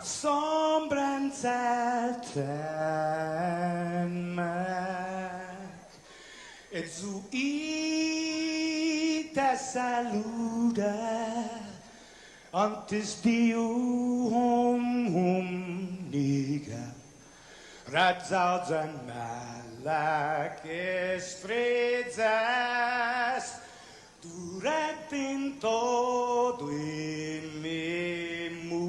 sombranza e zu te saluda antes di niga radzaudzan malak estrezas durante todo il memu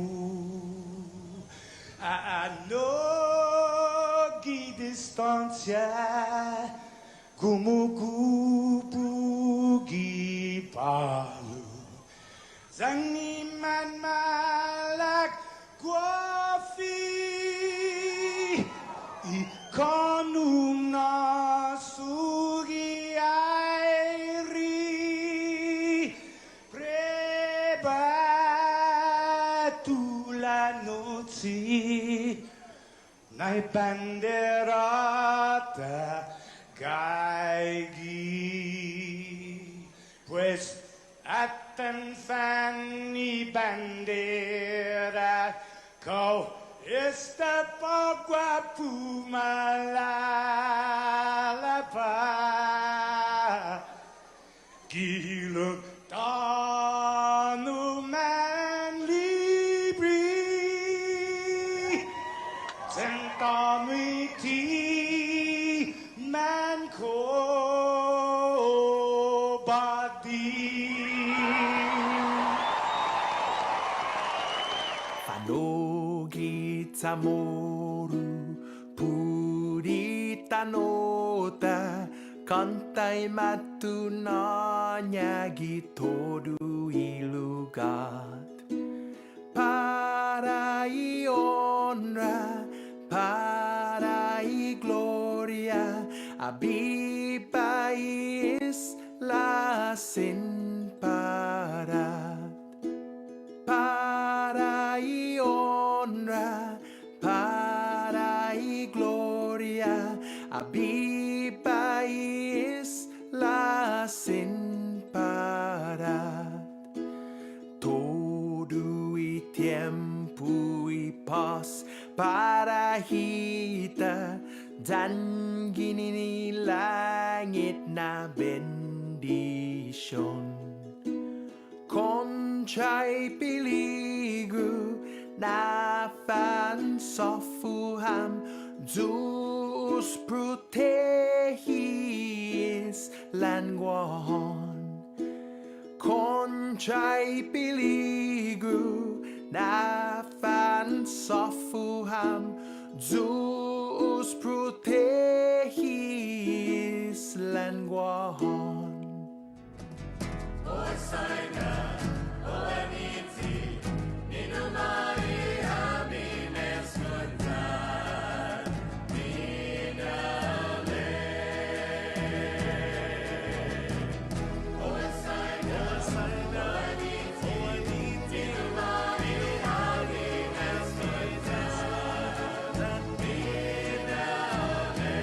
a nogi distancia como kupugi palu Zangiman malak guafi ikonum nasugi airi prebatu la noci nai banderata caighi pues Atan fanni bandera kau esta pagua pumalapa giluk tanu man libri sentami ti man ko badi Tamoru purita nota kantai matu nanyagi todu ilugat para i honra para i gloria abiba is la sin para i honra para y gloria abiba is la sin parar todo y tiempo y paz para kita dan gini langit na bendition concai peligro na fan sofuham Zeus protegis languahon concai peligro na fan sofuham Zeus protegis languahon Osaina, Oemiti, Inumai, Amines Kuntan, Minale. Osaina, Oemiti, Inumai, Amines Kuntan, Minale.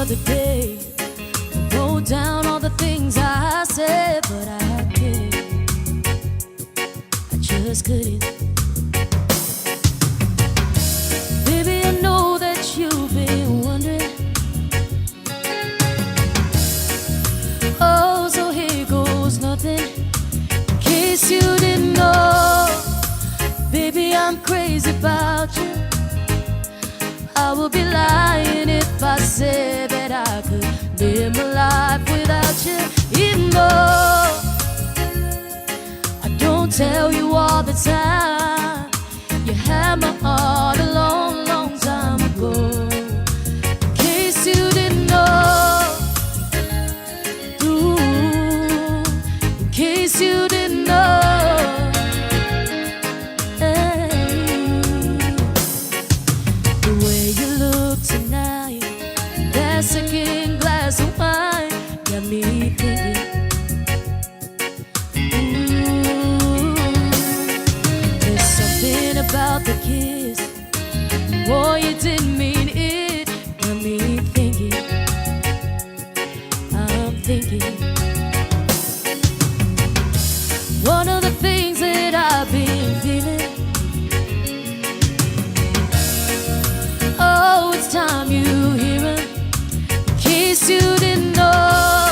other day. Wrote down all the things I said, but I can't. I just couldn't. Baby, I know that you've been wondering. Oh, so here goes nothing. In case you didn't know, baby, I'm crazy about you. I would be lying if I said that I could live my life without you. Even though I don't tell you all the time, you had my heart a long, long time ago. In case you didn't know, ooh, in case you didn't know. That second glass of wine got me thinking. There's something about the kiss. Boy, you didn't mean it. Got me thinking. I'm thinking. One of the things that I've been feeling. Oh, it's time you hear it. In case you didn't know,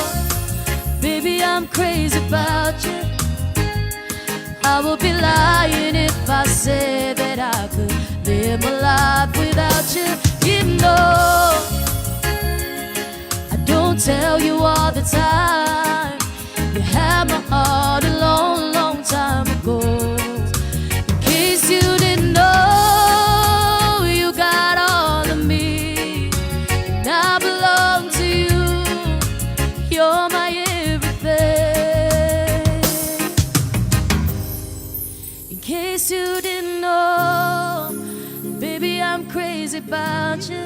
baby, I'm crazy about you. I would be lying if I said that I could live my life without you. Even though I don't tell you all the time, you had my heart a long, long time ago. In case you didn't know, you got all of me, and I belong to you. You're my everything. In case you didn't know, baby, I'm crazy about you.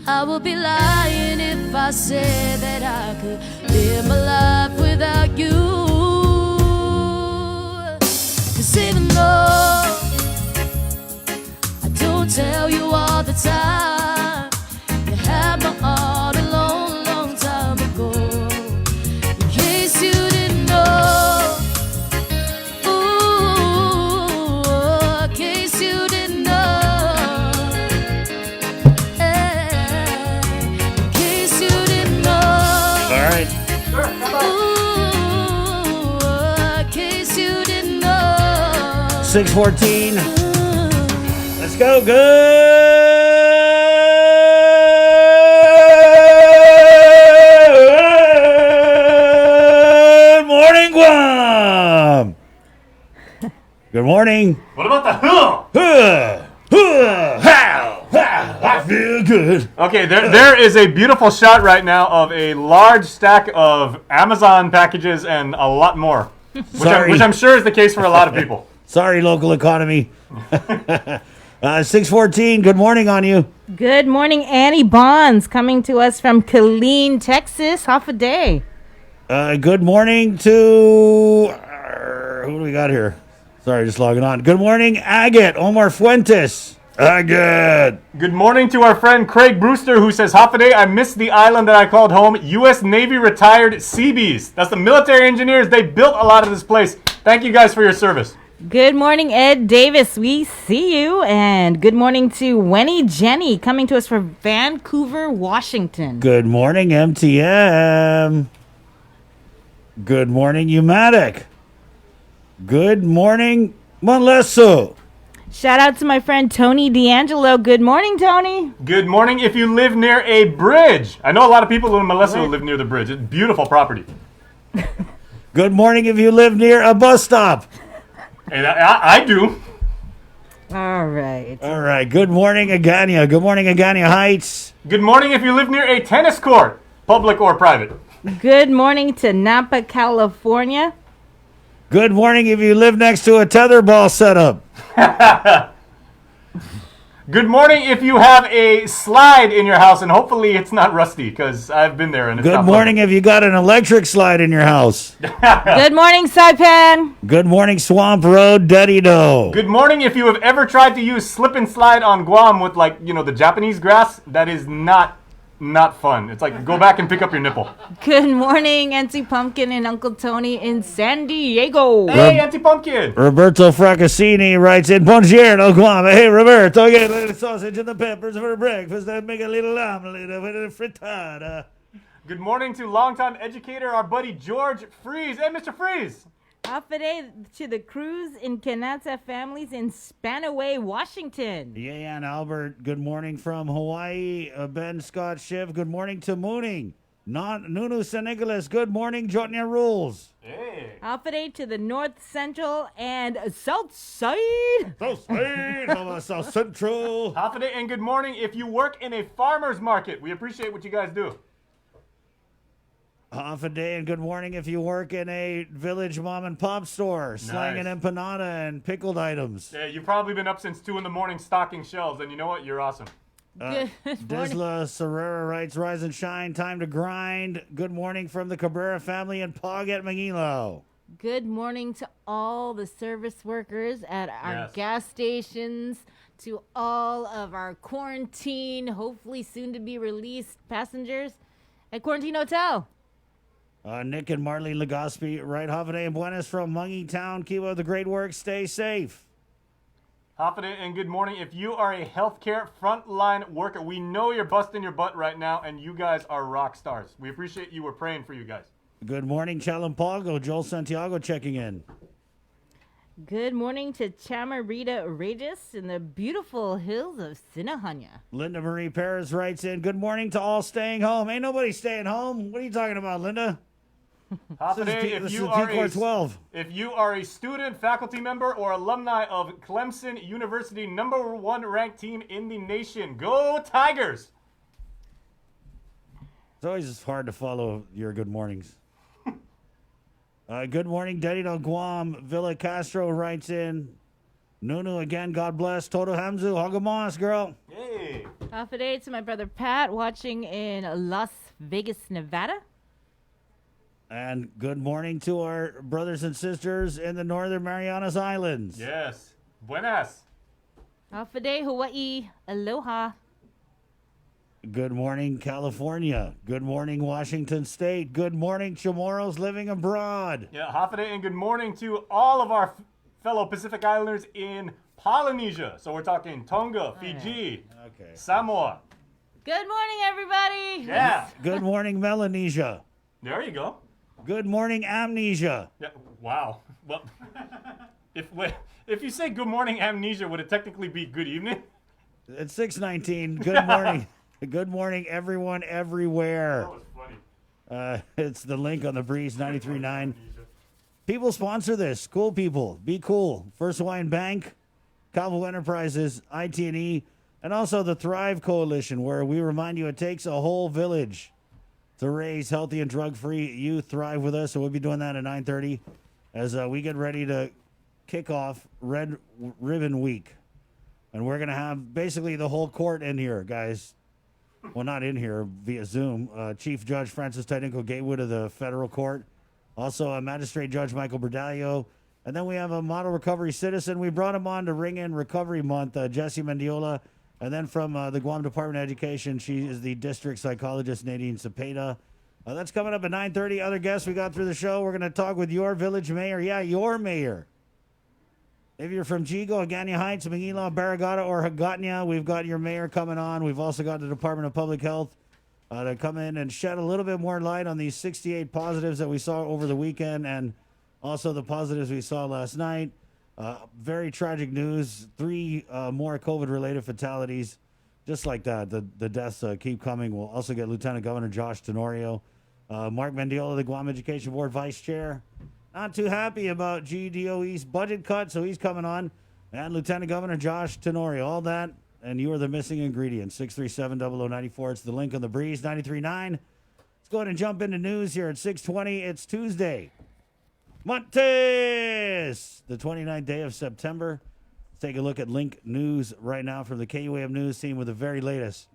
I would be lying if I said that I could live my life without you. 'Cause even though I don't tell you all the time, you had my heart a long, long time ago. In case you didn't know, ooh, in case you didn't know, in case you didn't know. All right. Ooh, in case you didn't know. 6:14. Let's go. Good morning, Guam. Good morning. What about the huh? I feel good. Okay, there is a beautiful shot right now of a large stack of Amazon packages and a lot more, Sorry. which I'm sure is the case for a lot of people. Sorry, local economy. 6:14. Good morning on you. Good morning, Annie Bonds, coming to us from Killeen, Texas. Half a day. Good morning to who do we got here? Sorry, just logging on. Good morning, Agate Omar Fuentes. Agate. Good morning to our friend Craig Brewster, who says, Hafaday, I missed the island that I called home. U.S. Navy retired Seabees. That's the military engineers. They built a lot of this place. Thank you guys for your service. Good morning, Ed Davis. We see you. And good morning to Wenny Jenny, coming to us from Vancouver, Washington. Good morning, MTM. Good morning, Umatic. Good morning, Malesso. Shout out to my friend Tony D'Angelo. Good morning, Tony. Good morning if you live near a bridge. I know a lot of people in Melissa live near the bridge. It's beautiful property. Good morning if you live near a bus stop. And I do. All right. All right. Good morning, Agania. Good morning, Agania Heights. Good morning if you live near a tennis court, public or private. Good morning to Napa, California. Good morning if you live next to a tetherball setup. Good morning if you have a slide in your house, and hopefully it's not rusty, because I've been there and it's Good not morning if you got an electric slide in your house. Good morning, Saipan. Good morning, Swamp Road, Daddy Do. Good morning if you have ever tried to use slip and slide on Guam with, like, you know, the Japanese grass. That is not not fun. It's like, go back and pick up your nipple. Good morning, Auntie Pumpkin and Uncle Tony in San Diego. Hey, Auntie Pumpkin. Roberto Fraccassini writes in, Buongiorno, Guam. Hey, Roberto, get a little sausage and the peppers for breakfast. Then make a little omelet with a frittata. Good morning to longtime educator, our buddy George Freeze. Hey, Mr. Freeze. Happy to the Cruz in Kanata families in Spanaway, Washington. Yeah, and Albert, good morning from Hawaii. Ben Scott Schiff, good morning to Mooning. Nunu San Nicolas, good morning. Jotnia Rules. Hey. Happy to the North Central and South Side. South Side, how about South Central? Hafide and good morning if you work in a farmer's market. We appreciate what you guys do. Half a day and good morning if you work in a village mom and pop store, slanging empanada and pickled items. Yeah, you've probably been up since 2 in the morning stocking shelves, and you know what? You're awesome. Good morning. Disla Serrera writes, rise and shine, time to grind. Good morning from the Cabrera family in Pog at Manilo. Good morning to all the service workers at our Yes. gas stations, to all of our quarantine, hopefully soon to be released passengers at Quarantine Hotel. Nick and Marlene Legaspi, right, Havane and Buenas from Mungie Town. Keep up the great work. Stay safe. Hafide and good morning if you are a healthcare frontline worker. We know you're busting your butt right now, and you guys are rock stars. We appreciate you. We're praying for you guys. Good morning, Chalampago. Joel Santiago checking in. Good morning to Chamarita Regis in the beautiful hills of Sinahanya. Linda Marie Perez writes in, good morning to all staying home. Ain't nobody staying home. What are you talking about, Linda? Hafide, This if is you P-Core 12. if you are a student, faculty member, or alumni of Clemson University, #1 ranked team in the nation, go Tigers! It's always just hard to follow your good mornings. Good morning, Daddy to Guam. Villa Castro writes in, Nunu again, God bless. Toto Hamzu, Hagamos, girl. Hey! Happy day to my brother Pat watching in Las Vegas, Nevada. And good morning to our brothers and sisters in the Northern Marianas Islands. Yes. Buenas. Happy day, Hawaii. Aloha. Good morning, California. Good morning, Washington State. Good morning, Chamorros living abroad. Yeah, Hafide and good morning to all of our fellow Pacific Islanders in Polynesia. So we're talking Tonga, Fiji, Okay. Samoa. Good morning, everybody. Yeah. Good morning, Melanesia. There you go. Good morning, Amnesia. Yeah. Wow. Well, if you say good morning, amnesia, would it technically be good evening? It's 6:19. Good morning. Good morning, everyone, everywhere. That was funny. It's the link on the Breeze 93.9. People sponsor this. Cool people. Be cool. First Hawaiian Bank, Calvo Enterprises, IT&E, and also the Thrive Coalition, where we remind you it takes a whole village to raise healthy and drug-free youth. Thrive with us. So we'll be doing that at 9:30 as we get ready to kick off Red Ribbon Week. And we're going to have basically the whole court in here, guys. Well, not in here, via Zoom. Chief Judge Francis Tidinko Gatewood of the federal court. Also, Magistrate Judge Michael Berdalio. And then we have a model recovery citizen. We brought him on to ring in Recovery Month, Jessie Mendiola. And then from the Guam Department of Education, she is the district psychologist, Nadine Cepeda. That's coming up at 9:30. Other guests we got through the show. We're going to talk with your village mayor. Yeah, your mayor. If you're from Jigo, Agania Heights, Manila, Barragata, or Hagatnia, we've got your mayor coming on. We've also got the Department of Public Health to come in and shed a little bit more light on these 68 positives that we saw over the weekend and also the positives we saw last night. Very tragic news. 3 more COVID-related fatalities. Just like that, the deaths keep coming. We'll also get Lieutenant Governor Josh Tenorio. Mark Mendiola, the Guam Education Board Vice Chair. Not too happy about GDOE's budget cut, so he's coming on. And Lieutenant Governor Josh Tenorio. All that, and you are the missing ingredient. 637-0094. It's the link on the Breeze 93.9. Let's go ahead and jump into news here at 6:20. It's Tuesday. Montes! The 29th day of September. Let's take a look at Link News right now from the KUAM News team with the very latest.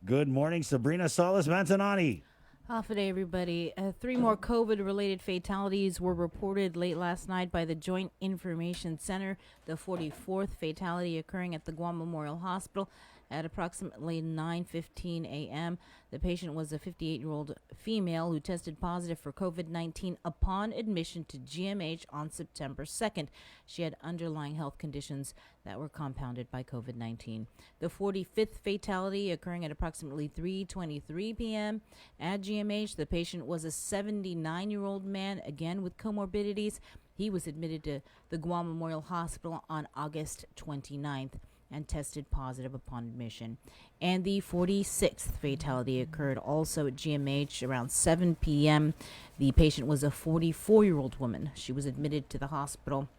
Good morning, Sabrina Solis Mantanani. Off day, everybody. 3 more COVID-related fatalities were reported late last night by the Joint Information Center. The 44th fatality occurring at the Guam Memorial Hospital. at approximately 9:15 a.m. The patient was a 58-year-old female who tested positive for COVID-19 upon admission to GMH on September 2nd. She had underlying health conditions that were compounded by COVID-19. The 45th fatality occurring at approximately 3:23 p.m. at GMH. The patient was a 79-year-old man, again with comorbidities. He was admitted to the Guam Memorial Hospital on August 29th and tested positive upon admission. And the 46th fatality occurred also at GMH around 7 p.m. The patient was a 44-year-old woman. She was admitted to the hospital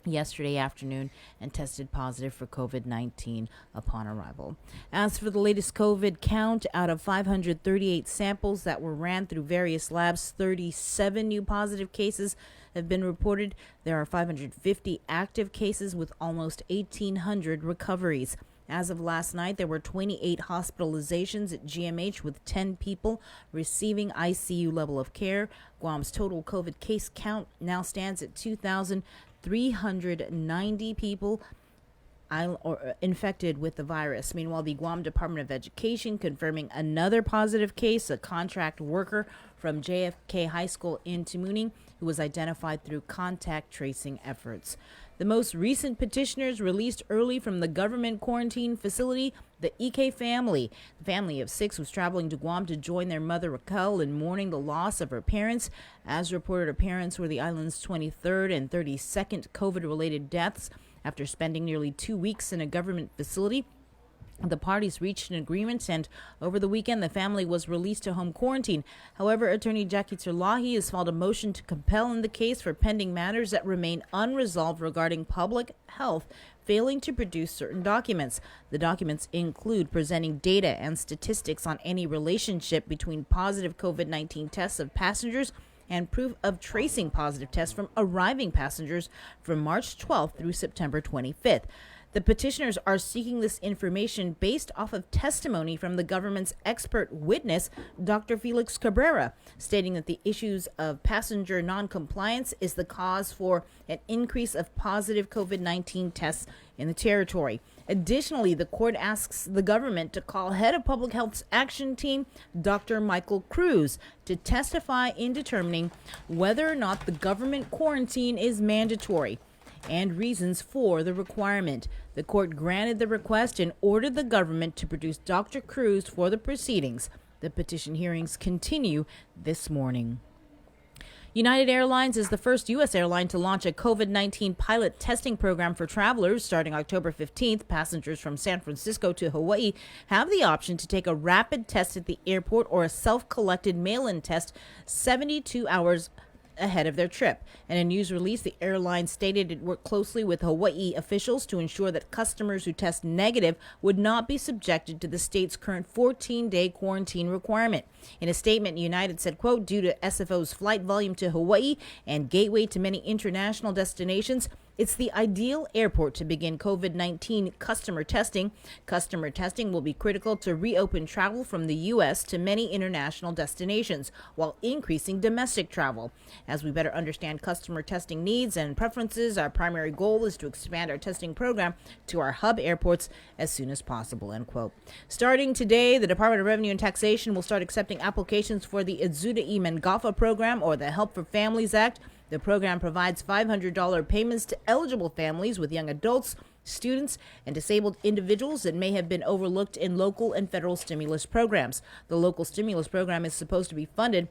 yesterday afternoon and tested positive for COVID-19 upon arrival. As for the latest COVID count, out of 538 samples that were ran through various labs, 37 new positive cases have been reported. There are 550 active cases with almost 1,800 recoveries. As of last night, there were 28 hospitalizations at GMH with 10 people receiving ICU level of care. Guam's total COVID case count now stands at 2,390 people infected with the virus. Meanwhile, the Guam Department of Education confirming another positive case, a contract worker from JFK High School in Tamuning who was identified through contact tracing efforts. The most recent petitioners released early from the government quarantine facility, the Ike family. The family of 6 was traveling to Guam to join their mother Raquel in mourning the loss of her parents. As reported, her parents were the island's 23rd and 32nd COVID-related deaths. After spending nearly 2 weeks in a government facility, the parties reached an agreement, and over the weekend, the family was released to home quarantine. However, attorney Jackie Terlahi has filed a motion to compel in the case for pending matters that remain unresolved regarding public health, failing to produce certain documents. The documents include presenting data and statistics on any relationship between positive COVID-19 tests of passengers and proof of tracing positive tests from arriving passengers from March 12th through September 25th. The petitioners are seeking this information based off of testimony from the government's expert witness, Dr. Felix Cabrera, stating that the issues of passenger noncompliance is the cause for an increase of positive COVID-19 tests in the territory. Additionally, the court asks the government to call head of Public Health's action team, Dr. Michael Cruz, to testify in determining whether or not the government quarantine is mandatory and reasons for the requirement. The court granted the request and ordered the government to produce Dr. Cruz for the proceedings. The petition hearings continue this morning. United Airlines is the first U.S. airline to launch a COVID-19 pilot testing program for travelers. Starting October 15th, passengers from San Francisco to Hawaii have the option to take a rapid test at the airport or a self-collected mail-in test 72 hours ahead of their trip. In a news release, the airline stated it worked closely with Hawaii officials to ensure that customers who test negative would not be subjected to the state's current 14-day quarantine requirement. In a statement, United said, quote, due to SFO's flight volume to Hawaii and gateway to many international destinations, it's the ideal airport to begin COVID-19 customer testing. Customer testing will be critical to reopen travel from the U.S. to many international destinations while increasing domestic travel. As we better understand customer testing needs and preferences, our primary goal is to expand our testing program to our hub airports as soon as possible, end quote. Starting today, the Department of Revenue and Taxation will start accepting applications for the Adzuda i Mangafa program or the Help for Families Act. The program provides $500 payments to eligible families with young adults, students, and disabled individuals that may have been overlooked in local and federal stimulus programs. The local stimulus program is supposed to be funded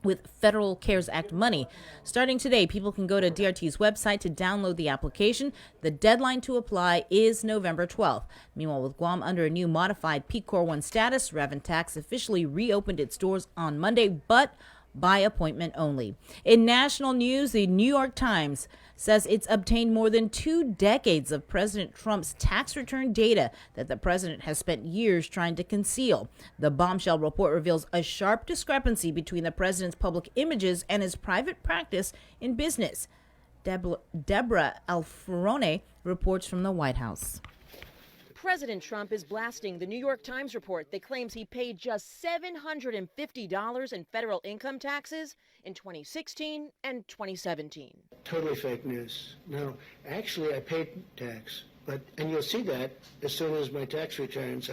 with Federal CARES Act money. Starting today, people can go to DRT's website to download the application. The deadline to apply is November 12th. Meanwhile, with Guam under a new modified PCOR 1 status, Tax officially reopened its doors on Monday, but by appointment only. In national news, the New York Times says it's obtained more than 2 decades of President Trump's tax return data that the president has spent years trying to conceal. The bombshell report reveals a sharp discrepancy between the president's public images and his private practice in business. Deborah Alfarone reports from the White House. President Trump is blasting the New York Times report that claims he paid just $750 in federal income taxes in 2016 and 2017. Totally fake news. No, actually I paid tax, And you'll see that as soon as my tax returns.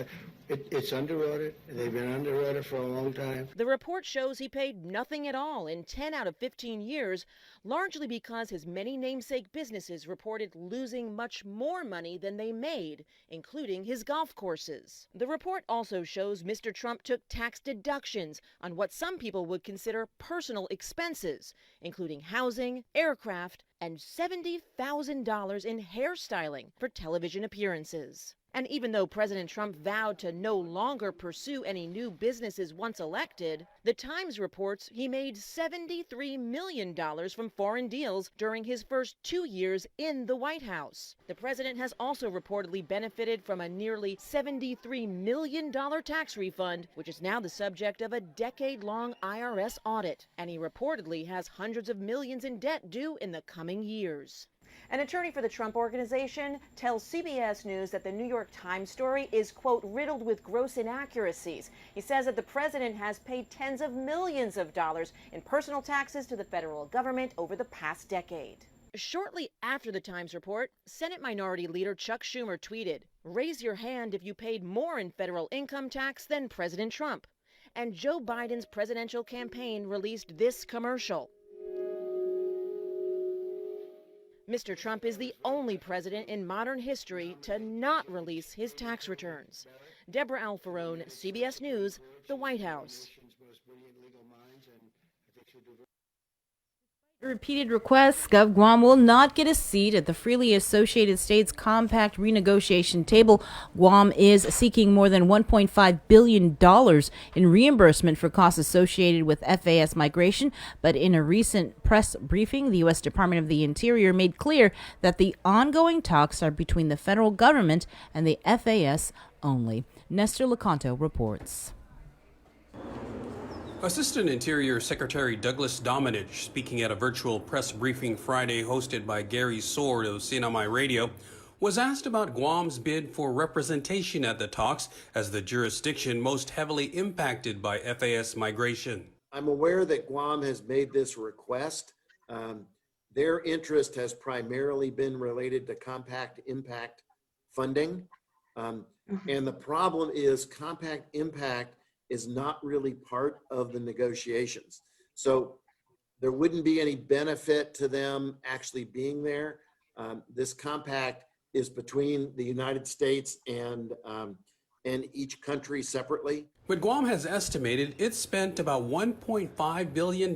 It's under audit. They've been under audit for a long time. The report shows he paid nothing at all in 10 out of 15 years, largely because his many namesake businesses reported losing much more money than they made, including his golf courses. The report also shows Mr. Trump took tax deductions on what some people would consider personal expenses, including housing, aircraft, and $70,000 in hairstyling for television appearances. And even though President Trump vowed to no longer pursue any new businesses once elected, the Times reports he made $73 million from foreign deals during his first 2 years in the White House. The president has also reportedly benefited from a nearly $73 million tax refund, which is now the subject of a decade-long IRS audit. And he reportedly has hundreds of millions in debt due in the coming years. An attorney for the Trump Organization tells CBS News that the New York Times story is, quote, riddled with gross inaccuracies. He says that the president has paid tens of millions of dollars in personal taxes to the federal government over the past decade. Shortly after the Times report, Senate Minority Leader Chuck Schumer tweeted, "Raise your hand if you paid more in federal income tax than President Trump." And Joe Biden's presidential campaign released this commercial. Mr. Trump is the only president in modern history to not release his tax returns. Deborah Alfarone, CBS News, the White House. Repeated requests, Gov. Guam will not get a seat at the Freely Associated States Compact renegotiation table. Guam is seeking more than $1.5 billion in reimbursement for costs associated with FAS migration. But in a recent press briefing, the U.S. Department of the Interior made clear that the ongoing talks are between the federal government and the FAS only. Nestor Lecanto reports. Assistant Interior Secretary Douglas Domenech, speaking at a virtual press briefing Friday hosted by Gary Sword of CNMI Radio, was asked about Guam's bid for representation at the talks as the jurisdiction most heavily impacted by FAS migration. I'm aware that Guam has made this request. Their interest has primarily been related to Compact Impact funding. And the problem is Compact Impact is not really part of the negotiations. So there wouldn't be any benefit to them actually being there. This compact is between the United States and each country separately. But Guam has estimated it spent about $1.5 billion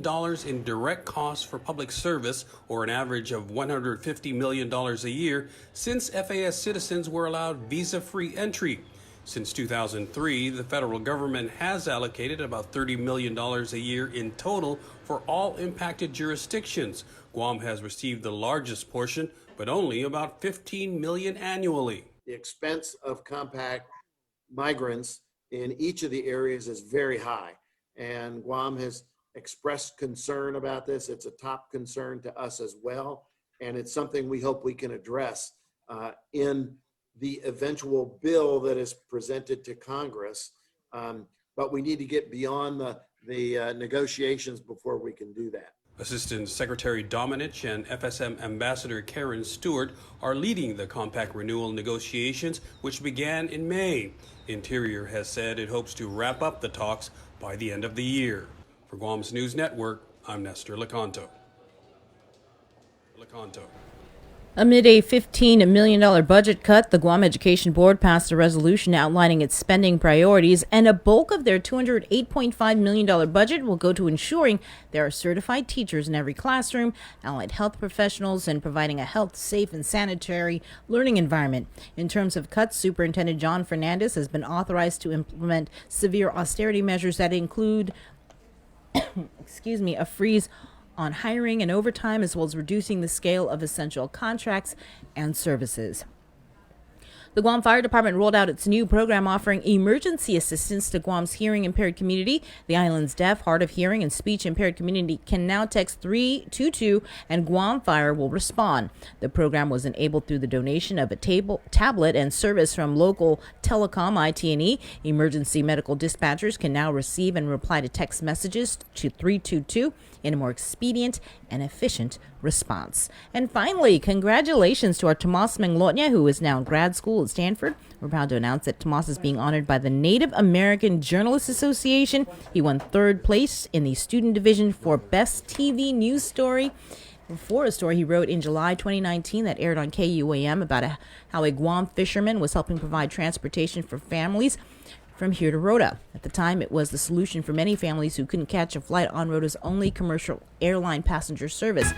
in direct costs for public service, or an average of $150 million a year, since FAS citizens were allowed visa-free entry. Since 2003, the federal government has allocated about $30 million a year in total for all impacted jurisdictions. Guam has received the largest portion, but only about $15 million annually. The expense of compact migrants in each of the areas is very high, and Guam has expressed concern about this. It's a top concern to us as well, and it's something we hope we can address in the eventual bill that is presented to Congress. But we need to get beyond the negotiations before we can do that. Assistant Secretary Domenech and FSM Ambassador Karen Stewart are leading the compact renewal negotiations, which began in May. Interior has said it hopes to wrap up the talks by the end of the year. For Guam's News Network, I'm Nestor Lecanto. Amid a $15 million budget cut, the Guam Education Board passed a resolution outlining its spending priorities, and a bulk of their $208.5 million budget will go to ensuring there are certified teachers in every classroom, allied health professionals, and providing a health, safe, and sanitary learning environment. In terms of cuts, Superintendent John Fernandez has been authorized to implement severe austerity measures that include a freeze on hiring and overtime, as well as reducing the scale of essential contracts and services. The Guam Fire Department rolled out its new program offering emergency assistance to Guam's hearing impaired community. The island's deaf, hard of hearing, and speech impaired community can now text 322 and Guam Fire will respond. The program was enabled through the donation of a tablet and service from local telecom IT&E. Emergency medical dispatchers can now receive and reply to text messages to 322 in a more expedient and efficient response. And finally, congratulations to our Tomas Manglotnya, who is now in grad school at Stanford. We're proud to announce that Tomas is being honored by the Native American Journalists Association. He won third place in the student division for Best TV News Story for a story he wrote in July 2019 that aired on KUAM about how a Guam fisherman was helping provide transportation for families from here to Rota. At the time, it was the solution for many families who couldn't catch a flight on Rota's only commercial airline passenger service.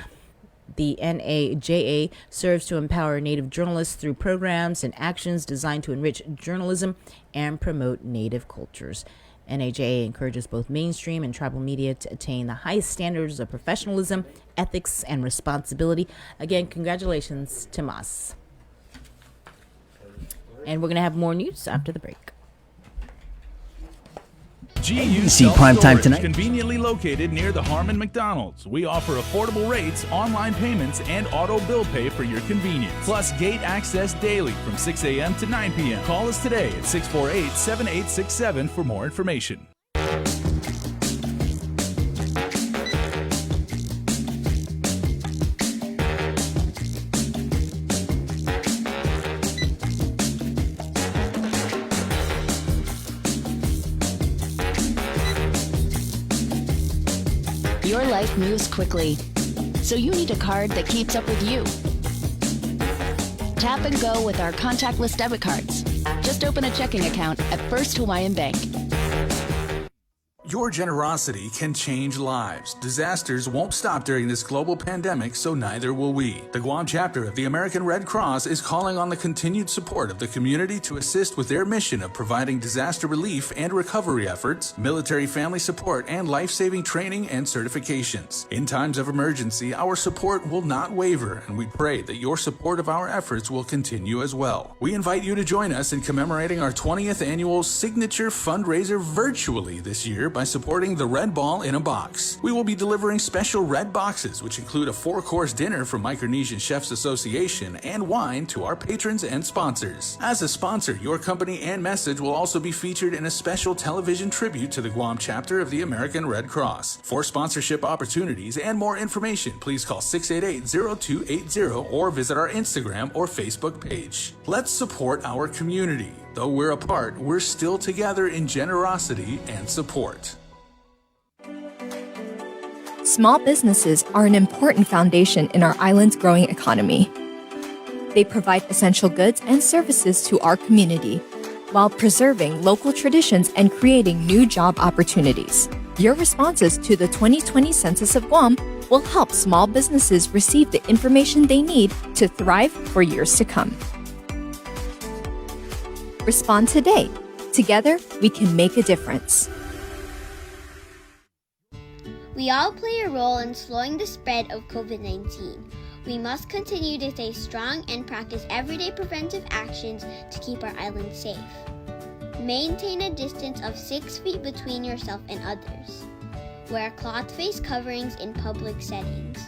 The NAJA serves to empower Native journalists through programs and actions designed to enrich journalism and promote Native cultures. NAJA encourages both mainstream and tribal media to attain the highest standards of professionalism, ethics, and responsibility. Again, congratulations, Tomas. And we're going to have more news after the break. GU See Primetime Self-Storage, tonight. conveniently located near the Harmon McDonald's. We offer affordable rates, online payments, and auto bill pay for your convenience. Plus gate access daily from 6 a.m. to 9 p.m. Call us today at 648-7867 for more information. Your life moves quickly, so you need a card that keeps up with you. Tap and go with our contactless debit cards. Just open a checking account at First Hawaiian Bank. Your generosity can change lives. Disasters won't stop during this global pandemic, so neither will we. The Guam chapter of the American Red Cross is calling on the continued support of the community to assist with their mission of providing disaster relief and recovery efforts, military family support, and life-saving training and certifications. In times of emergency, our support will not waver, and we pray that your support of our efforts will continue as well. We invite you to join us in commemorating our 20th annual signature fundraiser virtually this year by supporting the Red Ball in a Box. We will be delivering special red boxes, which include a 4-course dinner from Micronesian Chefs Association and wine to our patrons and sponsors. As a sponsor, your company and message will also be featured in a special television tribute to the Guam chapter of the American Red Cross. For sponsorship opportunities and more information, please call 688-0280 or visit our Instagram or Facebook page. Let's support our community. Though we're apart, we're still together in generosity and support. Small businesses are an important foundation in our island's growing economy. They provide essential goods and services to our community while preserving local traditions and creating new job opportunities. Your responses to the 2020 Census of Guam will help small businesses receive the information they need to thrive for years to come. Respond today. Together, we can make a difference. We all play a role in slowing the spread of COVID-19. We must continue to stay strong and practice everyday preventive actions to keep our island safe. Maintain a distance of 6 feet between yourself and others. Wear cloth face coverings in public settings.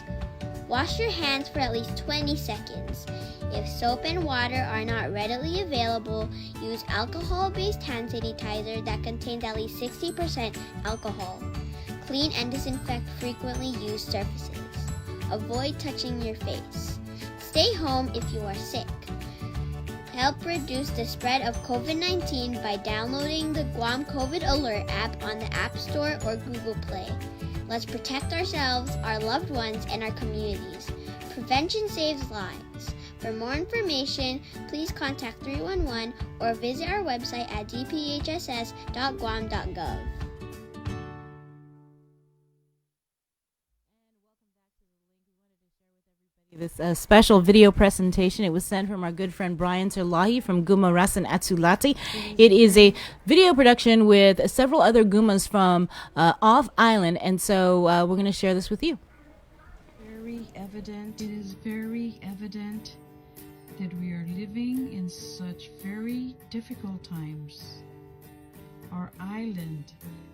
Wash your hands for at least 20 seconds. If soap and water are not readily available, use alcohol-based hand sanitizer that contains at least 60% alcohol. Clean and disinfect frequently used surfaces. Avoid touching your face. Stay home if you are sick. Help reduce the spread of COVID-19 by downloading the Guam COVID Alert app on the App Store or Google Play. Let's protect ourselves, our loved ones, and our communities. Prevention saves lives. For more information, please contact 311 or visit our website at dphss.guam.gov. This special video presentation, it was sent from our good friend Brian Terlahi from Guma Rasan Atsulati. It is a video production with several other Gumas from off island, and so we're going to share this with you. Very evident, it is very evident that we are living in such very difficult times. Our island,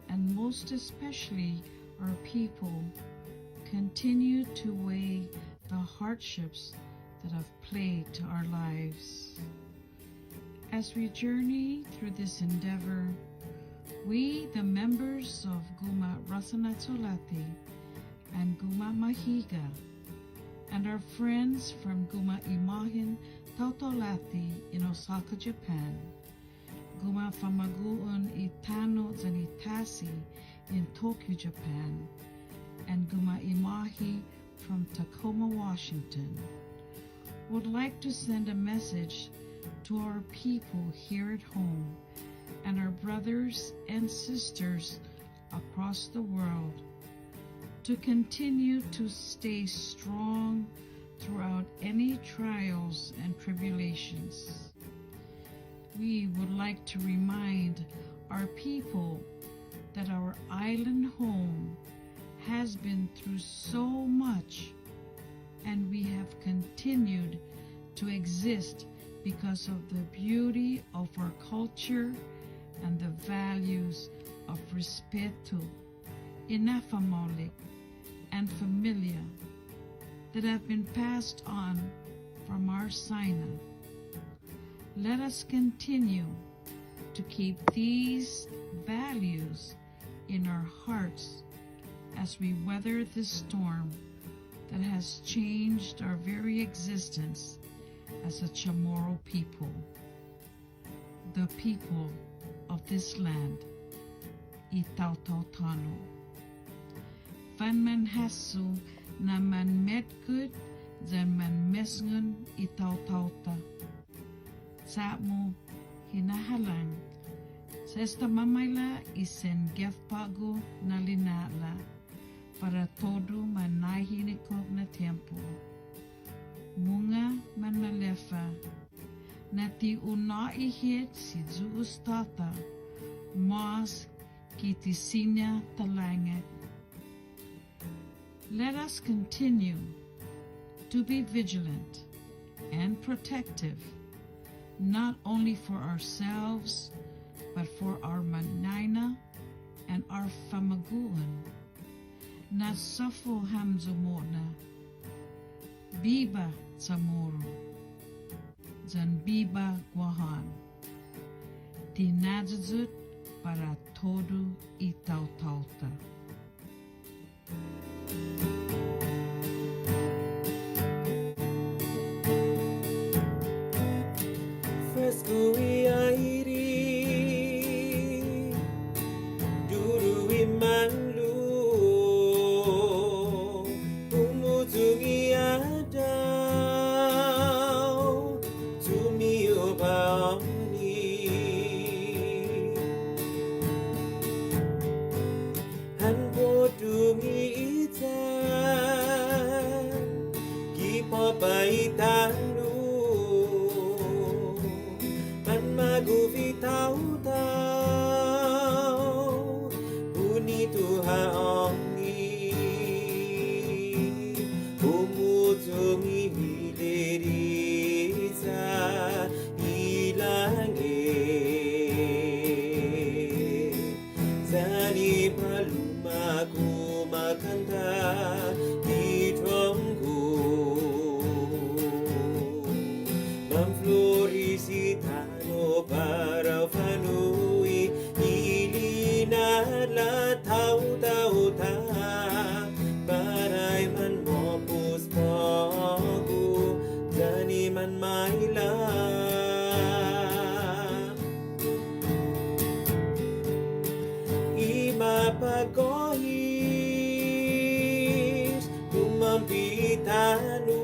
and most especially our people, continue to weigh the hardships that have plagued our lives. As we journey through this endeavor, we, the members of Guma Rasanatsolati and Guma Mahiga, and our friends from Guma Imahin Tautolati in Osaka, Japan, Guma Famagu'un Itano Zanitasi in Tokyo, Japan, and Guma Imahi from Tacoma, Washington, would like to send a message to our people here at home and our brothers and sisters across the world to continue to stay strong throughout any trials and tribulations. We would like to remind our people that our island home has been through so much, and we have continued to exist because of the beauty of our culture and the values of respeto, inafamole, and familia that have been passed on from our Sina. Let us continue to keep these values in our hearts as we weather this storm that has changed our very existence as a Chamorro people, the people of this land, Itautautano. Van hasu na man medgud zan man mesngun itautauta. Sa mo hinahalang sa esta mamayla isen gefpago na linala para todo manahinikog na tempo. Munga man malefa na ti unaihit si Zeus tata mas kitisinya talangat. Let us continue to be vigilant and protective, not only for ourselves, but for our Manina and our Famaguan. Na safo hamzumona, biba Chamorro, zan biba guahan, tinadzut para todo itautauta. Fresco e airi duru e manlu umutungi adau tumi obani hanbo dungi itan gipo baitan Maguvi tau tau Buni tuhaongi Umutungi milerisa Ilange Zani palumaku makanta Di tromku Mamflorisita para fanui ilina la tau tau ta parai man mopus pagu jani man maila ima pagohis kumampitanu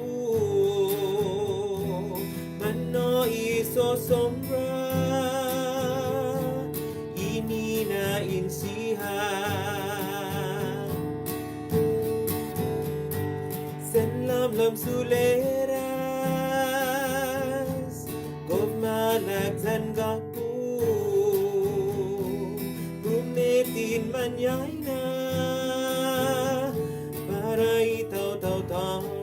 mano iso sombra inina insiha senlam lam suleras govmalak zangapu bumetin manyaina para itaw taw tanu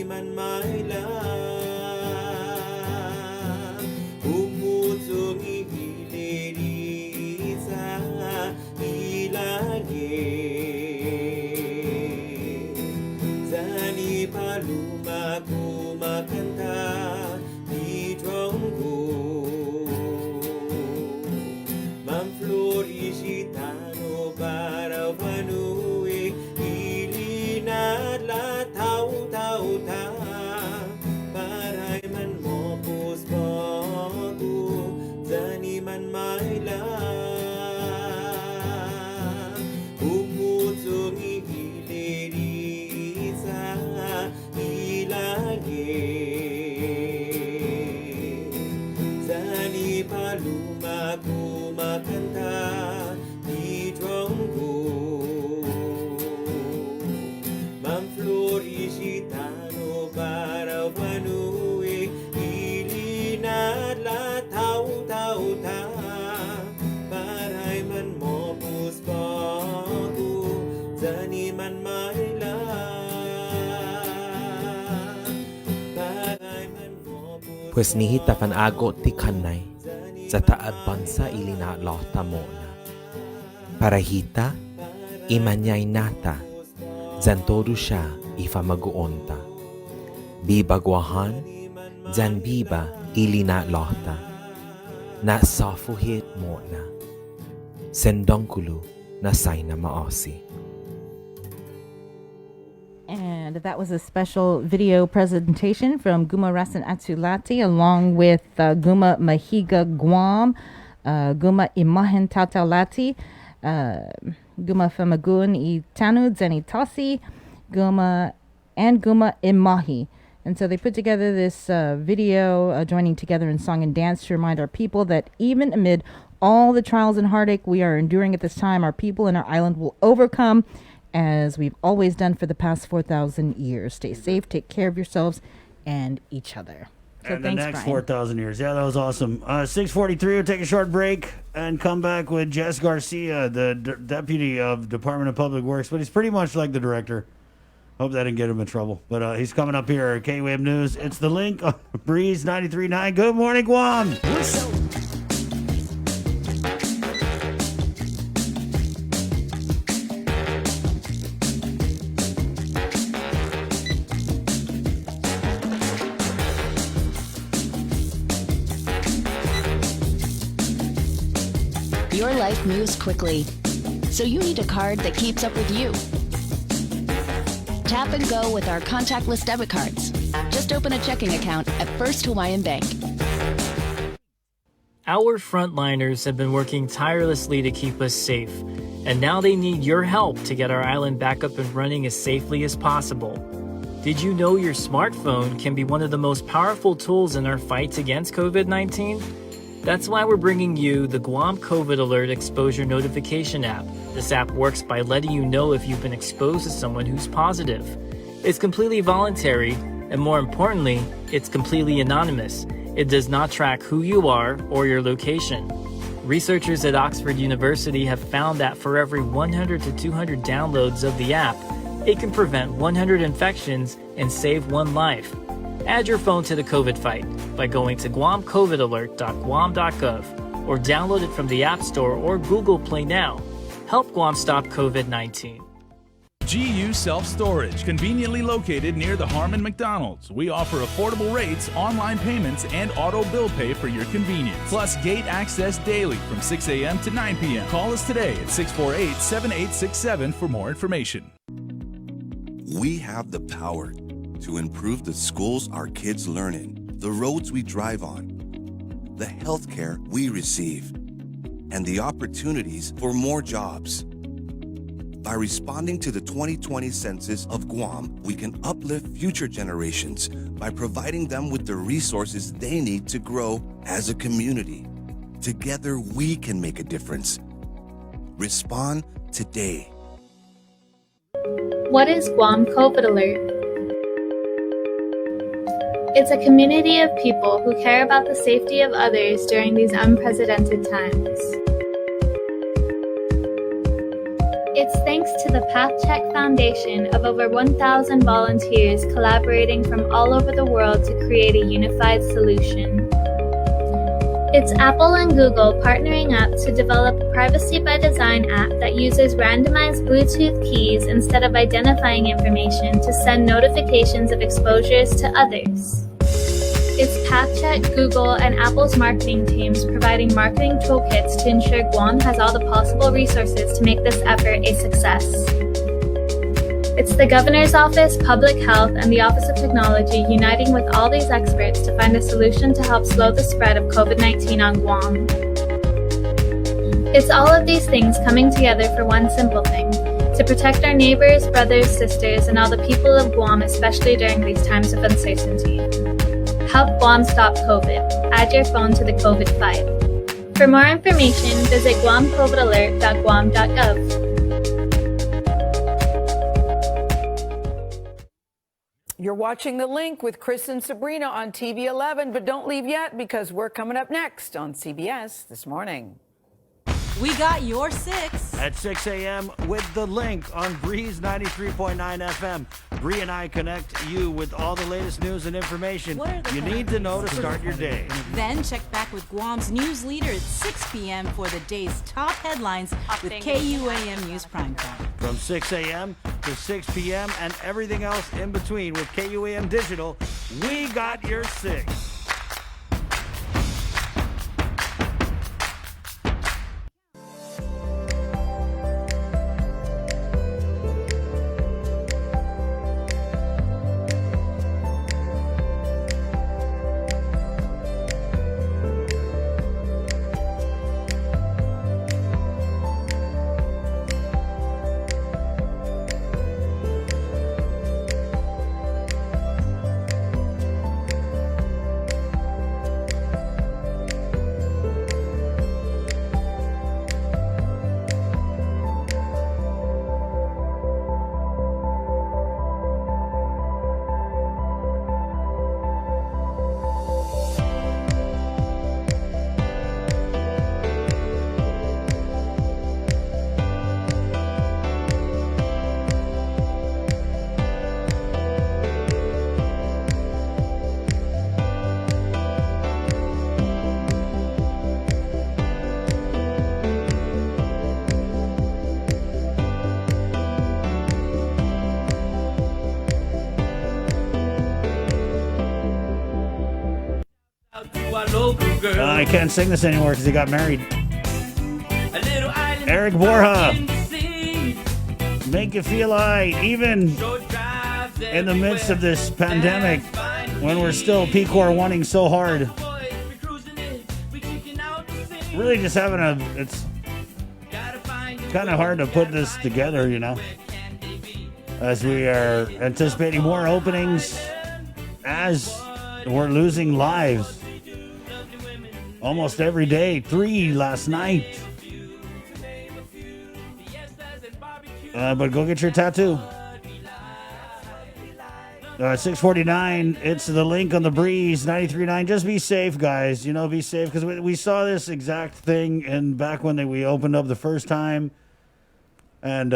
มันไม่ลาumutung ihileriza ilage zani paluma kumakanta ditrongo manflorisitano paravanue ilina la tau tau ta parai man mo pos bagu zani man mai la umutung ihileriza ilage zani paluma kumakanta ditrongo manflorisitano paravanue ilina la tau tau ta parai man mo pus bagu zani man mai la parai man mo pus Pues nihita panago ti kanay sa taad bansa ilina lohta mo na. Parahita imanyay nata zan todo siya ifamaguonta. Bibagwahan zan biba ilina lohta. Na safuhit mo na. Sendongkulu na sayna maosi. And that was a special video presentation from Guma Rasan Atsulati along with Guma Mahiga Guam, Guma Imahen Tatalati, Guma Famagun I Tanud Zenitasi, Guma and Guma Imahi. And so they put together this video joining together in song and dance to remind our people that even amid all the trials and heartache we are enduring at this time, our people and our island will overcome, as we've always done for the past 4,000 years. Stay safe, take care of yourselves and each other. So and thanks, the next Brian. 4,000 years. Yeah, that was awesome. 6:43, we'll take a short break and come back with Jess Garcia, the deputy of Department of Public Works, but he's pretty much like the director. Hope that didn't get him in trouble. But he's coming up here at K-Wave News. It's The Link on Breeze 93.9. Good morning, Guam. Your life moves quickly, so you need a card that keeps up with you. Tap and go with our contactless debit cards. Just open a checking account at First Hawaiian Bank. Our frontliners have been working tirelessly to keep us safe, and now they need your help to get our island back up and running as safely as possible. Did you know your smartphone can be one of the most powerful tools in our fight against COVID-19? That's why we're bringing you the Guam COVID Alert Exposure Notification app. This app works by letting you know if you've been exposed to someone who's positive. It's completely voluntary, and more importantly, it's completely anonymous. It does not track who you are or your location. Researchers at Oxford University have found that for every 100 to 200 downloads of the app, it can prevent 100 infections and save one life. Add your phone to the COVID fight by going to guamcovidalert.guam.gov or download it from the App Store or Google Play now. Help Guam stop COVID-19. GU Self-Storage, conveniently located near the Harmon McDonald's. We offer affordable rates, online payments, and auto bill pay for your convenience. Plus gate access daily from 6 a.m. to 9 p.m. Call us today at 648-7867 for more information. We have the power to improve the schools our kids learn in, the roads we drive on, the healthcare we receive, and the opportunities for more jobs. By responding to the 2020 census of Guam, we can uplift future generations by providing them with the resources they need to grow as a community. Together, we can make a difference. Respond today. What is Guam COVID Alert? It's a community of people who care about the safety of others during these unprecedented times. It's thanks to to the PathCheck Foundation of over 1,000 volunteers collaborating from all over the world to create a unified solution. It's Apple and Google partnering up to develop a Privacy by Design app that uses randomized Bluetooth keys instead of identifying information to send notifications of exposures to others. It's PathCheck, Google, and Apple's marketing teams providing marketing toolkits to ensure Guam has all the possible resources to make this effort a success. It's the Governor's Office, Public Health, and the Office of Technology uniting with all these experts to find a solution to help slow the spread of COVID-19 on Guam. It's all of these things coming together for one simple thing: to protect our neighbors, brothers, sisters, and all the people of Guam, especially during these times of uncertainty. Help Guam stop COVID. Add your phone to the COVID fight. For more information, visit guamcovidalert.guam.gov. You're watching The Link with Chris and Sabrina on TV 11, but don't leave yet because we're coming up next on CBS This Morning. We got your 6. At 6 a.m. with The Link on Breeze 93.9 FM. Bree and I connect you with all the latest news and information you need to know to start your day. Then check back with Guam's news leader at 6 p.m. for the day's top headlines with KUAM News Primetime. From 6 a.m. to 6 p.m. and everything else in between with KUAM Digital, we got your 6. I can't sing this anymore because he got married. Eric Borja. Make you feel alright, even in the midst of this pandemic, when we're still P-Core wanting so hard. Really just having it's kind of hard to put this together, you know, as we are anticipating more openings, as we're losing lives. Almost every day. 3 last night. But go get your tattoo. 6:49. It's The Link on the Breeze 93.9. Just be safe, guys. You know, be safe, because we saw this exact thing and back when we opened up the first time. And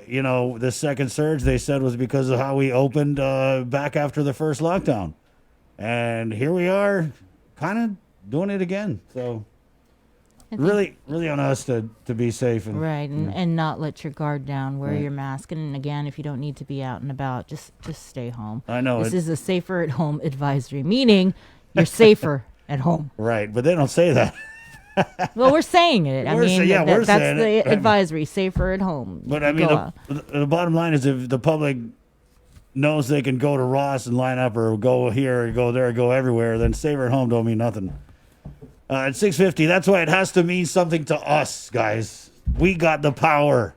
you know, the second surge they said was because of how we opened back after the first lockdown. And here we are, kind of doing it again. So really on us to be safe and right, and not let your guard down. Wear your mask, and again, if you don't need to be out and about, just stay home. I know this is a safer at home advisory, meaning you're safer at home. Right, but they don't say that. Well, we're saying it. I mean, we're that's saying the it. advisory: safer at home. But I mean, the bottom line is, if the public knows they can go to Ross and line up, or go here, or go there, or go everywhere, then safer at home don't mean nothing. At 6:50, that's why it has to mean something to us, guys. We got the power.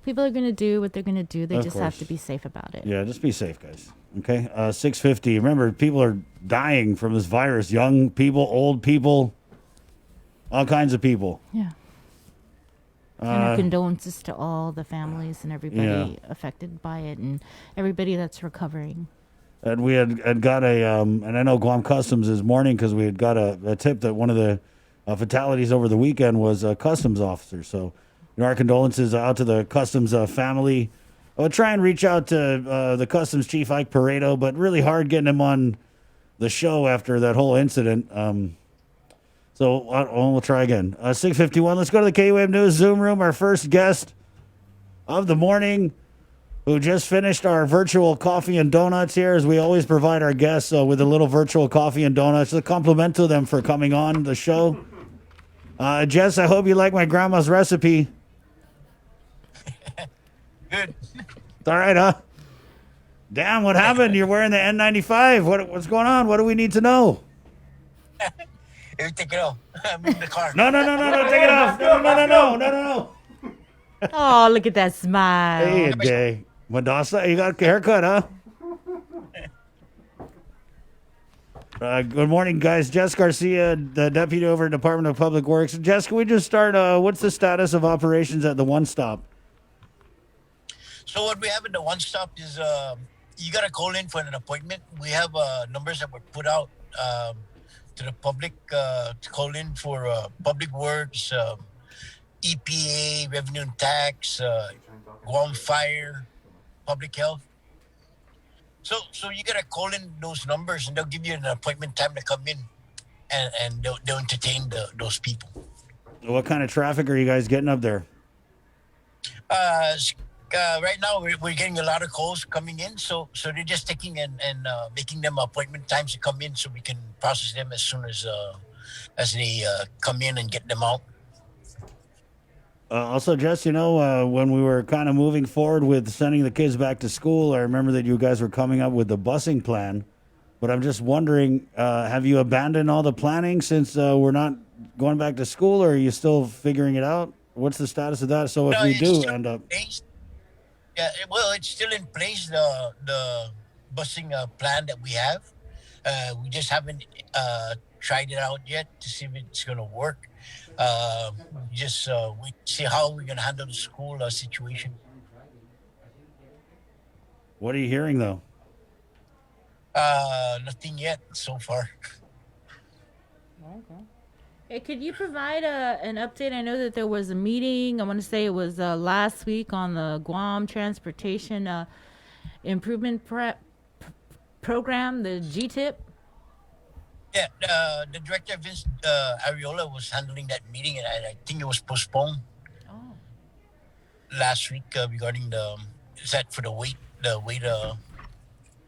People are going to do what they're going to do. They just have to be safe about it. Yeah, just be safe, guys. Okay? 6:50. Remember, people are dying from this virus. Young people, old people, all kinds of people. Yeah. And our condolences to all the families and everybody affected by it, and everybody that's recovering. And we had got and I know Guam Customs this morning, because we had got a tip that one of the fatalities over the weekend was a customs officer. So our condolences out to the Customs family. I'll try and reach out to the Customs Chief Ike Pareto, but really hard getting him on the show after that whole incident. So we'll try again. 6:51. Let's go to the K-Wave News Zoom room. Our first guest of the morning, who just finished our virtual coffee and donuts here, as we always provide our guests with a little virtual coffee and donuts. A compliment to them for coming on the show. Jess, I hope you like my grandma's recipe. Good. It's all right, huh? Damn, what happened? You're wearing the N95. What's going on? What do we need to know? Here, take it off. I'm in the car. No, take it off. No. Oh, look at that smile. Hey, Jay. Mendoza, you got a haircut, huh? Good morning, guys. Jess Garcia, the deputy over at Department of Public Works. Jess, can we just start? What's the status of operations at the One Stop? So what we have in the One Stop is you got to call in for an appointment. We have numbers that were put out to the public to call in for Public Works, EPA, Revenue and Tax, Guam Fire, Public Health. So you got to call in those numbers and they'll give you an appointment time to come in and they'll entertain those people. What kind of traffic are you guys getting up there? Right now, we're getting a lot of calls coming in, so they're just taking and making them appointment times to come in, so we can process them as soon as they come in and get them out. Also, Jess, when we were kind of moving forward with sending the kids back to school, I remember that you guys were coming up with the busing plan, but I'm just wondering, have you abandoned all the planning since we're not going back to school, or are you still figuring it out? What's the status of that? So if we do end up... Yeah, well, it's still in place, the busing plan that we have. We just haven't tried it out yet to see if it's going to work. We see how we're going to handle the school situation. What are you hearing, though? Nothing yet so far. Okay. Hey, could you provide an update? I know that there was a meeting, I want to say it was last week, on the Guam Transportation Improvement Program, the GTIP. Yeah, the director, Vince Ariola, was handling that meeting, and I think it was postponed last week regarding is that for the weight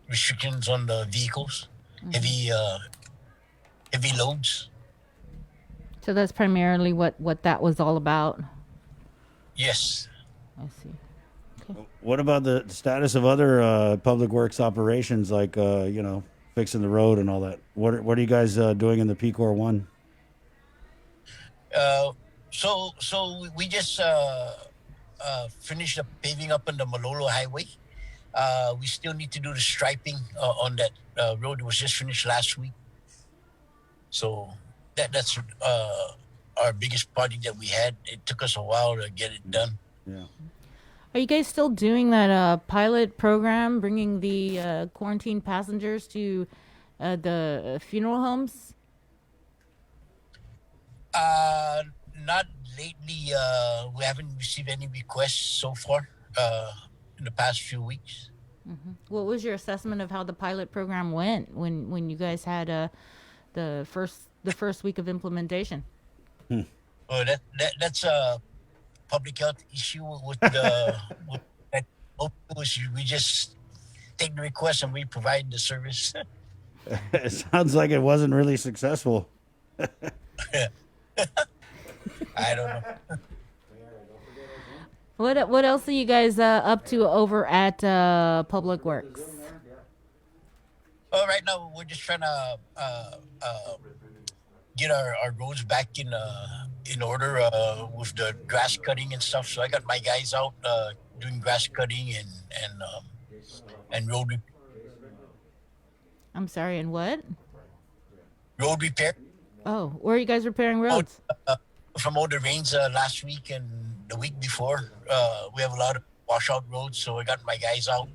restrictions on the vehicles, heavy loads. So that's primarily what that was all about. Yes. I see. Okay. What about the status of other public works operations, like fixing the road and all that? What are you guys doing in the P-Corps 1? So we just finished up paving up on the Malolo Highway. We still need to do the striping on that road. It was just finished last week. So that's our biggest project that we had. It took us a while to get it done. Yeah. Are you guys still doing that pilot program, bringing the quarantined passengers to the funeral homes? Not lately. We haven't received any requests so far in the past few weeks. Mm-hmm. What was your assessment of how the pilot program went when you guys had the first week of implementation? Well, that's a public health issue with the we just take the request and we provide the service. It sounds like it wasn't really successful. I don't know. What else are you guys up to over at Public Works? Well, right now we're just trying to get our roads back in order with the grass cutting and stuff. So I got my guys out doing grass cutting and road. I'm sorry, and what? Road repair. Oh, where are you guys repairing roads? From all the rains last week and the week before, we have a lot of washout roads. So I got my guys out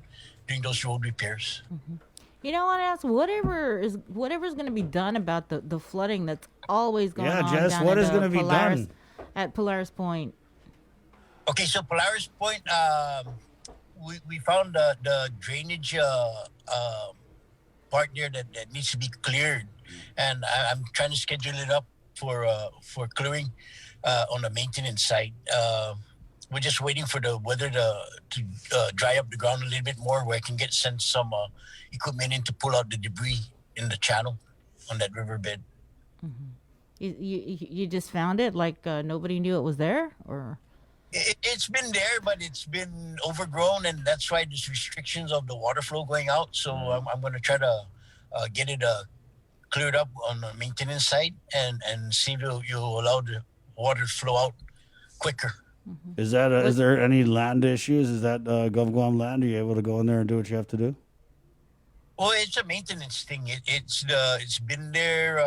doing those road repairs. Mm-hmm. You know what? Ask whatever's going to be done about the flooding that's always going on. Yeah, Jess, down what at is going to be done at Polaris Point? Okay, so Polaris Point, we found the drainage part there that needs to be cleared, and I'm trying to schedule it up for clearing on the maintenance side. We're just waiting for the weather to dry up the ground a little bit more, where I can send some equipment in to pull out the debris in the channel on that riverbed. You just found it? Like nobody knew it was there, or? It's been there, but it's been overgrown, and that's why there's restrictions of the water flow going out. So I'm going to try to get it cleared up on the maintenance side and see if you'll allow the water to flow out quicker. Is that is there any land issues? Is that Gov Guam land? Are you able to go in there and do what you have to do? Well, it's a maintenance thing. It's been there,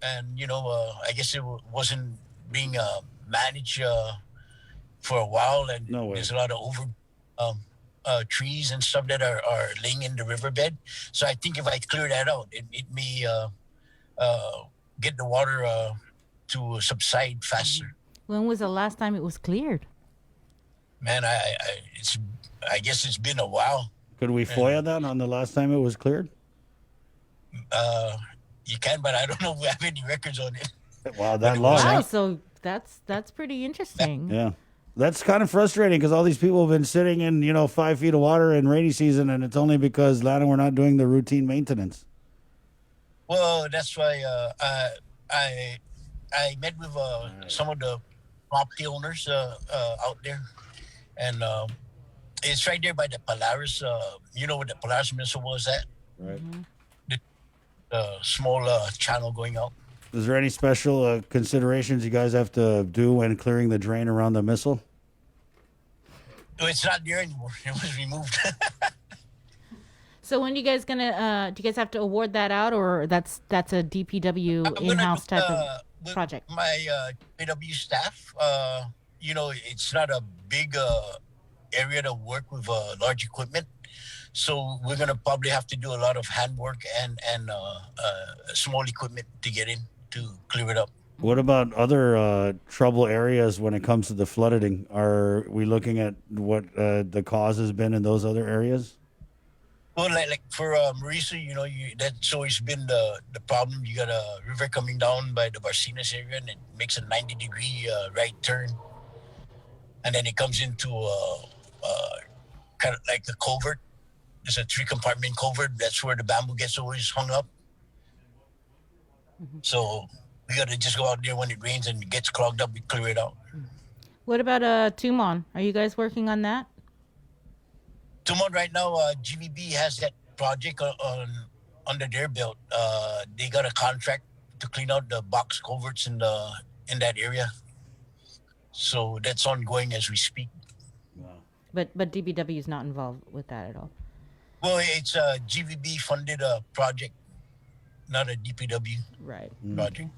and I guess it wasn't being managed for a while, and there's a lot of trees and stuff that are laying in the riverbed. So I think if I clear that out, it may get the water to subside faster. When was the last time it was cleared? Man, I guess it's been a while. Could we FOIA that on the last time it was cleared? You can, but I don't know if we have any records on it. Wow, that long. Wow, Huh? so that's pretty interesting. Yeah. That's kind of frustrating because all these people have been sitting in, 5 feet of water in rainy season, and it's only because we're not doing the routine maintenance. Well, that's why I met with some of the property owners out there, and it's right there by the Polaris. You know where the Polaris Missile was at? Right. The small channel going out. Is there any special considerations you guys have to do when clearing the drain around the missile? No, it's not there anymore. It was removed. So when you guys gonna? Do you guys have to award that out, or that's a DPW in-house type of project? My DPW staff. It's not a big area to work with large equipment, so we're gonna probably have to do a lot of handwork and small equipment to get in to clear it up. What about other trouble areas when it comes to the flooding? Are we looking at what the cause has been in those other areas? Well, like for Marisa, that's always been the problem. You got a river coming down by the Barcinas area, and it makes a 90-degree right turn, and then it comes into kind of like the culvert. There's a 3-compartment culvert. That's where the bamboo gets always hung up. So we got to just go out there when it rains and it gets clogged up. We clear it out. What about Tumon? Are you guys working on that? Tumon right now, GVB has that project under their belt. They got a contract to clean out the box culverts in that area. So that's ongoing as we speak. But DPW is not involved with that at all. Well, it's a GVB funded project, not a DPW project.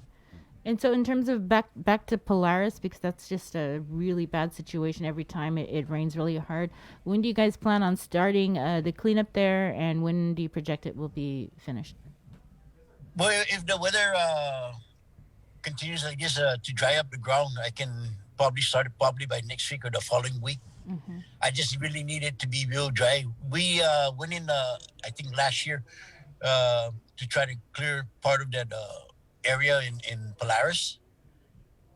And so in terms of back to Polaris, because that's just a really bad situation every time it rains really hard. When do you guys plan on starting the cleanup there, and when do you project it will be finished? Well, if the weather continues like this to dry up the ground, I can probably start it by next week or the following week. I just really need it to be real dry. We went in, I think last year, to try to clear part of that area in Polaris,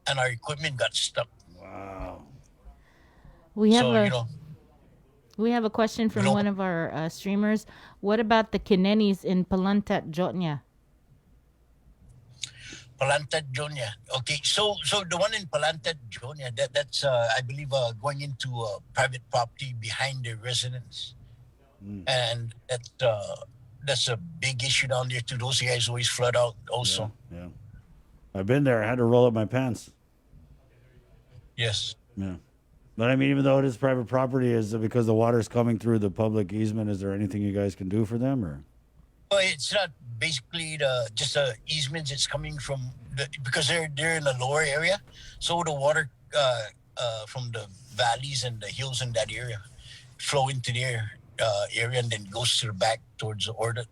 and our equipment got stuck. Wow. We have a question from one of our streamers. What about the Kinenis in Palantat, Jotnya? Palantat, Jotnya. Okay, so the one in Palantat, Jotnya, that's I believe going into private property behind the residence, and that's a big issue down there too. Those guys always flood out also. Yeah. I've been there. I had to roll up my pants. Yes. Yeah. But I mean, even though it is private property, is it because the water's coming through the public easement? Is there anything you guys can do for them, or? Well, it's not basically just easements. It's coming from because they're in the lower area, so the water from the valleys and the hills in that area flow into their area and then goes to the back towards the Ordet.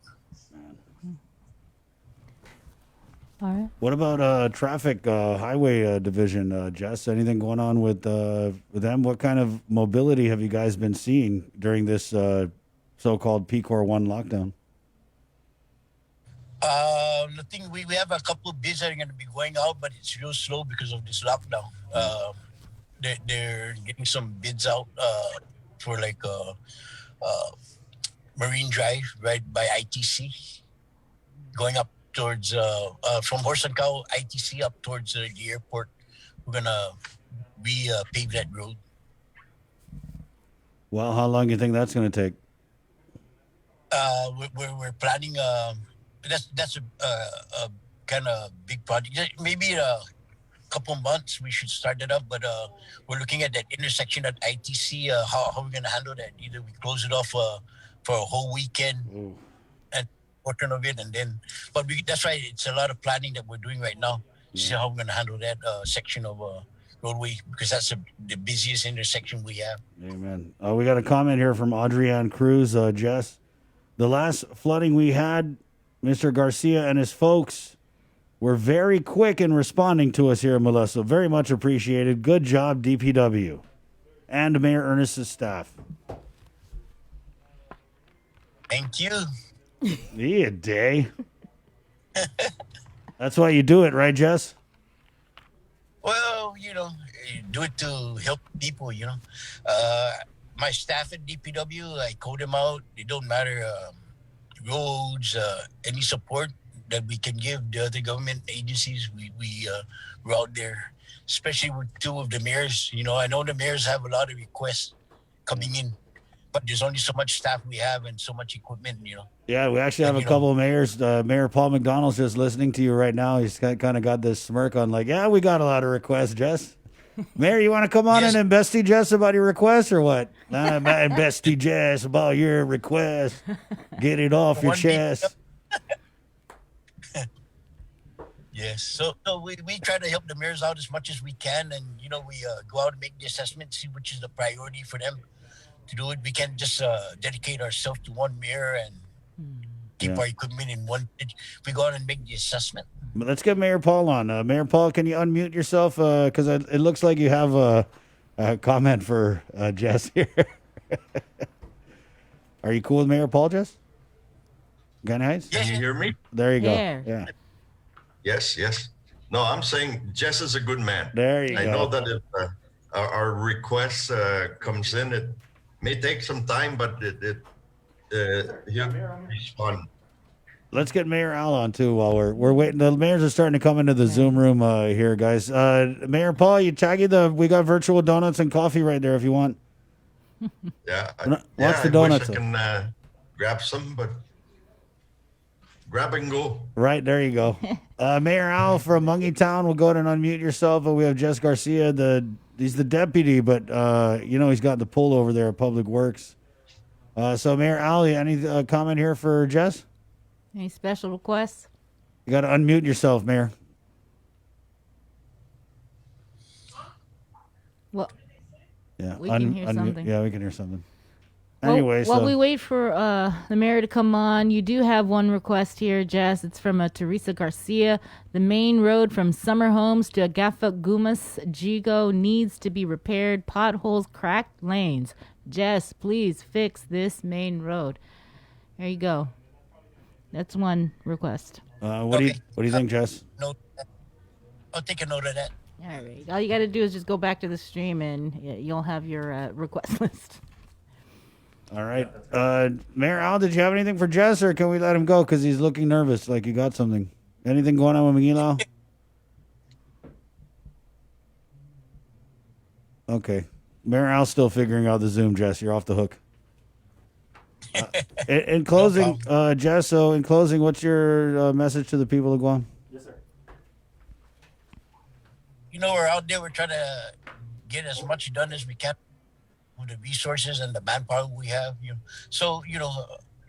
All right. What about traffic highway division, Jess? Anything going on with them? What kind of mobility have you guys been seeing during this so-called PCOR 1 lockdown? The thing we have a couple of bids that are going to be going out, but it's real slow because of this lockdown. They're getting some bids out for like Marine Drive, right by ITC, going up towards from Horse and Cow ITC up towards the airport. We're gonna pave that road. Well, how long do you think that's going to take? We're planning. That's a kind of big project. Maybe a couple months we should start it up. But we're looking at that intersection at ITC. How we're gonna handle that? Either we close it off for a whole weekend and portion of it, and then. But that's right. It's a lot of planning that we're doing right now. See how we're gonna handle that section of roadway, because that's the busiest intersection we have. Amen. We got a comment here from Adrienne Cruz, Jess. The last flooding we had, Mr. Garcia and his folks were very quick in responding to us here in Melissa. Very much appreciated. Good job, DPW. And Mayor Ernest's staff. Thank you. Yeah, day. That's why you do it, right, Jess? Well, you do it to help people, My staff at DPW, I code them out. It don't matter roads, any support that we can give the other government agencies. We're out there, especially with two of the mayors. I know the mayors have a lot of requests coming in, but there's only so much staff we have and so much equipment, Yeah, we actually have a couple of mayors. Mayor Paul McDonald's just listening to you right now. He's kind of got this smirk on like, yeah, we got a lot of requests, Jess. Mayor, you want to come on and investigate Jess about your request or what? Investigate Jess about your request. Get it off your chest. Yes. So we try to help the mayors out as much as we can. And, we go out and make the assessment, see which is the priority for them to do it. We can't just dedicate ourselves to one mayor and keep our equipment in one. We go out and make the assessment. But let's get Mayor Paul on. Mayor Paul, can you unmute yourself? Because it looks like you have a comment for Jess here. Are you cool with Mayor Paul, Jess? Gun Heights? Can you hear me? There you go. Yeah. Yes. No, I'm saying Jess is a good man. There you go. I know that if our request comes in, it may take some time, but he'll respond. Let's get Mayor Al on too while we're waiting. The mayors are starting to come into the Zoom room here, guys. Mayor Paul, we got virtual donuts and coffee right there if you want. Yeah. What's the I donuts? wish I can grab some, but grab and go. Right, there you go. Mayor Al from Mungie Town, we'll go ahead and unmute yourself. We have Jess Garcia, he's the deputy, but he's got the pull over there at Public Works. So Mayor Al, any comment here for Jess? Any special requests? You got to unmute yourself, Mayor. Well, yeah, we can hear something. Yeah, we can hear something. Well, Anyway, while we wait for the mayor to come on, you do have one request here, Jess. It's from Teresa Garcia. The main road from Summer Homes to Agafa Gumas Jigo needs to be repaired. Potholes, cracked lanes. Jess, please fix this main road. There you go. That's one request. What do you think, Jess? No, I'll take a note of that. All right. All you got to do is just go back to the stream and you'll have your request list. All right. Mayor Al, did you have anything for Jess, or can we let him go because he's looking nervous, like he got something? Anything going on with McGee? Okay. Mayor Al's still figuring out the Zoom, Jess. You're off the hook. In closing, Jess, what's your message to the people of Guam? Yes, sir. We're out there. We're trying to get as much done as we can with the resources and the manpower we have. So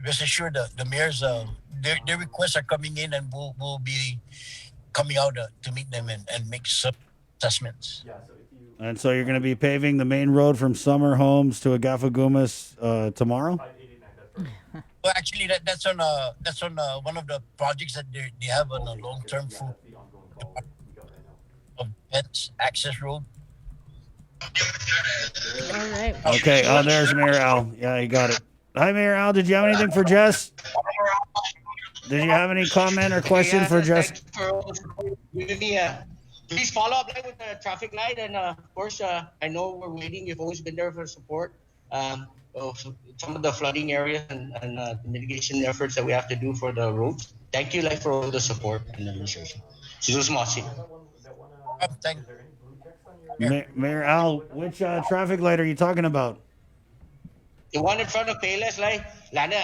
rest assured, the mayors, their requests are coming in, and we'll be coming out to meet them and make some assessments. Yeah. And so you're going to be paving the main road from Summer Homes to Agafa Gumas tomorrow? Well, actually, that's on one of the projects that they have on a long-term food of Pets Access Road. All right. Okay. Oh, there's Mayor Al. Yeah, he got it. Hi, Mayor Al. Did you have anything for Jess? Did you have any comment or question for Jess? Please follow up with the traffic light, and of course, I know we're waiting. You've always been there for support. Some of the flooding areas and the mitigation efforts that we have to do for the roads. Thank you, for all the support and administration. Jesus Mosi. Thank Mayor Al, which traffic light are you talking about? The one in front of Payless, Lana,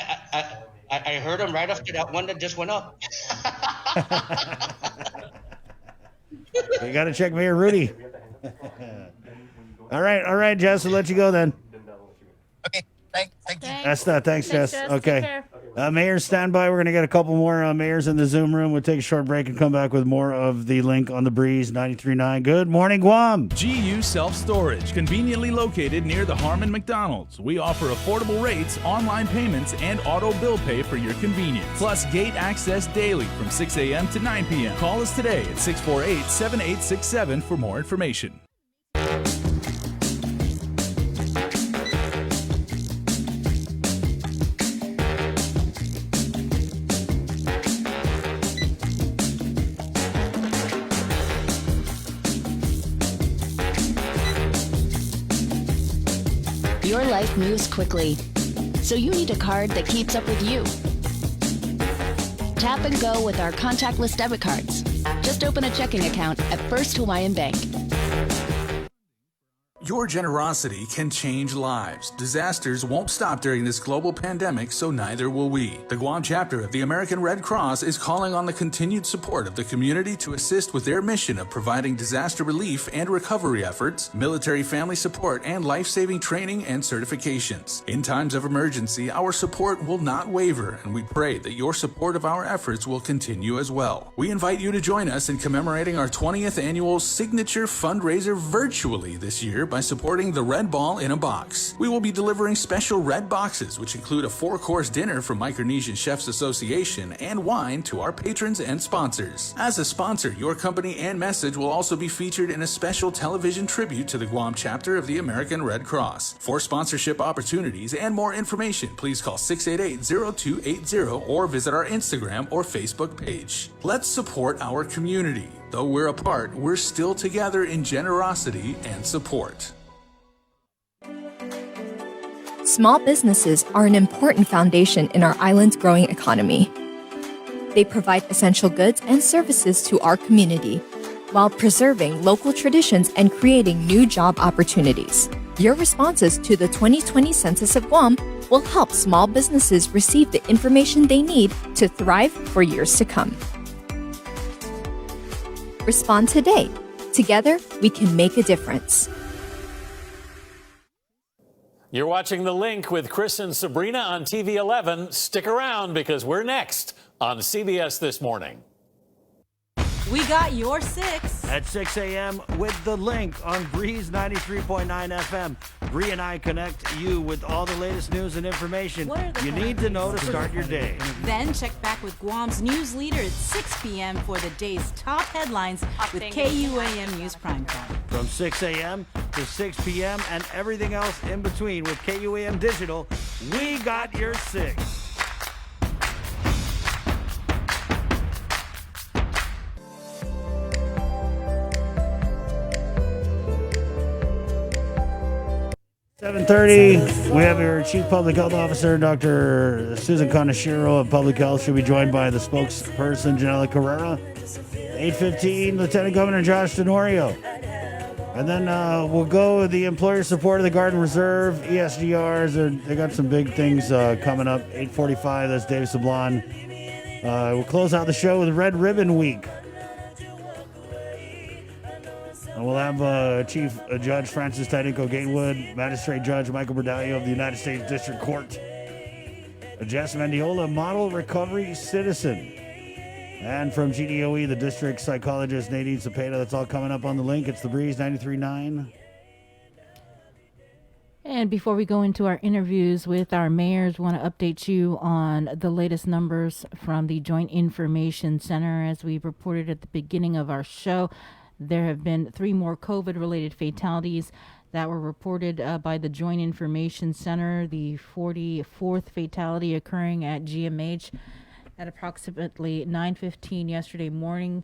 I heard him right after that one that just went up. You got to check Mayor Rudy. All right, Jess. I'll let you go then. Okay, thank you. That's that. Thanks, Jess. Okay. Mayors, stand by. We're going to get a couple more mayors in the Zoom room. We'll take a short break and come back with more of the link on the Breeze 93.9. Good morning, Guam. GU Self-Storage, conveniently located near the Harmon McDonald's. We offer affordable rates, online payments, and auto bill pay for your convenience. Plus gate access daily from 6 a.m. to 9 p.m. Call us today at 648-7867 for more information. Your life moves quickly, so you need a card that keeps up with you. Tap and go with our contactless debit cards. Just open a checking account at First Hawaiian Bank. Your generosity can change lives. Disasters won't stop during this global pandemic, so neither will we. The Guam chapter of the American Red Cross is calling on the continued support of the community to assist with their mission of providing disaster relief and recovery efforts, military family support, and life-saving training and certifications. In times of emergency, our support will not waver, and we pray that your support of our efforts will continue as well. We invite you to join us in commemorating our 20th annual signature fundraiser virtually this year by supporting the Red Ball in a Box. We will be delivering special red boxes, which include a 4-course dinner from Micronesian Chefs Association and wine to our patrons and sponsors. As a sponsor, your company and message will also be featured in a special television tribute to the Guam chapter of the American Red Cross. For sponsorship opportunities and more information, please call 688-0280 or visit our Instagram or Facebook page. Let's support our community. Though we're apart, we're still together in generosity and support. Small businesses are an important foundation in our island's growing economy. They provide essential goods and services to our community while preserving local traditions and creating new job opportunities. Your responses to the 2020 Census of Guam will help small businesses receive the information they need to thrive for years to come. Respond today. Together, we can make a difference. You're watching The Link with Chris and Sabrina on TV 11. Stick around because we're next on CBS This Morning. We got your 6. At 6 a.m. with The Link on Breeze 93.9 FM. Bree and I connect you with all the latest news and information you need to know to start your day. Then check back with Guam's news leader at 6 p.m. for the day's top headlines with KUAM News Primetime. From 6 a.m. to 6 p.m. and everything else in between with KUAM Digital, we got your 6. .30, we have your Chief Public Health Officer, Dr. Susan Kaneshiro of Public Health. She'll be joined by the spokesperson, Janela Carrera. 8:15, Lieutenant Governor Josh Tenorio. And then we'll go with the employer support of the Garden Reserve, ESGRs. They got some big things coming up. 8:45, that's Dave Sablon. We'll close out the show with Red Ribbon Week. And we'll have Chief Judge Francis Tydenko Gatewood, Magistrate Judge Michael Berdalio of the United States District Court, Jess Mendiola, Model Recovery Citizen, and from GDOE, the District Psychologist Nadine Cepeda. That's all coming up on The Link. It's The Breeze 93.9. And before we go into our interviews with our mayors, want to update you on the latest numbers from the Joint Information Center. As we reported at the beginning of our show, there have been 3 more COVID-related fatalities that were reported by the Joint Information Center. The 44th fatality occurring at GMH at approximately 9:15 yesterday morning.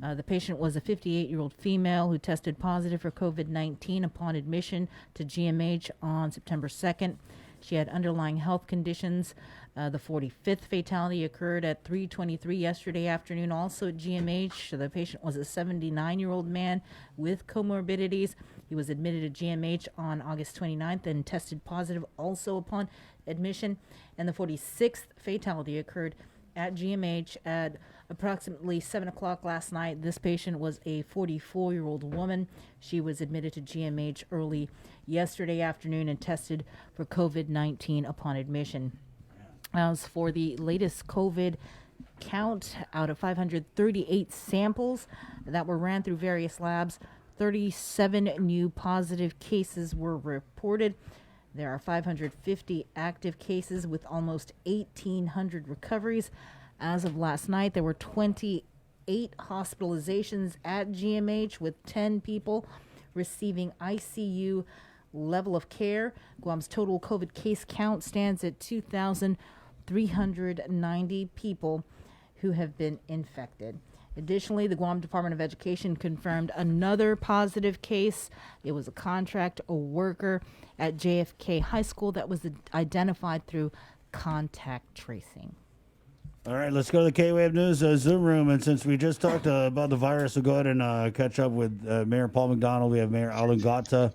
The patient was a 58-year-old female who tested positive for COVID-19 upon admission to GMH on September 2nd. She had underlying health conditions. The 45th fatality occurred at 3:23 yesterday afternoon, also at GMH. The patient was a 79-year-old man with comorbidities. He was admitted to GMH on August 29th and tested positive also upon admission. And the 46th fatality occurred at GMH at approximately 7 o'clock last night. This patient was a 44-year-old woman. She was admitted to GMH early yesterday afternoon and tested for COVID-19 upon admission. As for the latest COVID count, out of 538 samples that were ran through various labs, 37 new positive cases were reported. There are 550 active cases with almost 1,800 recoveries. As of last night, there were 28 hospitalizations at GMH, with 10 people receiving ICU level of care. Guam's total COVID case count stands at 2,390 people who have been infected. Additionally, the Guam Department of Education confirmed another positive case. It was a contract worker at JFK High School that was identified through contact tracing. All right, let's go to the K-Wave News Zoom room. And since we just talked about the virus, we'll go ahead and catch up with Mayor Paul McDonald. We have Mayor Alan Gata.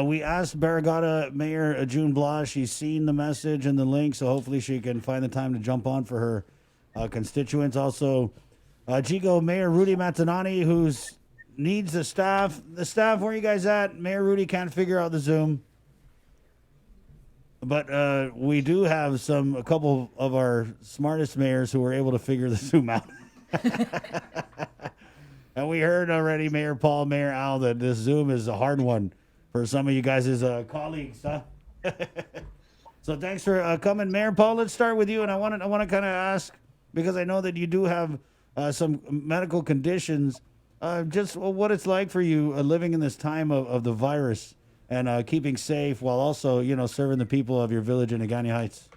We asked Barrigada Mayor June Blah. She's seen the message and the link, so hopefully she can find the time to jump on for her constituents. Also, Chico Mayor Rudy Matanani, who needs the staff. The staff, where are you guys at? Mayor Rudy can't figure out the Zoom. But we do have a couple of our smartest mayors who were able to figure the Zoom out. And we heard already, Mayor Paul, Mayor Al, that this Zoom is a hard one for some of you guys as colleagues, huh? So thanks for coming, Mayor Paul. Let's start with you, and I want to kind of ask, because I know that you do have some medical conditions, just what it's like for you living in this time of the virus and keeping safe while also, serving the people of your village in Agana Heights.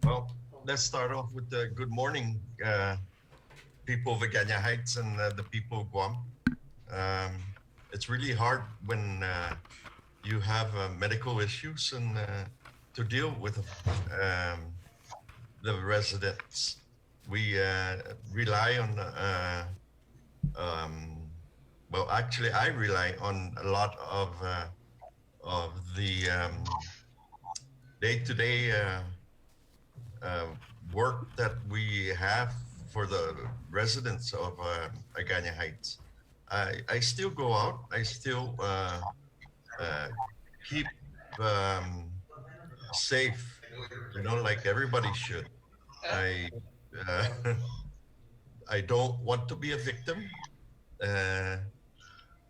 Well, let's start off with the good morning, people of Agana Heights and the people of Guam. It's really hard when you have medical issues and to deal with the residents. We rely on well, actually, I rely on a lot of the day-to-day work that we have for the residents of Agana Heights. I still go out. I still keep safe, like everybody should. I don't want to be a victim.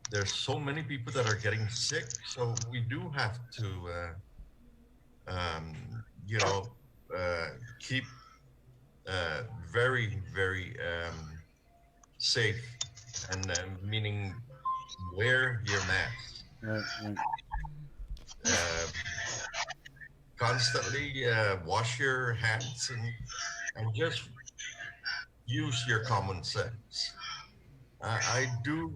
There's so many people that are getting sick, so we do have to, keep very, very safe, and meaning wear your mask. Constantly wash your hands and just use your common sense. I do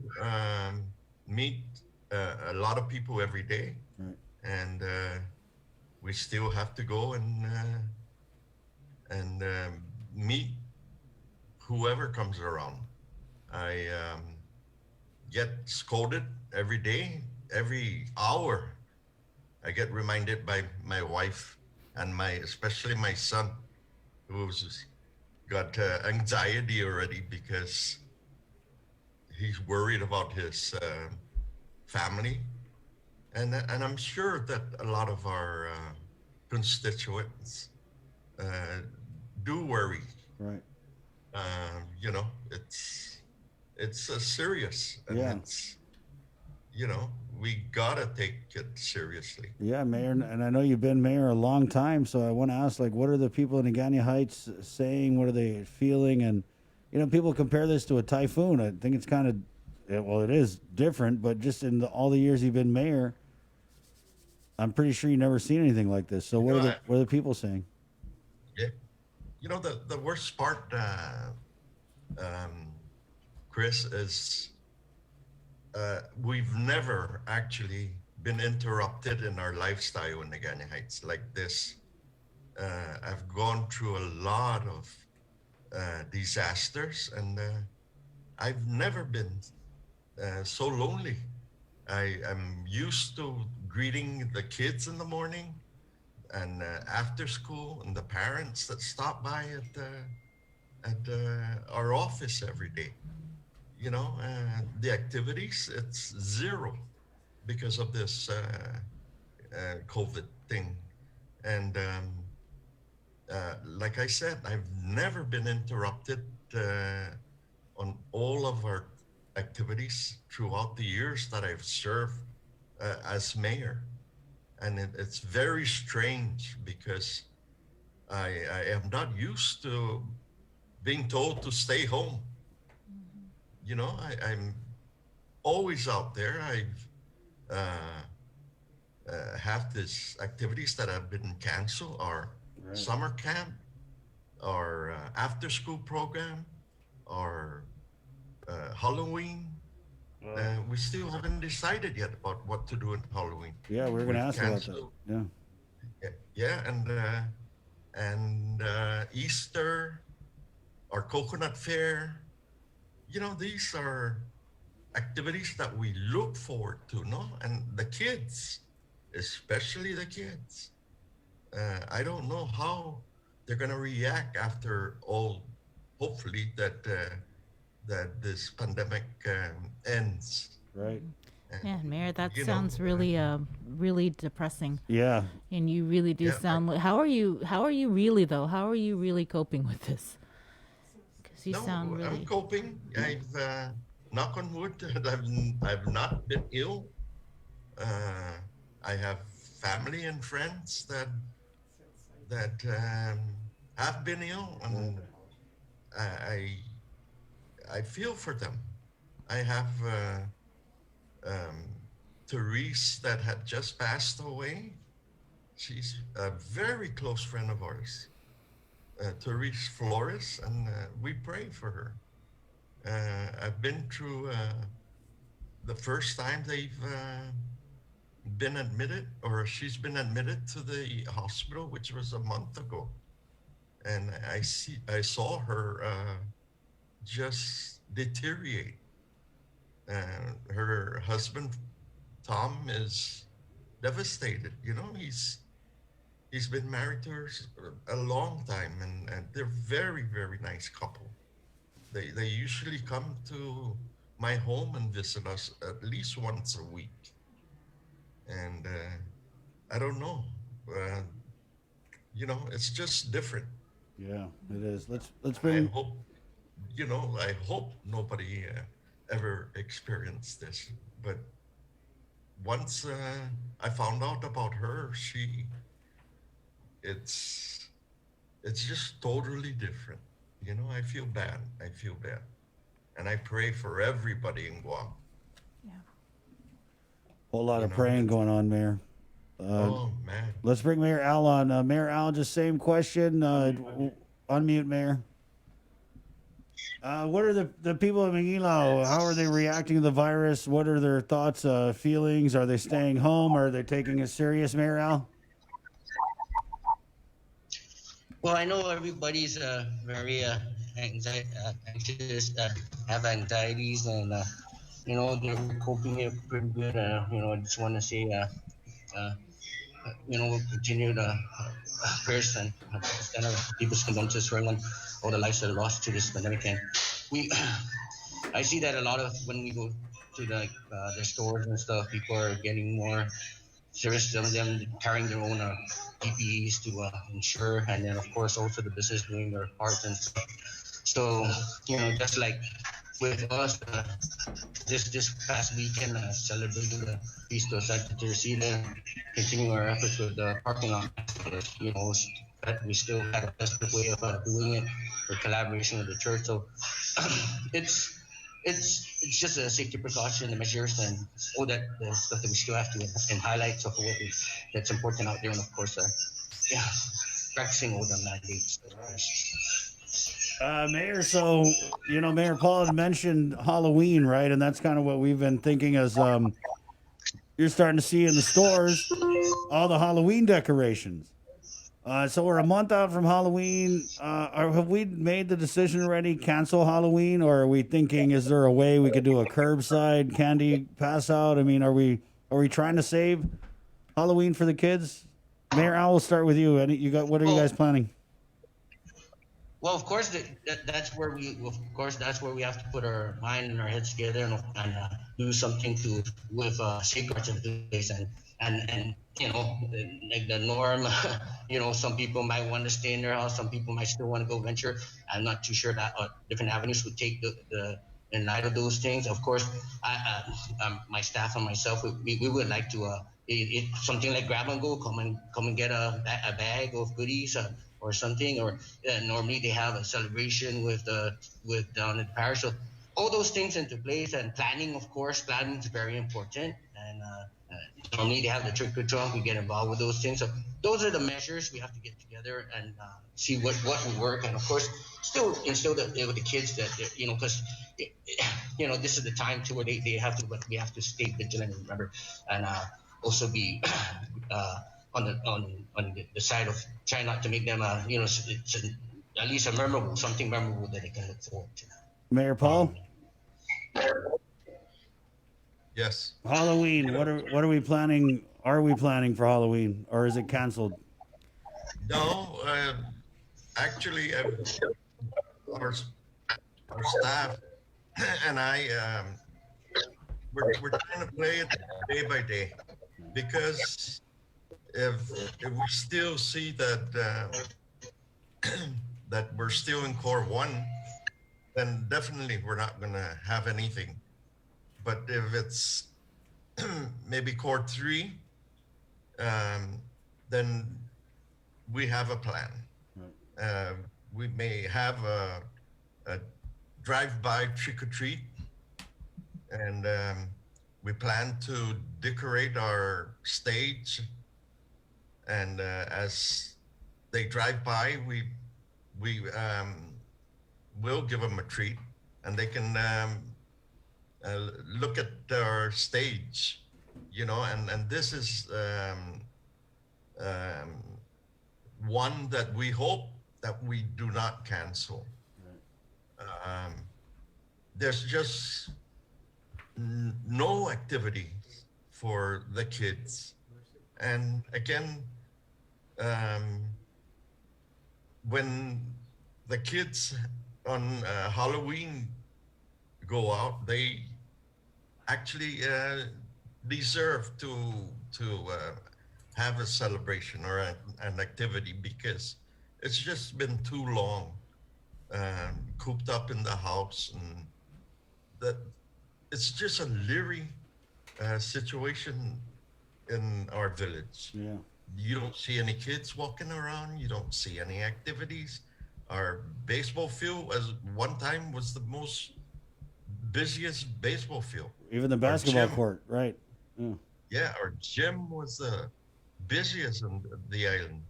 meet a lot of people every day, and we still have to go and meet whoever comes around. I get scolded every day, every hour. I get reminded by my wife and especially my son, who's got anxiety already because he's worried about his family, and I'm sure that a lot of our constituents do worry. Right. It's serious, and it's we gotta take it seriously. Yeah, Mayor, and I know you've been mayor a long time, so I want to ask, like, what are the people in Agana Heights saying? What are they feeling? And, people compare this to a typhoon. I think it's kind of, well, it is different, but just in all the years you've been mayor, I'm pretty sure you've never seen anything like this. So what are the people saying? Yeah. The worst part, Chris, is we've never actually been interrupted in our lifestyle in Agana Heights like this. I've gone through a lot of disasters, and I've never been so lonely. I'm used to greeting the kids in the morning and after school, and the parents that stop by at our office every day. The activities, it's zero because of this COVID thing. And like I said, I've never been interrupted on all of our activities throughout the years that I've served as mayor. And it's very strange because I am not used to being told to stay home. I'm always out there. I've have these activities that have been canceled, our summer camp, our after school program, our Halloween. We still haven't decided yet about what to do in Halloween. Yeah, we're going to ask about that. Yeah. Yeah, and Easter, our coconut fair. These are activities that we look forward to, no? And the kids, especially the kids, I don't know how they're gonna react after all. Hopefully that this pandemic ends. Right. Yeah, Mayor, that sounds really, really depressing. Yeah. And you really do sound like. How are you really though? How are you really coping with this? Because you sound really. I'm coping. I've knock on wood. I've not been ill. I have family and friends that have been ill, and I feel for them. I have Therese that had just passed away. She's a very close friend of ours, Therese Flores, and we pray for her. I've been through the first time they've been admitted, or she's been admitted to the hospital, which was a month ago. And I saw her just deteriorate. Her husband, Tom, is devastated. He's been married to her a long time, and they're very, very nice couple. They usually come to my home and visit us at least once a week. And I don't know, it's just different. Yeah, it is. Let's bring. I hope nobody ever experienced this. But once I found out about her, it's just totally different. I feel bad. And I pray for everybody in Guam. Yeah. Whole lot of praying going on, Mayor. Oh, man. Let's bring Mayor Al on. Mayor Al, just same question. Unmute, Mayor. What are the people of Manila? How are they reacting to the virus? What are their thoughts, feelings? Are they staying home? Are they taking it serious, Mayor Al? Well, I know everybody's very anxious, have anxieties, and they're coping it pretty good. I just want to say, we'll continue the prayers and people's condolences for everyone, all the lives that are lost to this pandemic. And I see that a lot of when we go to the stores and stuff, people are getting more serious. Some of them carrying their own PPEs to ensure, and then of course also the business doing their part and stuff. So just like with us this past weekend, celebrating the Feast of Santa Teresita, continuing our efforts with the parking lot. You know, that we still had a best way of doing it with collaboration with the church. So it's just a safety precaution, the measures, and all that the stuff that we still have to and highlights of what that's important out there, and of course, practicing all the mandates. Mayor, so, you know, Mayor Paul had mentioned Halloween, right? And that's kind of what we've been thinking as you're starting to see in the stores, all the Halloween decorations. So we're a month out from Halloween. Have we made the decision already, cancel Halloween? Or are we thinking, is there a way we could do a curbside candy pass out? I mean, are we trying to save Halloween for the kids? Mayor Al, we'll start with you. What are you guys planning? Well, of course, that's where we have to put our mind and our heads together and do something with safeguards in place and you know, like the norm. You know, some people might want to stay in their house, some people might still want to go venture. I'm not too sure that different avenues would take the in light of those things. Of course, my staff and myself, we would like to something like grab and go, come and get a bag of goodies. Or something, or normally they have a celebration with down at the parish. So all those things into place, and planning, of course, planning is very important. And normally they have the trick or treat. We get involved with those things. So those are the measures we have to get together and see what will work. And of course, still instill with the kids that, you know, because you know, this is the time to where they have to, but we have to stay vigilant and remember, and also be on the side of trying not to make them, you know, it's at least something memorable that they can look forward to. Mayor Paul? Yes. Halloween, what are we planning? Are we planning for Halloween, or is it canceled? No, actually, our staff and I, we're trying to play it day by day, because if we still see that that we're still in core 1, then definitely we're not going to have anything. But if it's maybe core 3, then we have a plan. We may have a drive-by trick-or-treat, and we plan to decorate our stage. And as they drive by, we will give them a treat, and they can look at our stage, you know. And this is one that we hope that we do not cancel. There's just no activity for the kids. And again, when the kids on Halloween go out, they actually deserve to have a celebration or an activity, because it's just been too long cooped up in the house, and that it's just a leery situation in our village. Yeah. You don't see any kids walking around. You don't see any activities. Our baseball field, as one time, was the most busiest baseball field. Even the basketball court, right? Yeah. Yeah, our gym was the busiest on the island.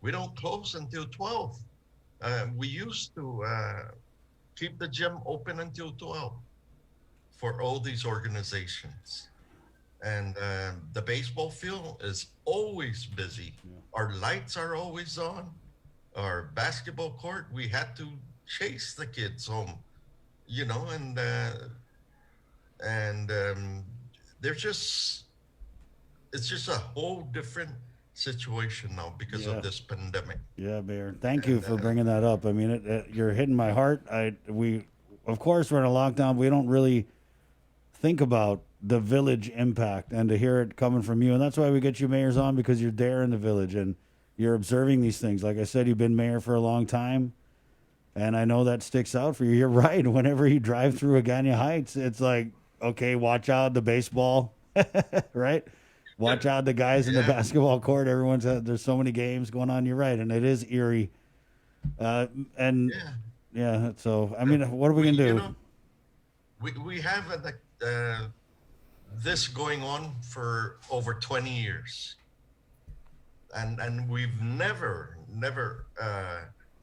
We don't close until 12. We used to keep the gym open until 12 for all these organizations. And the baseball field is always busy. Yeah. Our lights are always on. Our basketball court, we had to chase the kids home, you know, and it's just a whole different situation now because of this pandemic. Yeah, Mayor. Thank you for bringing that up. I mean, you're hitting my heart. Of course, we're in a lockdown. We don't really think about the village impact, and to hear it coming from you. And that's why we get you mayors on, because you're there in the village and you're observing these things. Like I said, you've been mayor for a long time. And I know that sticks out for you. You're right. Whenever you drive through Agana Heights, it's like, okay, watch out the baseball, right? Watch out the guys in the basketball court. Everyone's there's so many games going on. You're right, and it is eerie. So I mean, what are we gonna do? We have this going on for over 20 years, and we've never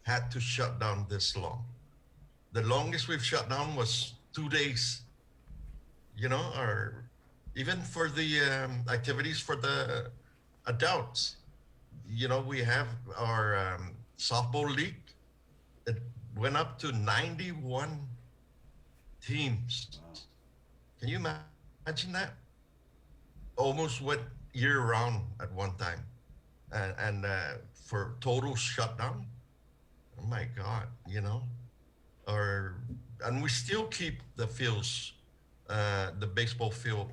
had to shut down this long. The longest we've shut down was 2 days, or even for the activities for the adults. We have our softball league. It went up to 91 teams. Can you imagine that? Almost went year round at one time. And for total shutdown, oh my God, and we still keep the fields, the baseball field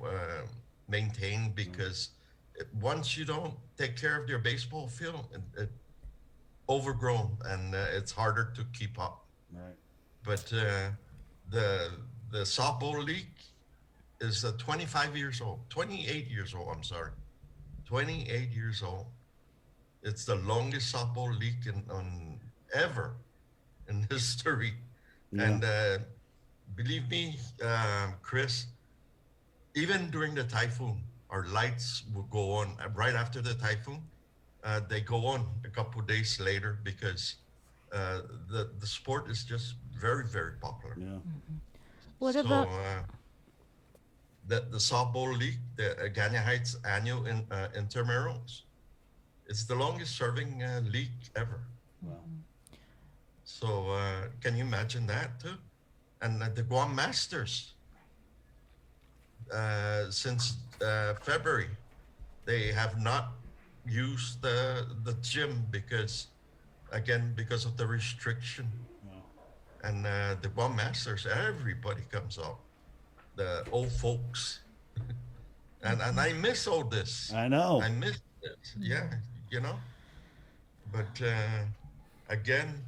maintained, because once you don't take care of your baseball field, it overgrown, and it's harder to keep up. Right. But the softball league is 28 years old, I'm sorry. 28 years old. It's the longest softball league ever in history. Yeah. And believe me, Chris, even during the typhoon, our lights will go on right after the typhoon. They go on a couple of days later because the sport is just very, very popular. Yeah. What about the softball league, the Agana Heights annual intramurals? It's the longest serving league ever. Wow. So can you imagine that too? And the Guam Masters, since February, they have not used the gym because of the restriction. Wow. And the Guam Masters, everybody comes out, the old folks. and I miss all this. I know. I miss it. Yeah, But again,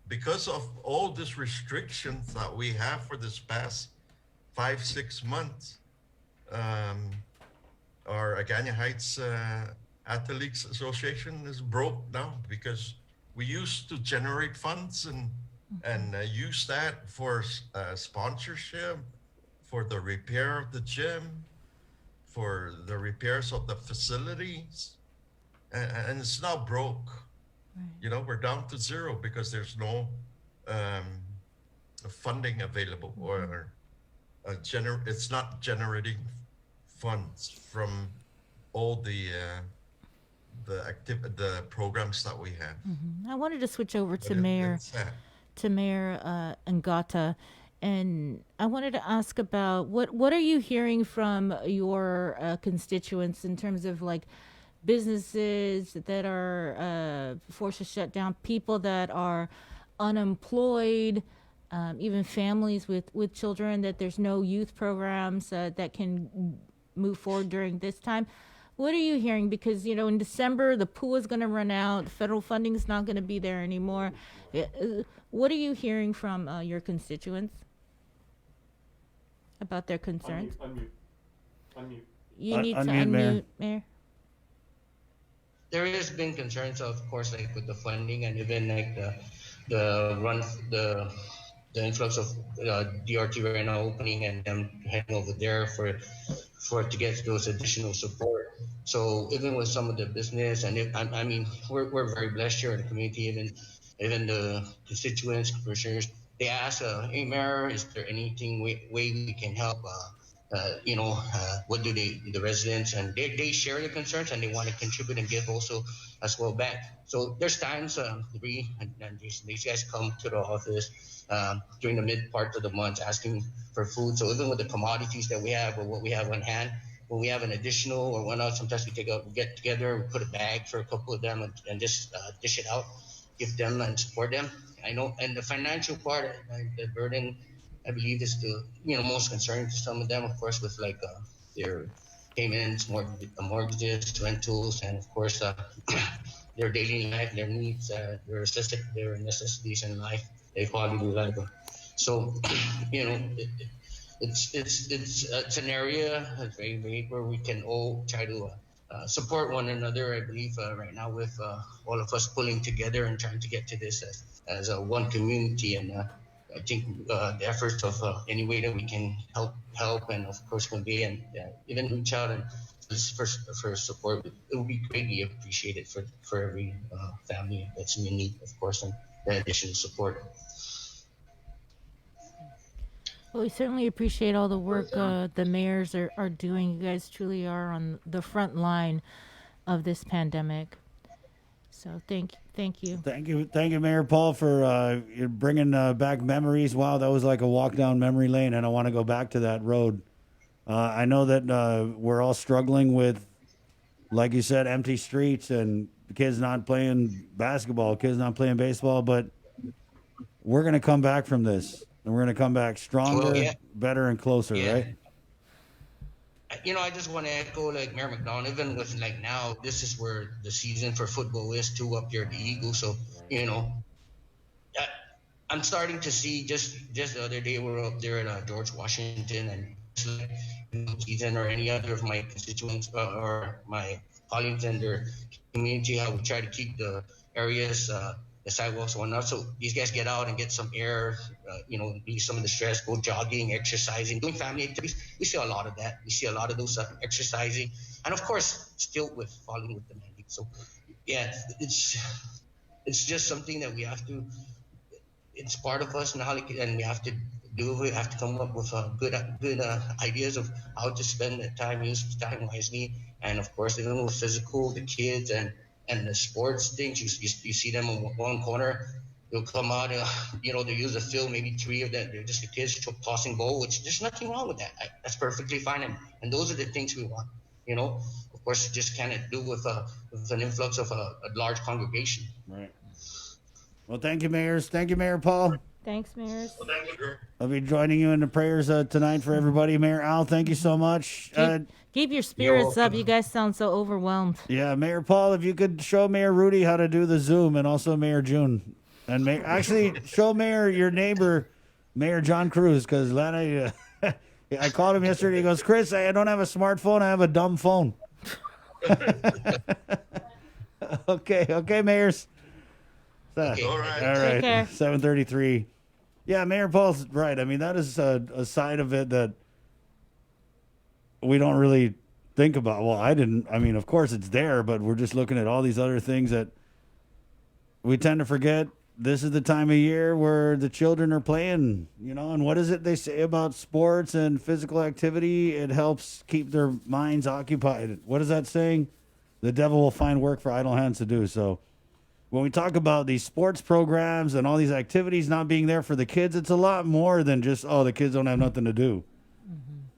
because of all these restrictions that we have for this past 5-6 months, our Agana Heights Athletes Association is broke now, because we used to generate funds and use that for sponsorship, for the repair of the gym, for the repairs of the facilities, and it's now broke. Right. We're down to zero because there's no funding available, or it's not generating funds from all the programs that we have. I wanted to switch over to It's Mayor Ngata, and I wanted to ask about what are you hearing from your constituents in terms of like businesses that are forced to shut down, people that are unemployed, even families with children, that there's no youth programs that can move forward during this time. What are you hearing? Because, in December, the pool is going to run out. Federal funding is not going to be there anymore. What are you hearing from your constituents about their concerns? Unmute. You need to unmute, unmute, Mayor. There has been concerns, of course, like with the funding and even like the influx of DRT right now opening and them heading over there for to get those additional support. So even with some of the business, and we're very blessed here in the community. Even the constituents, commissioners, they ask, "Hey, Mayor, is there anything way we can help?" What do the residents, and they share the concerns and they want to contribute and give also as well back. So there's times these guys come to the office during the mid part of the month asking for food. So even with the commodities that we have or what we have on hand, when we have an additional or whatnot, sometimes we get together, we put a bag for a couple of them and just dish it out, give them and support them. I know, and the financial part, the burden, I believe, is the most concerning to some of them, of course, with like their payments, mortgages, rentals, and of course their daily life, their needs, their necessities in life, their quality of life. So, it's an area where we can all try to support one another. I believe right now with all of us pulling together and trying to get to this as a one community, and I think the efforts of any way that we can help and of course convey and even reach out and for support, it will be greatly appreciated for every family that's in need, of course, and the additional support. Well, we certainly appreciate all the work the mayors are doing. You guys truly are on the front line of this pandemic. So thank you. Thank you, Mayor Paul, for bringing back memories. Wow, that was like a walk down memory lane, and I want to go back to that road. I know that we're all struggling with, like you said, empty streets and kids not playing basketball, kids not playing baseball, but we're going to come back from this, and we're going to come back stronger, better, and closer, right? I just want to echo like Mayor McDonald, even with like now, this is where the season for football is too up here at the Eagles. So, I'm starting to see just the other day, we were up there at George Washington, and season or any other of my constituents or my colleagues in their community, how we try to keep the areas, the sidewalks and whatnot. So these guys get out and get some air, release some of the stress, go jogging, exercising, doing family activities. We see a lot of that. We see a lot of those exercising, and of course, still following with the mandate. So, yeah, it's just something that we have to. It's part of us now, and we have to do. We have to come up with good ideas of how to spend the time, use the time wisely, and of course, even with physical, the kids and the sports things. You see them in one corner. They'll come out, they'll use the field, maybe 3 of them. They're just the kids tossing ball, which there's nothing wrong with that. That's perfectly fine. And those are the things we want, Of course, you just can't do with an influx of a large congregation. Right. Well, thank you, Mayors. Thank you, Mayor Paul. Thanks, Mayors. Well, thank you. I'll be joining you in the prayers tonight for everybody. Mayor Al, thank you so much. Keep your spirits up. You guys sound so overwhelmed. Yeah, Mayor Paul, if you could show Mayor Rudy how to do the Zoom, and also Mayor June. And actually show your neighbor, Mayor John Cruz, because Lana, I called him yesterday. He goes, Chris, I don't have a smartphone. I have a dumb phone. Okay, Mayors. Okay. All right. 7:33. Yeah, Mayor Paul's right. I mean, that is a side of it that we don't really think about. Well, I didn't. I mean, of course it's there, but we're just looking at all these other things that we tend to forget. This is the time of year where the children are playing, and what is it they say about sports and physical activity? It helps keep their minds occupied. What is that saying? The devil will find work for idle hands to do. So when we talk about these sports programs and all these activities not being there for the kids, it's a lot more than just, the kids don't have nothing to do.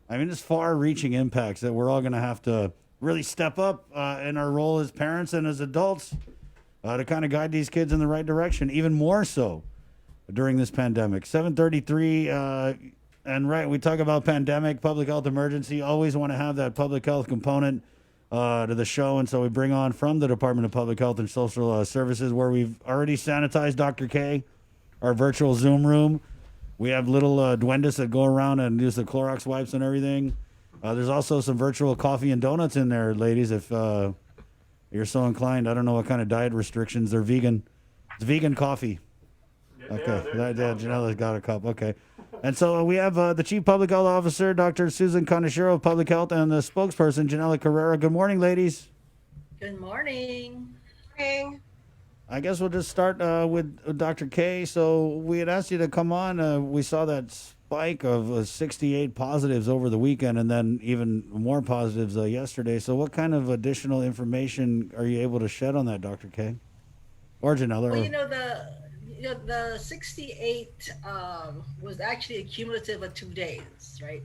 I mean, it's far-reaching impacts that we're all going to have to really step up in our role as parents and as adults to kind of guide these kids in the right direction, even more so during this pandemic. 7:33, and right, we talk about pandemic, public health emergency, always want to have that public health component to the show, and so we bring on from the Department of Public Health and Social Services, where we've already sanitized Dr. K, our virtual Zoom room. We have little duendes that go around and use the Clorox wipes and everything. There's also some virtual coffee and donuts in there, ladies, if you're so inclined. I don't know what kind of diet restrictions. They're vegan. It's vegan coffee. Okay. Janella's got a cup. Okay. And so we have the Chief Public Health Officer, Dr. Susan Conachero of Public Health, and the spokesperson, Janella Carrera. Good morning, ladies. Good morning. I guess we'll just start with Dr. K. So we had asked you to come on. We saw that spike of 68 positives over the weekend, and then even more positives yesterday. So what kind of additional information are you able to shed on that, Dr. K? Or Janella? Well, the 68 was actually a cumulative of 2 days, right?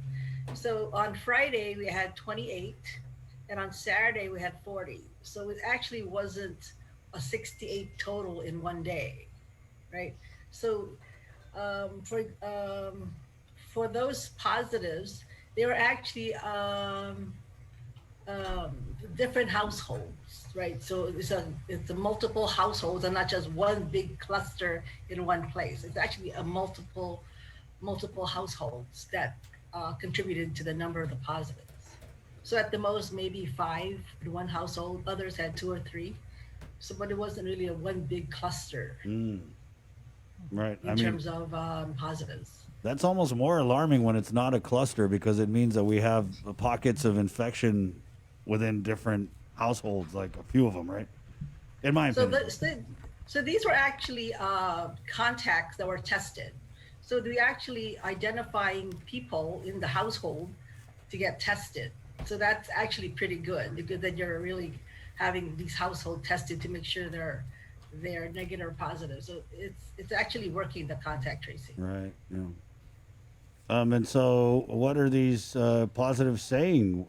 So on Friday we had 28, and on Saturday we had 40. So it actually wasn't a 68 total in one day, right? So for those positives, they were actually different households, right? So it's a multiple households and not just one big cluster in one place. It's actually a multiple households that contributed to the number of the positives. So at the most, maybe 5 in one household. Others had 2 or 3. So, but it wasn't really a one big cluster Right. in terms of positives. That's almost more alarming when it's not a cluster, because it means that we have pockets of infection within different households, like a few of them, right? In my opinion. So these were actually contacts that were tested. So we actually identifying people in the household to get tested. So that's actually pretty good, because then you're really having these household tested to make sure they're negative or positive. So it's actually working, the contact tracing. Right. Yeah. And so, what are these positives saying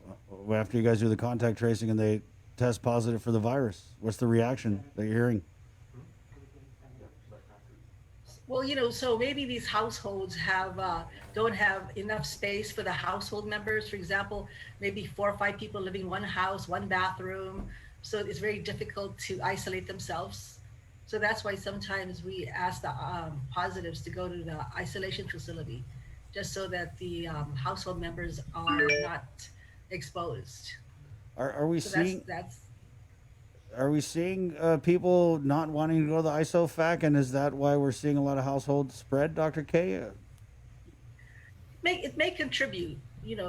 after you guys do the contact tracing and they test positive for the virus? What's the reaction that you're hearing? Well, so maybe these households don't have enough space for the household members. For example, maybe 4 or 5 people living in one house, one bathroom. So it's very difficult to isolate themselves. So that's why sometimes we ask the positives to go to the isolation facility, just so that the household members are not exposed. Are we So seeing? that's Are we seeing people not wanting to go to the ISOFAC, and is that why we're seeing a lot of household spread, Dr. K? it may contribute,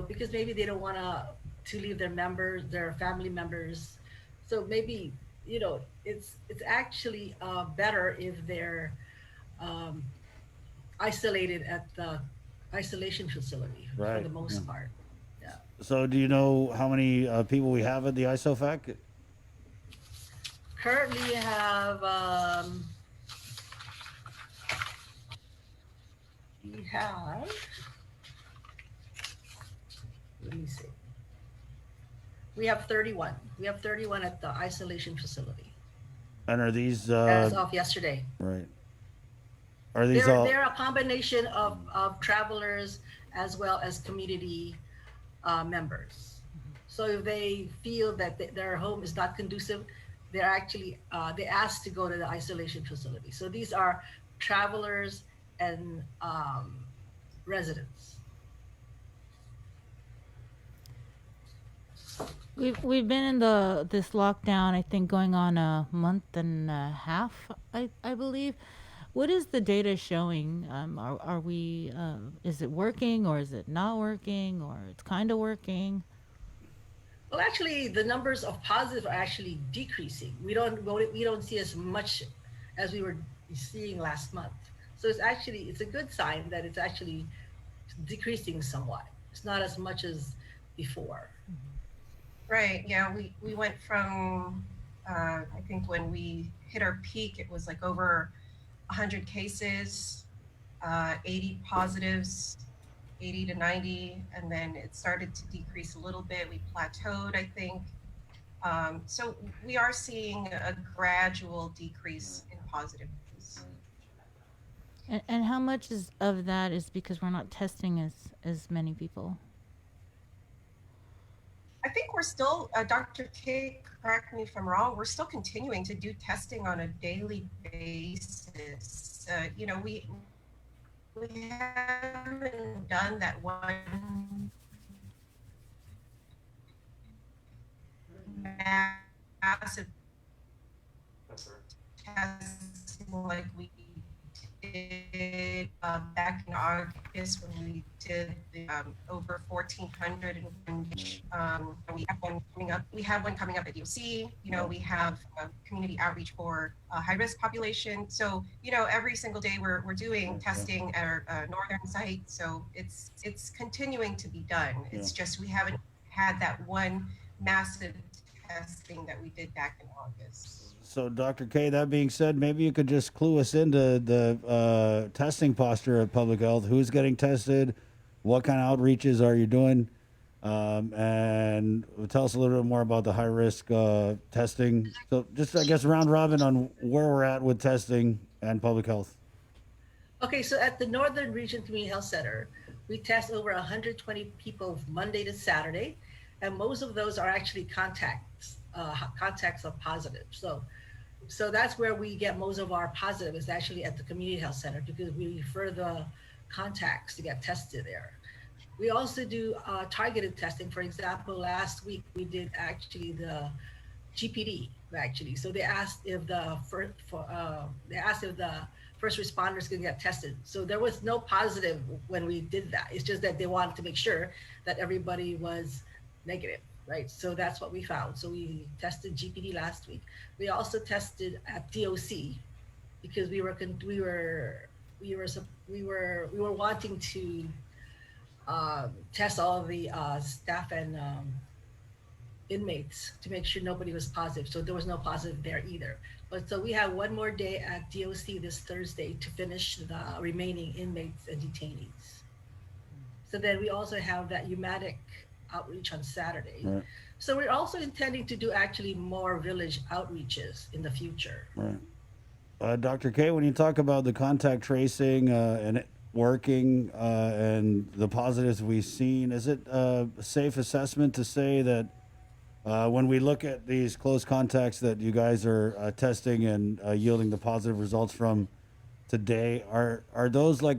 because maybe they don't want to leave their family members. So maybe, it's actually better if they're isolated at the isolation facility for Right, the most yeah. part. Yeah. So do you know how many people we have at the ISOFAC? Currently we have let me see. We have 31. We have 31 at the isolation facility And are these as of yesterday. right? Are these all? They're a combination of travelers as well as community members. So if they feel that their home is not conducive, they're actually they ask to go to the isolation facility. So these are travelers and residents. We've been in this lockdown, I think, going on a month and a half, I believe. What is the data showing? Are we? Is it working, or is it not working, or it's kind of working? Well, actually, the numbers of positive are actually decreasing. We don't see as much as we were seeing last month. So it's a good sign that it's actually decreasing somewhat. It's not as much as before. Right. Yeah. We went from I think when we hit our peak, it was like over 100 cases, 80 positives, 80 to 90, and then it started to decrease a little bit. We plateaued, I think. So we are seeing a gradual decrease in positives. And how much of that is because we're not testing as many people? I think we're still, Dr. K, correct me if I'm wrong, we're still continuing to do testing on a daily basis. We haven't done that one massive testing like we did back in August when we did over 1,400, and we have one coming up. We have one coming up at UC. We have community outreach for high-risk population. So every single day we're doing testing at our northern site. So it's continuing to be done. It's just we haven't had that one massive testing that we did back in August. So, Dr. K, that being said, maybe you could just clue us into the testing posture at Public Health. Who's getting tested? What kind of outreaches are you doing? And tell us a little bit more about the high-risk testing. So just, I guess, round robin on where we're at with testing and Public Health. Okay, so at the Northern Region Community Health Center, we test over 120 people Monday to Saturday. and most of those are actually contacts of positive. So that's where we get most of our positive, is actually at the community health center, because we refer the contacts to get tested there. We also do targeted testing. For example, last week we did actually the GPD actually. So they asked if the first responders can get tested. So there was no positive when we did that. It's just that they wanted to make sure that everybody was negative, right? So that's what we found. So we tested GPD last week. We also tested at DOC because we were wanting to test all of the staff and inmates to make sure nobody was positive. So there was no positive there either. But so we have one more day at DOC this Thursday to finish the remaining inmates and detainees. So then we also have that UMATIC outreach on Saturday. Right. So we're also intending to do actually more village outreaches in the future. Right. Dr. K, when you talk about the contact tracing and it working and the positives we've seen, is it a safe assessment to say that when we look at these close contacts that you guys are testing and yielding the positive results from today, are those like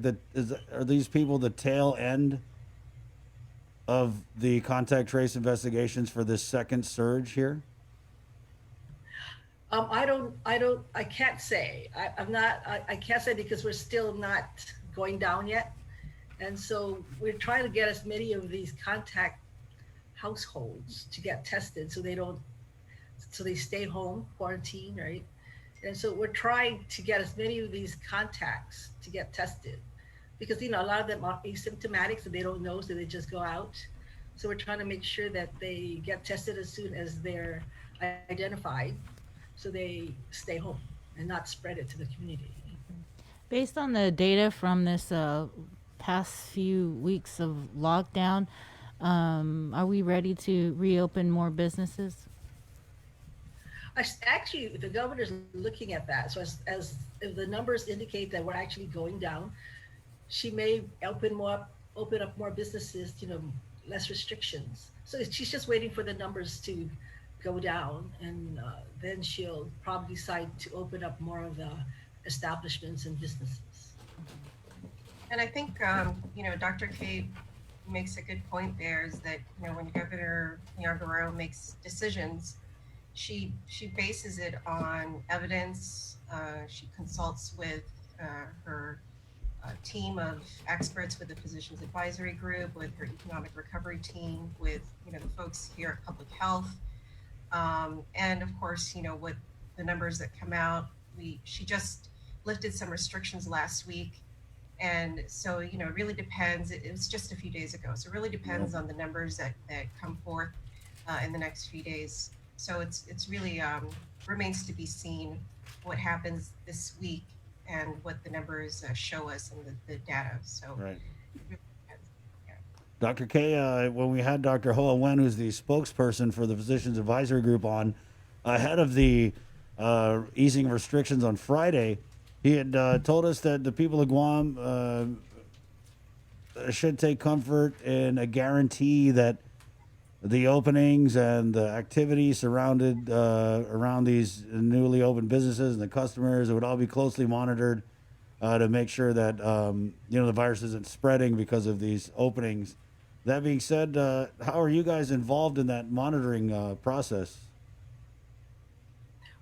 are these people the tail end of the contact trace investigations for this second surge here? I can't say. I can't say because we're still not going down yet. And so we're trying to get as many of these contact households to get tested so they stay home, quarantine, right? And so we're trying to get as many of these contacts to get tested because, a lot of them are asymptomatic, so they don't know, so they just go out. So we're trying to make sure that they get tested as soon as they're identified so they stay home and not spread it to the community. Based on the data from this past few weeks of lockdown, are we ready to reopen more businesses? Actually, the governor's looking at that. So as if the numbers indicate that we're actually going down, she may open up more businesses, less restrictions. So she's just waiting for the numbers to go down, and then she'll probably decide to open up more of the establishments and businesses. And I think, Dr. K makes a good point there, is that, when Governor Guerrero makes decisions, she bases it on evidence. She consults with her team of experts, with the Physicians Advisory Group, with her Economic Recovery team, with, the folks here at Public Health. And of course, what the numbers that come out, she just lifted some restrictions last week. And so, it really depends. It was just a few days ago. So it really depends on the numbers that come forth in the next few days. So it's really remains to be seen what happens this week and what the numbers show us and the data. So right. It really depends. Yeah. Dr. K, when we had Dr. Hoa Nguyen, who's the spokesperson for the Physicians Advisory Group, on ahead of the easing restrictions on Friday, he had told us that the people of Guam should take comfort in a guarantee that the openings and the activities surrounded around these newly opened businesses and the customers, it would all be closely monitored to make sure that the virus isn't spreading because of these openings. That being said, how are you guys involved in that monitoring process?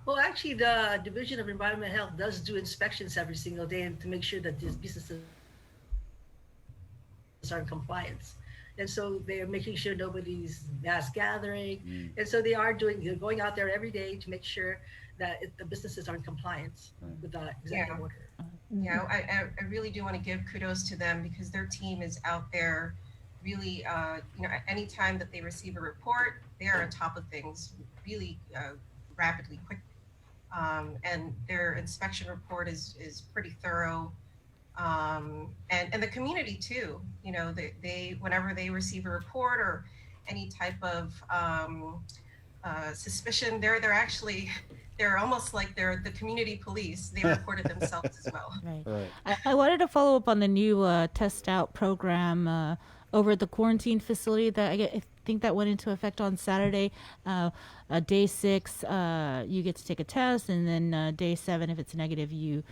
Well, actually, the Division of Environmental Health does do inspections every single day to make sure that these businesses are in compliance. And so they're making sure nobody's mass gathering. And so they're going out there every day to make sure that the businesses are in compliance with the executive order. Yeah, I really do want to give kudos to them, because their team is out there really, anytime that they receive a report, they are on top of things really rapidly, quickly. And their inspection report is pretty thorough. And the community too, they whenever they receive a report or any type of suspicion, they're almost like they're the community police. They report it themselves as well. Right. I wanted to follow up on the new Test Out program over at the quarantine facility that I think think that went into effect on Saturday. Day 6, you get to take a test, and then day 7, if it's negative, you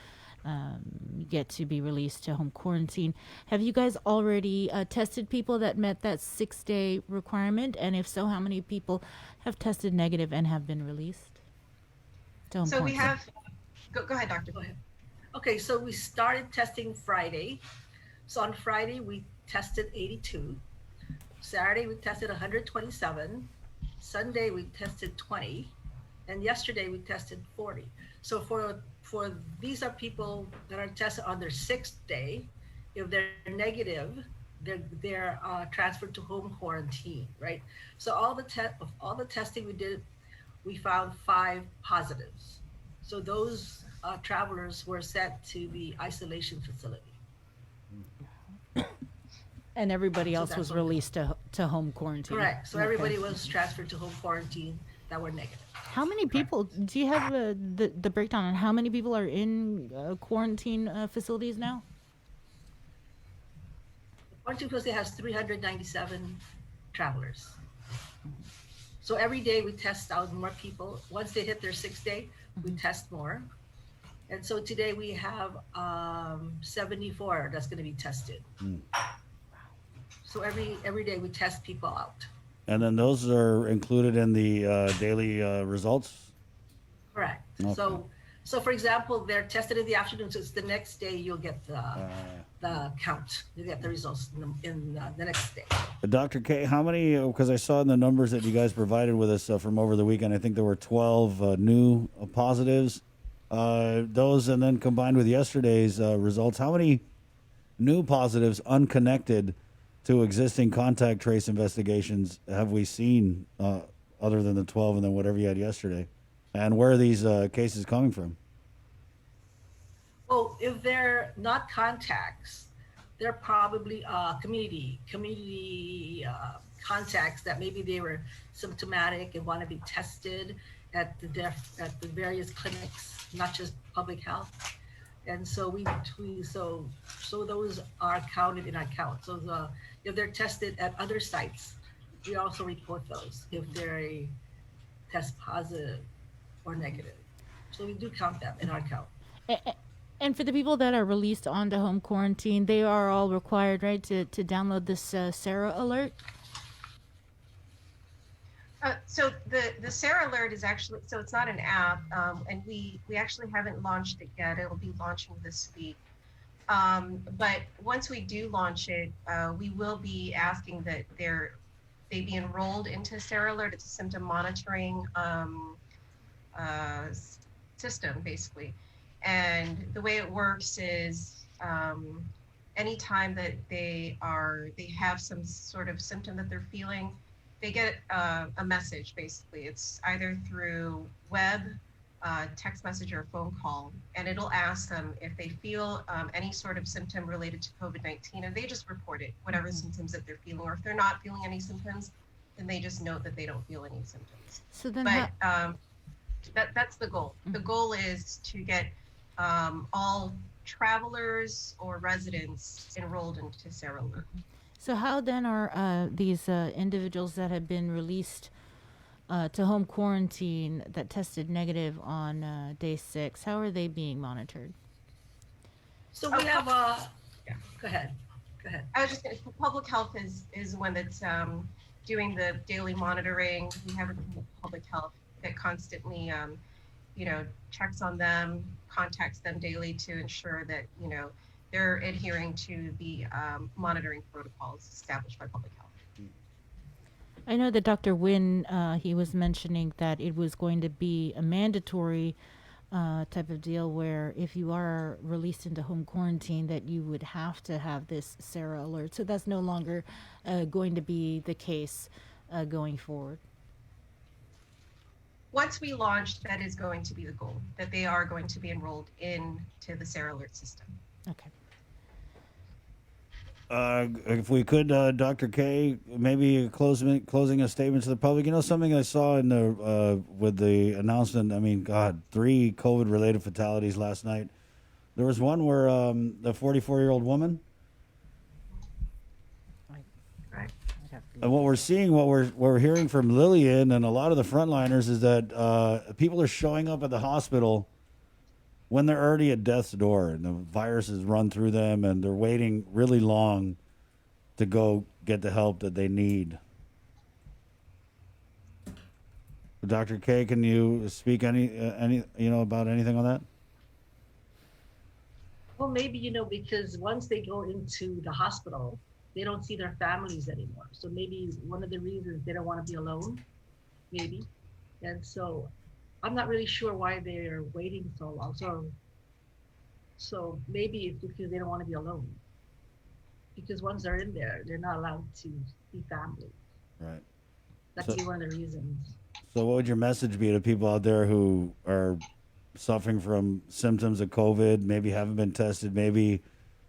get to be released to home quarantine. Have you guys already tested people that met that 6-day requirement? And if so, how many people have tested negative and have been released to home So we quarantine? have, go ahead, doctor. Go ahead. Okay, so we started testing Friday. So on Friday, we tested 82. Saturday, we tested 127. Sunday, we tested 20. And yesterday, we tested 40. So for these are people that are tested on their 6th day. If they're negative, they're transferred to home quarantine, right? So all the testing we did, we found 5 positives. So those travelers were sent to the isolation facility. And everybody So else that's was what- released to home quarantine. Correct. So Okay. everybody was transferred to home quarantine that were negative. How many people, do you have the breakdown on how many people are in quarantine facilities now? Quarantine facility has 397 travelers. So every day we test out more people. Once they hit their 6th day, we test more. And so today we have 74 that's going to be tested. So every day we test people out. And then those are included in the daily results? Correct. Okay. So for example, they're tested in the afternoon. So it's the next day you'll get the count. You get the results in the next day. Dr. K, how many, because I saw in the numbers that you guys provided with us from over the weekend, I think there were 12 new positives. Those, and then combined with yesterday's results, how many new positives unconnected to existing contact trace investigations have we seen other than the 12 and then whatever you had yesterday? And where are these cases coming from? Well, if they're not contacts, they're probably community contacts that maybe they were symptomatic and want to be tested at the various clinics, not just public health. And so so those are counted in our count. So if they're tested at other sites, we also report those if they're test positive or negative. So we do count them in our count. And for the people that are released onto home quarantine, they are all required, right, to download this Sarah alert? So the Sarah Alert is actually, so it's not an app, and we actually haven't launched it yet. It'll be launching this week. But once we do launch it, we will be asking that they be enrolled into Sarah Alert. It's a symptom monitoring system, basically. And the way it works is anytime that they have some sort of symptom that they're feeling, they get a message, basically. It's either through web, text message, or phone call, and it'll ask them if they feel any sort of symptom related to COVID-19, and they just report it, whatever symptoms that they're feeling, or if they're not feeling any symptoms, then they just note that they don't feel any symptoms. So then That's the goal. The goal is to get all travelers or residents enrolled into Sarah Alert. So how then are these individuals that have been released to home quarantine that tested negative on day 6, how are they being monitored? So we have yeah, go ahead. I was just going to, public health is one that's doing the daily monitoring. We have a public health that constantly, checks on them, contacts them daily to ensure that, they're adhering to the monitoring protocols established by public health. I know that Dr. Wynn, he was mentioning that it was going to be a mandatory type of deal where if you are released into home quarantine that you would have to have this Sarah Alert. So that's no longer going to be the case going forward. Once we launch, that is going to be the goal, that they are going to be enrolled into the Sarah Alert system. Okay. If we could, Dr. K, maybe closing a statement to the public. Something I saw in the with the announcement. I mean, God, 3 COVID-related fatalities last night. There was one where the 44-year-old woman. Right. I'd have to And what we're seeing, what we're hearing from Lillian and a lot of the frontliners is that people are showing up at the hospital when they're already at death's door and the virus has run through them and they're waiting really long to go get the help that they need. Dr. K, can you speak any about anything on that? Well, maybe, because once they go into the hospital, they don't see their families anymore. So maybe one of the reasons they don't want to be alone, maybe. And so I'm not really sure why they're waiting so long. So maybe it's because they don't want to be alone. Because once they're in there, they're not allowed to see family. Right. That could be one of the reasons. So what would your message be to people out there who are suffering from symptoms of COVID, maybe haven't been tested, maybe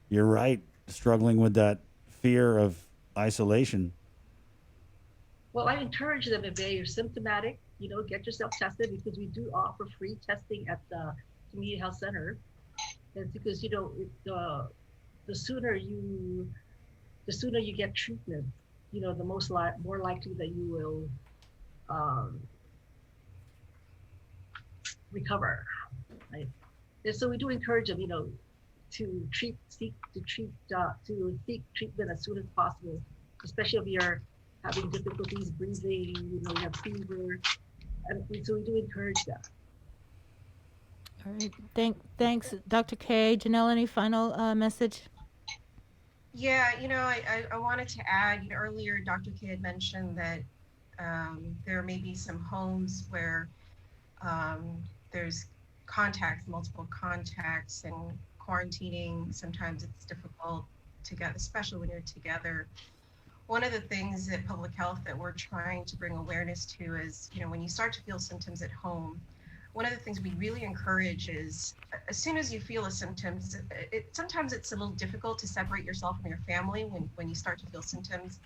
you're right, struggling with that fear of isolation? Well, I encourage them if they are symptomatic, get yourself tested, because we do offer free testing at the community health center. And because, the sooner you get treatment, the more likely that you will recover, right? And so we do encourage them, to seek treatment as soon as possible, especially if you're having difficulties breathing, you have fever, and so we do encourage that. All right. Thanks, Dr. K. Janelle, any final message? Yeah, I wanted to add, earlier Dr. K had mentioned that there may be some homes where there's multiple contacts, and quarantining, sometimes it's difficult to get, especially when you're together. One of the things at Public Health that we're trying to bring awareness to is, when you start to feel symptoms at home, one of the things we really encourage is, as soon as you feel the symptoms, sometimes it's a little difficult to separate yourself from your family when you start to feel symptoms.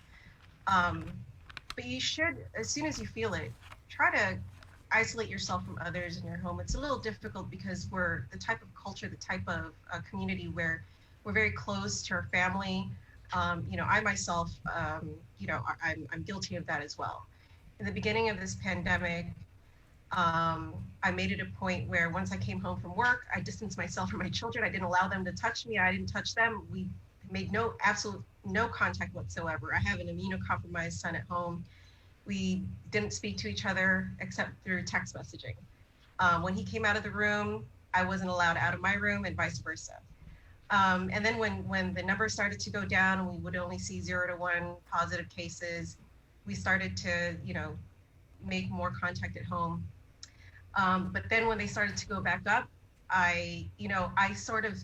But you should, as soon as you feel it, try to isolate yourself from others in your home. It's a little difficult because we're the type of culture, the type of community where we're very close to our family. I myself, I'm guilty of that as well. In the beginning of this pandemic, I made it a point where once I came home from work, I distanced myself from my children. I didn't allow them to touch me. I didn't touch them. We made absolute no contact whatsoever. I have an immunocompromised son at home. We didn't speak to each other except through text messaging. When he came out of the room, I wasn't allowed out of my room, and vice versa. And then when the numbers started to go down and we would only see 0 to 1 positive cases, we started to, make more contact at home. But then when they started to go back up, I sort of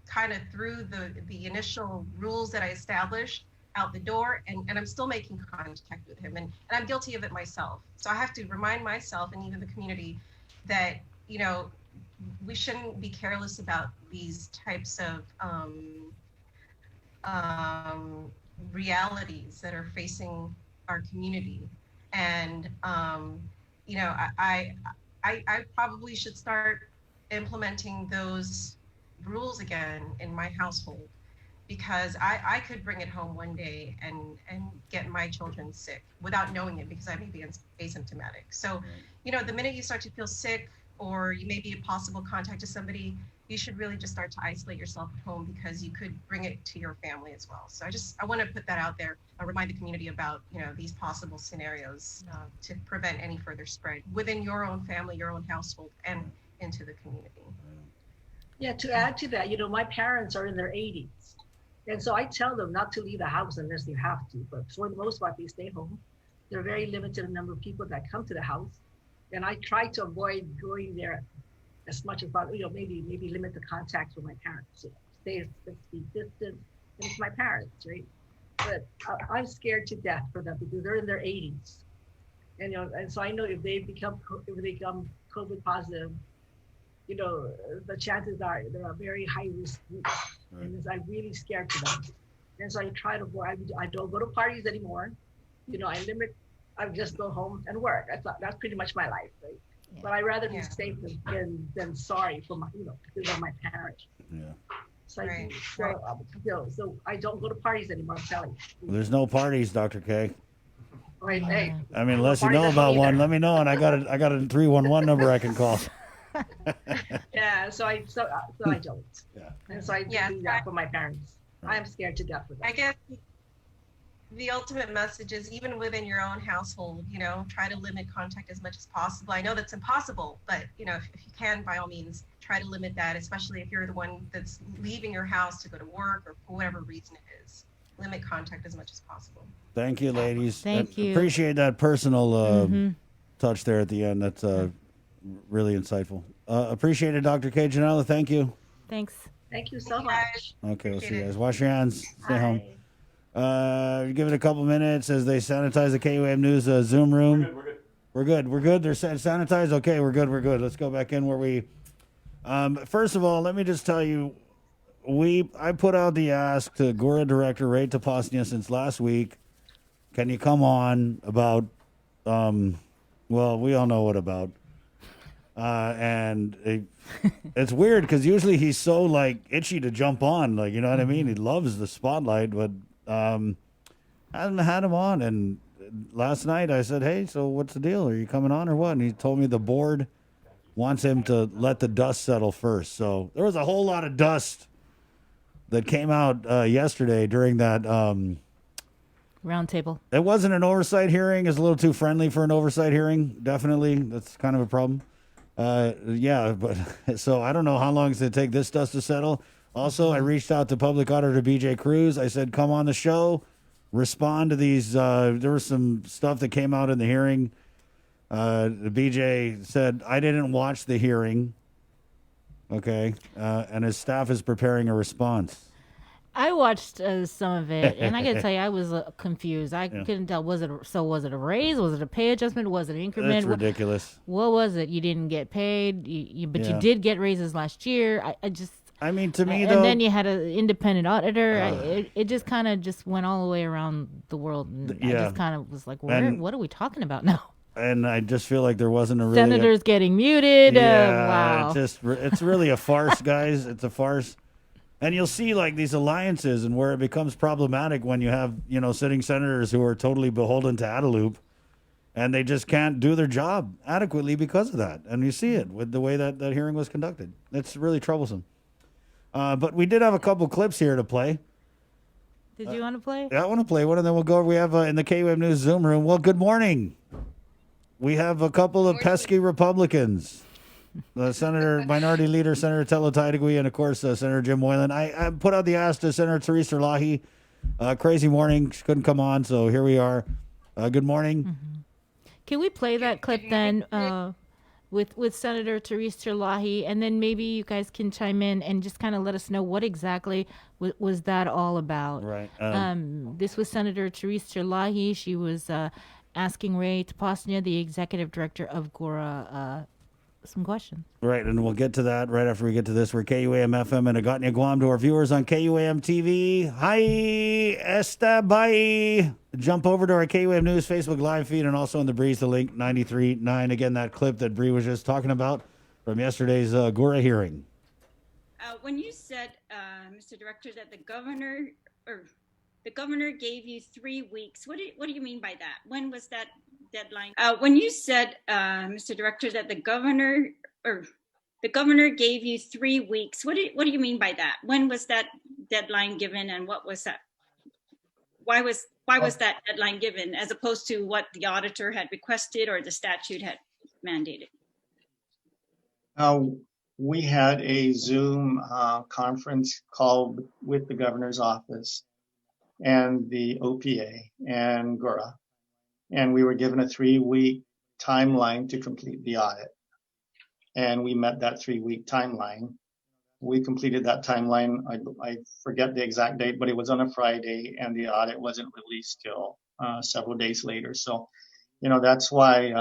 kind of threw the initial rules that I established out the door, and I'm still making contact with him, and I'm guilty of it myself. So I have to remind myself and even the community that, we shouldn't be careless about these types of realities that are facing our community. And, I probably should start implementing those rules again in my household, because I could bring it home one day and get my children sick without knowing it, because I may be asymptomatic. So, the minute you start to feel sick, or you may be a possible contact to somebody, you should really just start to isolate yourself at home, because you could bring it to your family as well. So I want to put that out there. I'll remind the community about, these possible scenarios to prevent any further spread within your own family, your own household, and into the community. Yeah, to add to that, my parents are in their 80s. And so I tell them not to leave the house unless they have to, but for the most part, they stay home. They're very limited in number of people that come to the house. And I try to avoid going there as much as possible, maybe limit the contacts with my parents, stay 6 feet distant, and it's my parents, right? But I'm scared to death for them, because they're in their 80s. And, and so I know if they become COVID positive, the chances are they're a very high risk group. Right. And I'm really scared for them. And so I try to avoid, I don't go to parties anymore. I just go home and work. That's pretty much my life, right? Yeah. But I'd rather be safe than sorry for my, because of my parents. Yeah. So so I don't go to parties anymore, I'm telling you. There's no parties, Dr. K. Right. Hey, I mean, unless you party know doesn't about either. one, let me know, and I got a 311 number I can call. Yeah, so I don't. Yeah. And so I do that for my parents. I'm scared to death for that. I guess the ultimate message is even within your own household, try to limit contact as much as possible. I know that's impossible, but if you can, by all means, try to limit that, especially if you're the one that's leaving your house to go to work or for whatever reason it is. Limit contact as much as possible. Thank you, ladies. Thank you. Appreciate that personal touch there at the end. That's really insightful. Appreciate it, Dr. K. Janela. Thank you. Thanks. Thank you so much. Okay, we'll see you guys. Wash your hands. Stay home. Give it a couple minutes as they sanitize the KUAM News Zoom room. We're good. They're sanitized. Okay, we're good. Let's go back in where we. First of all, let me just tell you, I put out the ask to Gura Director Ray Tapasnia since last week. Can you come on about? Well, we all know what about. And it's weird because usually he's so like itchy to jump on, like, you know what I mean? He loves the spotlight, but hasn't had him on. And last night I said, hey, so what's the deal? Are you coming on or what? And he told me the board wants him to let the dust settle first. So there was a whole lot of dust that came out yesterday during that roundtable. It wasn't an oversight hearing. It's a little too friendly for an oversight hearing. Definitely, that's kind of a problem. Yeah, but so I don't know how long it's going to take this dust to settle. Also, I reached out to Public Auditor BJ Cruz. I said, come on the show, respond to these. There was some stuff that came out in the hearing. The BJ said, I didn't watch the hearing. Okay. And his staff is preparing a response. I watched some of it, and I got to tell you, I was confused. I couldn't tell. Was it a raise? Was it a pay adjustment? Was it an increment? That's ridiculous. What was it? You didn't get paid, but you did get raises last year. I mean, to me, and then you had an independent auditor. It just kind of just went all the way around the world. And I just kind of was like, what are we talking about now? And I just feel like there wasn't a really... Senators getting muted. Yeah, Wow. It's really a farce, guys. It's a farce. And you'll see like these alliances and where it becomes problematic when you have, sitting senators who are totally beholden to Adelup and they just can't do their job adequately because of that. And you see it with the way that hearing was conducted. It's really troublesome. But we did have a couple clips here to play. Did you want to play? Yeah, I want to play one, and then we'll go. We have in the KUAM News Zoom room. Well, good morning. We have a couple of pesky Republicans. The Minority Leader, Senator Tello Taitagui, and of course, Senator Jim Moylan. I put out the ask to Senator Teresa Lahi. Crazy morning. She couldn't come on, so here we are. Good morning. Mm-hmm. Can we play that clip then with Senator Teresa Lahi, and then maybe you guys can chime in and just kind of let us know what exactly was that all about. Right. This was Senator Teresa Lahi. She was asking Ray Tapasnia, the executive director of GORA, some questions. Right, and we'll get to that right after we get to this. We're KUAM FM and Agatnia, Guam. To our viewers on KUAM TV, hi, esta, bye. Jump over to our KUAM News Facebook live feed and also on the Breeze, the link 93.9. Again, that clip that Bree was just talking about from yesterday's GORA hearing. When you said, Mr. Director, that the governor gave you 3 weeks, what do you mean by that? When was that deadline? When you said, Mr. Director, that the governor gave you 3 weeks, what do you mean by that? When was that deadline given, and what was that? Why was that deadline given, as opposed to what the auditor had requested or the statute had mandated? We had a Zoom conference call with the governor's office and the OPA and GORA, and we were given a 3-week timeline to complete the audit. And we met that 3-week timeline. We completed that timeline. I forget the exact date, but it was on a Friday, and the audit wasn't released till several days later. So, that's why,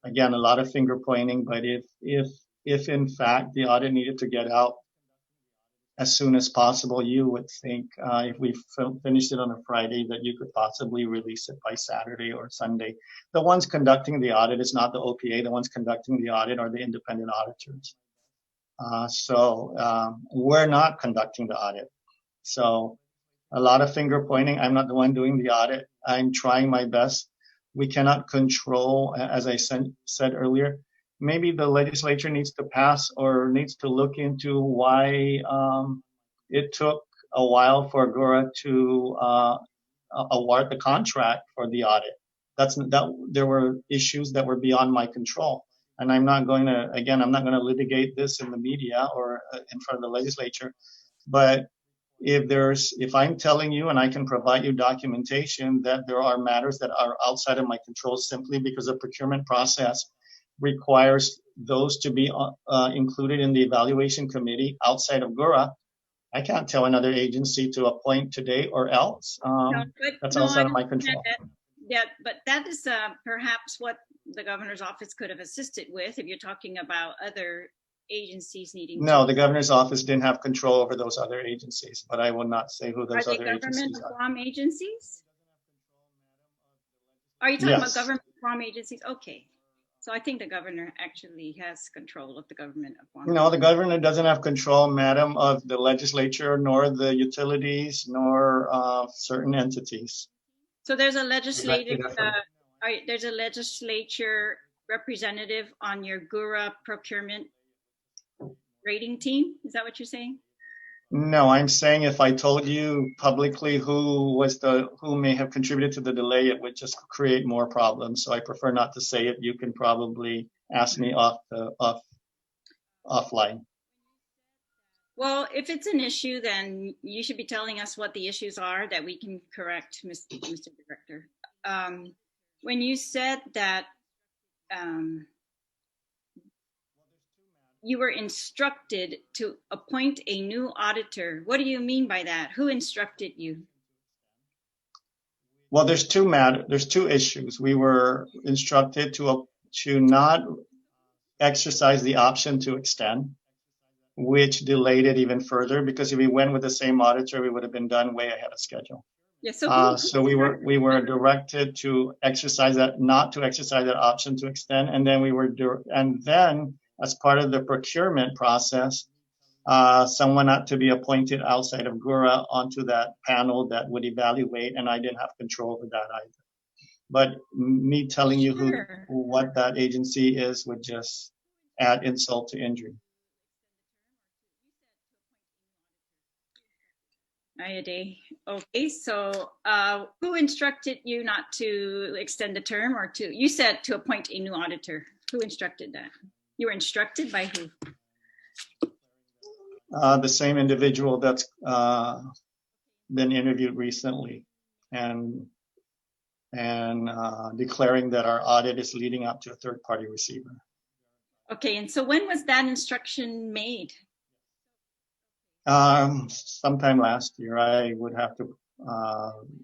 again, a lot of finger pointing. But if in fact the audit needed to get out as soon as possible, you would think if we finished it on a Friday that you could possibly release it by Saturday or Sunday. The ones conducting the audit is not the OPA. The ones conducting the audit are the independent auditors. So we're not conducting the audit. So a lot of finger pointing. I'm not the one doing the audit. I'm trying my best. we cannot control, as I said earlier. Maybe the legislature needs to pass or needs to look into why it took a while for Gura to award the contract for the audit. There were issues that were beyond my control. And I'm not going to litigate this in the media or in front of the legislature. But if I'm telling you and I can provide you documentation that there are matters that are outside of my control simply because the procurement process requires those to be included in the evaluation committee outside of Gura, I can't tell another agency to appoint today or else. That's outside of my control. But that is perhaps what the governor's office could have assisted with if you're talking about other agencies needing. No, the governor's office didn't have control over those other agencies, but I will not say who those other agencies are. Are they government Guam agencies? Are you talking about government Guam agencies? Okay. So I think the governor actually has control of the government of Guam. No, the governor doesn't have control, madam, of the legislature, nor the utilities, nor certain entities. So there's a legislative, there's a legislature representative on your Gura procurement rating team. Is that what you're saying? No, I'm saying if I told you publicly who may have contributed to the delay, it would just create more problems. So I prefer not to say it. You can probably ask me offline. Well, if it's an issue, then you should be telling us what the issues are that we can correct, Mr. Director. When you said that you were instructed to appoint a new auditor, what do you mean by that? Who instructed you? Well, there's two issues. We were instructed to not exercise the option to extend, which delayed it even further, because if we went with the same auditor, we would have been done way ahead of schedule. Yeah, so we were directed to not to exercise that option to extend, and then as part of the procurement process, someone had to be appointed outside of Gura onto that panel that would evaluate, and I didn't have control over that either. But me telling you what that agency is would just add insult to injury. Okay, so who instructed you not to extend the term, or you said to appoint a new auditor? Who instructed that? You were instructed by who? The same individual that's been interviewed recently and declaring that our audit is leading up to a third-party receiver. Okay, and so when was that instruction made? Sometime last year. I would have to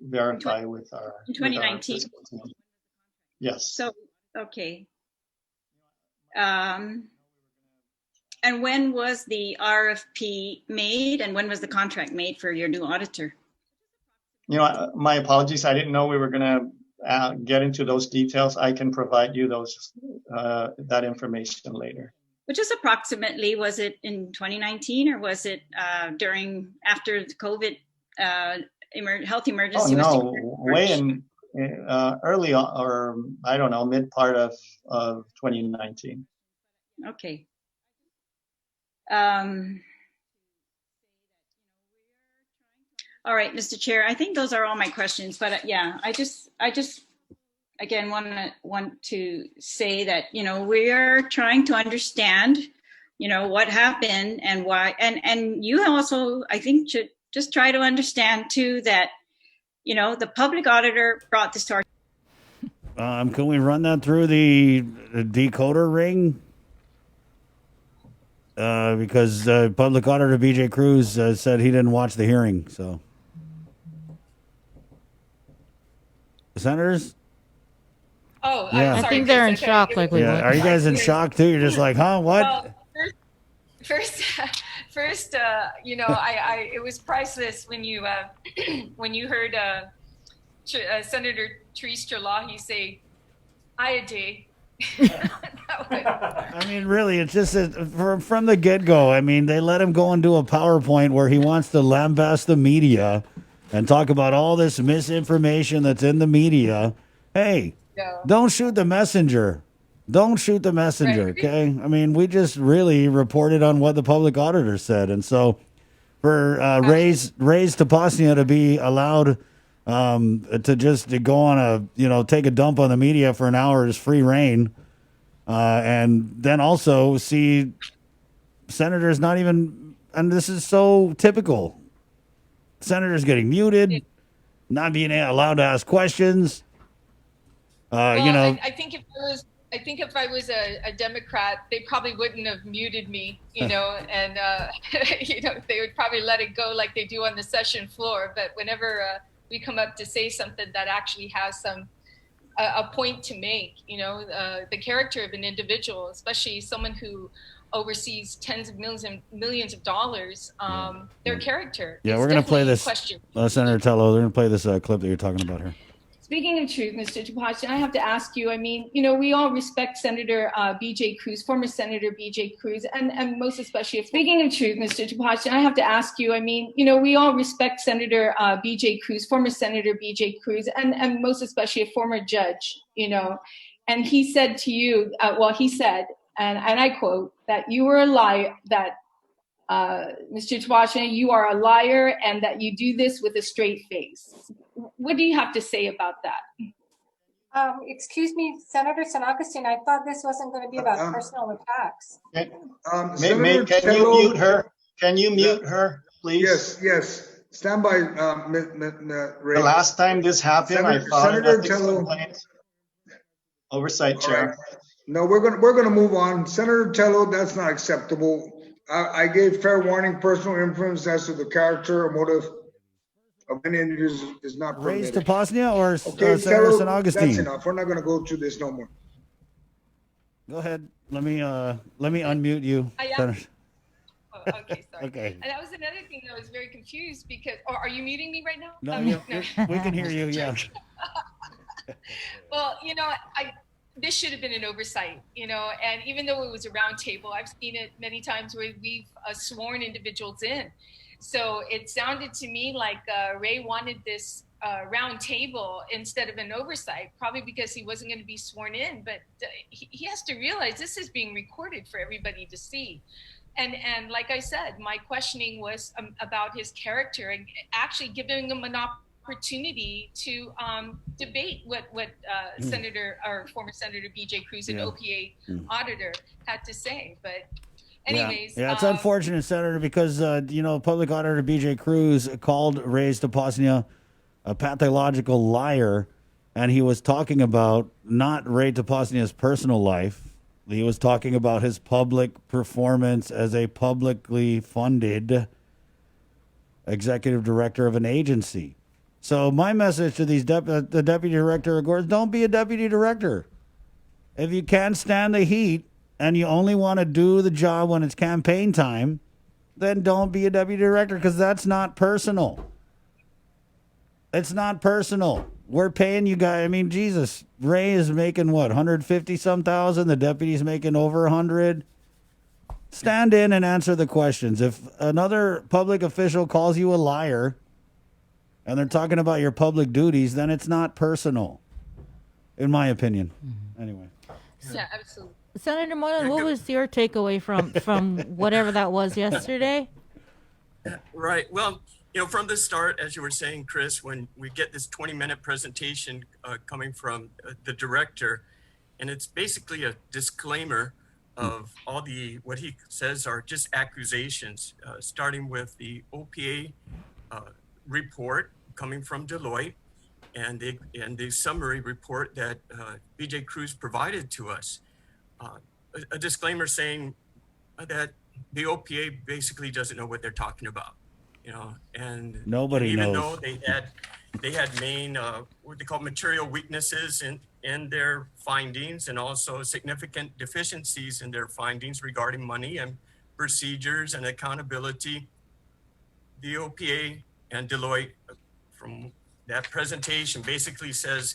verify with our. In 2019. Yes. So, okay. And when was the RFP made, and when was the contract made for your new auditor? My apologies. I didn't know we were going to get into those details. I can provide you that information later. But just approximately, was it in 2019 or was it after the COVID health emergency? Oh, no, way in early on, or I don't know, mid part of 2019. Okay. All right, Mr. Chair, I think those are all my questions, but yeah, I just again want to say that, we are trying to understand, what happened and why, and you also, I think, should just try to understand too that, the public auditor brought this to our. Can we run that through the decoder ring? Because public auditor BJ Cruz said he didn't watch the hearing, so. Senators? Oh, yeah. I'm sorry, I think they're in okay. shock. Like we yeah. were. Are you guys in shock too? You're just like, huh? What? Well, first, it was priceless when you heard Senator Therese Chalahi say, "Ayade." I mean, really, it's just from the get-go. I mean, they let him go into a PowerPoint where he wants to lambast the media and talk about all this misinformation that's in the media. Hey, No. Don't shoot the messenger. Don't shoot the messenger, Right. okay? I mean, we just really reported on what the public auditor said. And so for Ray's Taposnia to be allowed to go on take a dump on the media for an hour is free reign. And then also see senators not even, and this is so typical, senators getting muted, not being allowed to ask questions. Well, I think if I was a Democrat, they probably wouldn't have muted me, and they would probably let it go like they do on the session floor. But whenever we come up to say something that actually has a point to make, the character of an individual, especially someone who oversees tens of millions of dollars, their character. Yeah, is we're going to play definitely this, question. Senator Tello, we're going to play this clip that you're talking about here. Speaking of truth, Mr. Taposnia, I have to ask you, we all respect Senator B.J. Cruz, former Senator B.J. Cruz, and most especially, speaking of truth, Mr. Taposnia, I have to ask you, we all respect Senator B.J. Cruz, former Senator B.J. Cruz, and most especially a former judge, and he said to you, he said, and I quote, that you were a liar, that Mr. Taposnia, you are a liar, and that you do this with a straight face. What do you have to say about that? Excuse me, Senator San Agustin, I thought this wasn't going to be about personal attacks. Can you mute her? Can you mute her, please? Yes. Stand by, Ray. The last time this happened, I filed an Senator ethics Tello. complaint. Oversight Chair. No, we're gonna move on. Senator Tello, that's not acceptable. I gave fair warning. Personal influence as to the character or motive of any individual is not Ray's permitted. Taposnia or Okay, Senator Tello, San Agustin? that's enough. We're not gonna go through this no more. Go ahead. Let me unmute you. Senator. Okay, sorry. Okay. And that was another thing that I was very confused because, are you muting me right now? No, we can hear you. Yeah. Well, this should have been an oversight, and even though it was a round table, I've seen it many times where we've sworn individuals in. So it sounded to me like Ray wanted this round table instead of an oversight, probably because he wasn't going to be sworn in. But he has to realize this is being recorded for everybody to see. And like I said, my questioning was about his character and actually giving him an opportunity to debate what Senator or former Senator B.J. Cruz, an OPA auditor, had to say. But anyways, yeah, it's unfortunate, Senator, because Public Auditor B.J. Cruz called Ray's Taposnia a pathological liar, and he was talking about not Ray Taposnia's personal life. He was talking about his public performance as a publicly funded executive director of an agency. So my message to these the deputy director of Gordon, don't be a deputy director. If you can't stand the heat and you only want to do the job when it's campaign time, then don't be a deputy director, because that's not personal. It's not personal. We're paying you guys. I mean, Jesus, Ray is making what, 150 some thousand? The deputy's making over 100. Stand in and answer the questions. If another public official calls you a liar and they're talking about your public duties, then it's not personal, in my opinion. Anyway. yeah, absolutely. Senator Moylan, what was your takeaway from whatever that was yesterday? Right. Well, from the start, as you were saying, Chris, when we get this 20-minute presentation coming from the director, and it's basically a disclaimer of all what he says are just accusations, starting with the OPA report coming from Deloitte and the summary report that B.J. Cruz provided to us. A disclaimer saying that the OPA basically doesn't know what they're talking about. And Nobody even knows. though they had main what they call material weaknesses in their findings, and also significant deficiencies in their findings regarding money and procedures and accountability, the OPA and Deloitte from that presentation basically says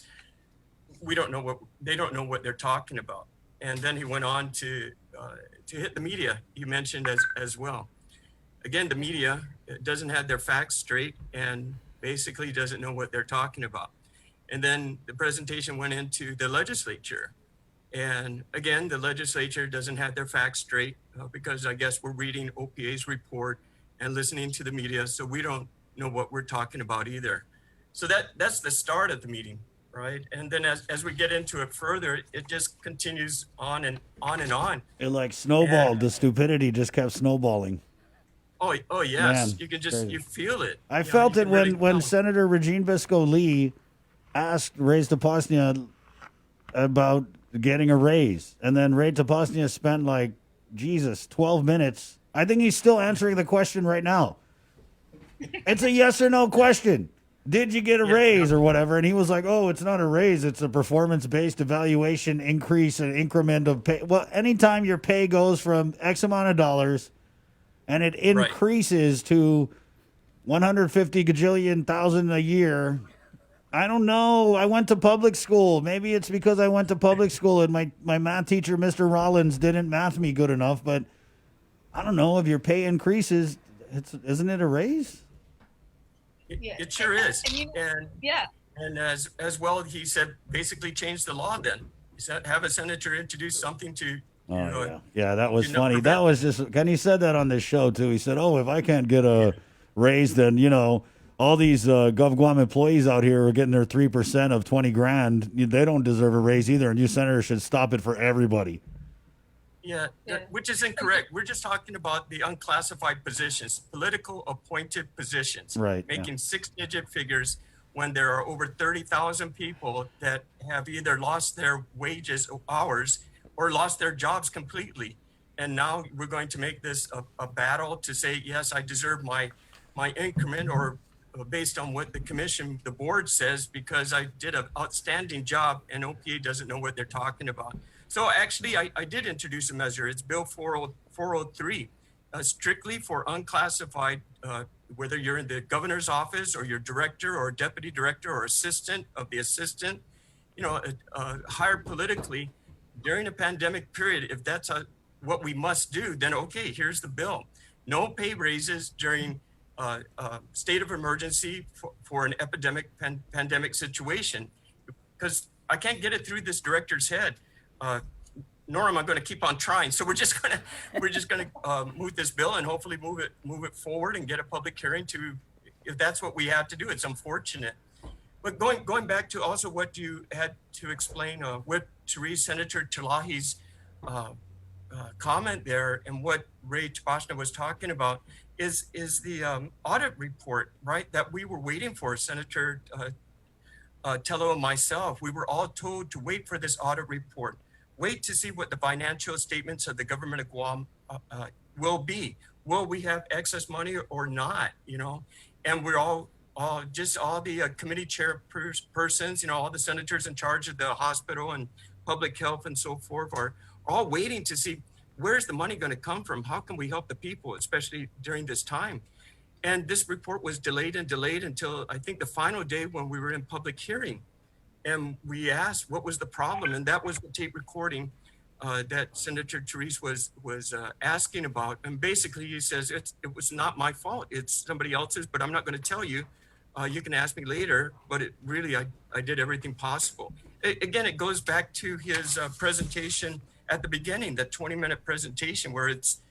they don't know what they're talking about. And then he went on to hit the media, you mentioned as well. Again, the media doesn't have their facts straight and basically doesn't know what they're talking about. And then the presentation went into the legislature. And again, the legislature doesn't have their facts straight because I guess we're reading OPA's report and listening to the media, so we don't know what we're talking about either. So that's the start of the meeting, right? And then as we get into it further, it just continues on and on and on. It like snowballed. The stupidity just kept snowballing. Oh yes, Man, you can just, crazy. you feel it. I You know, felt you it can when, really when feel it. Senator Regine Visco-Lee asked Ray Tapasnia about getting a raise. And then Ray Tapasnia spent 12 minutes. I think he's still answering the question right now. It's a yes or no question. Did you get a raise or whatever? And he was like, oh, it's not a raise. It's a performance-based evaluation increase, an increment of pay. Well, anytime your pay goes from X amount of dollars and it increases to 150 gajillion thousand a year, I don't know. I went to public school. Maybe it's because I went to public school and my math teacher, Mr. Rollins, didn't math me good enough. But I don't know if your pay increases, isn't it a raise? It sure is. And yeah. And as well, he said, basically change the law then. He said, have a senator introduce something to, Yeah, that was you know, funny. prevent- That was just, and he said that on this show too. He said, oh, if I can't get a raise, then, all these GovGuam employees out here are getting their 3% of 20 grand. They don't deserve a raise either. And you senators should stop it for everybody. Yeah, which is incorrect. We're just talking about the unclassified positions, political appointed positions. Right, yeah. Making 6-digit figures when there are over 30,000 people that have either lost their wages or hours or lost their jobs completely. And now we're going to make this a battle to say, yes, I deserve my increment or based on what the commission, the board says, because I did an outstanding job and OPA doesn't know what they're talking about. So actually, I did introduce a measure. It's Bill 403, strictly for unclassified, whether you're in the governor's office or you're director or deputy director or assistant of the assistant, hired politically during a pandemic period. If that's what we must do, then okay, here's the bill. No pay raises during state of emergency for an epidemic pandemic situation, because I can't get it through this director's head. Nor am I going to keep on trying. So we're just going to move this bill and hopefully move it forward and get a public hearing if that's what we have to do. It's unfortunate. But going back to also what you had to explain with Senator Talahi's comment there, and what Ray Tapasnia was talking about is the audit report, right? That we were waiting for, Senator Tello and myself. We were all told to wait for this audit report. Wait to see what the financial statements of the government of Guam will be. Will we have excess money or not? And we're all the committee chairpersons, all the senators in charge of the hospital and public health and so forth are all waiting to see where's the money going to come from? How can we help the people, especially during this time? And this report was delayed until I think the final day when we were in public hearing. And we asked what was the problem, and that was the tape recording that Senator Therese was asking about. And basically, he says it was not my fault; it's somebody else's. But I'm not going to tell you. You can ask me later. But it really, I did everything possible. Again, it goes back to his presentation at the beginning, that 20-minute presentation, where it's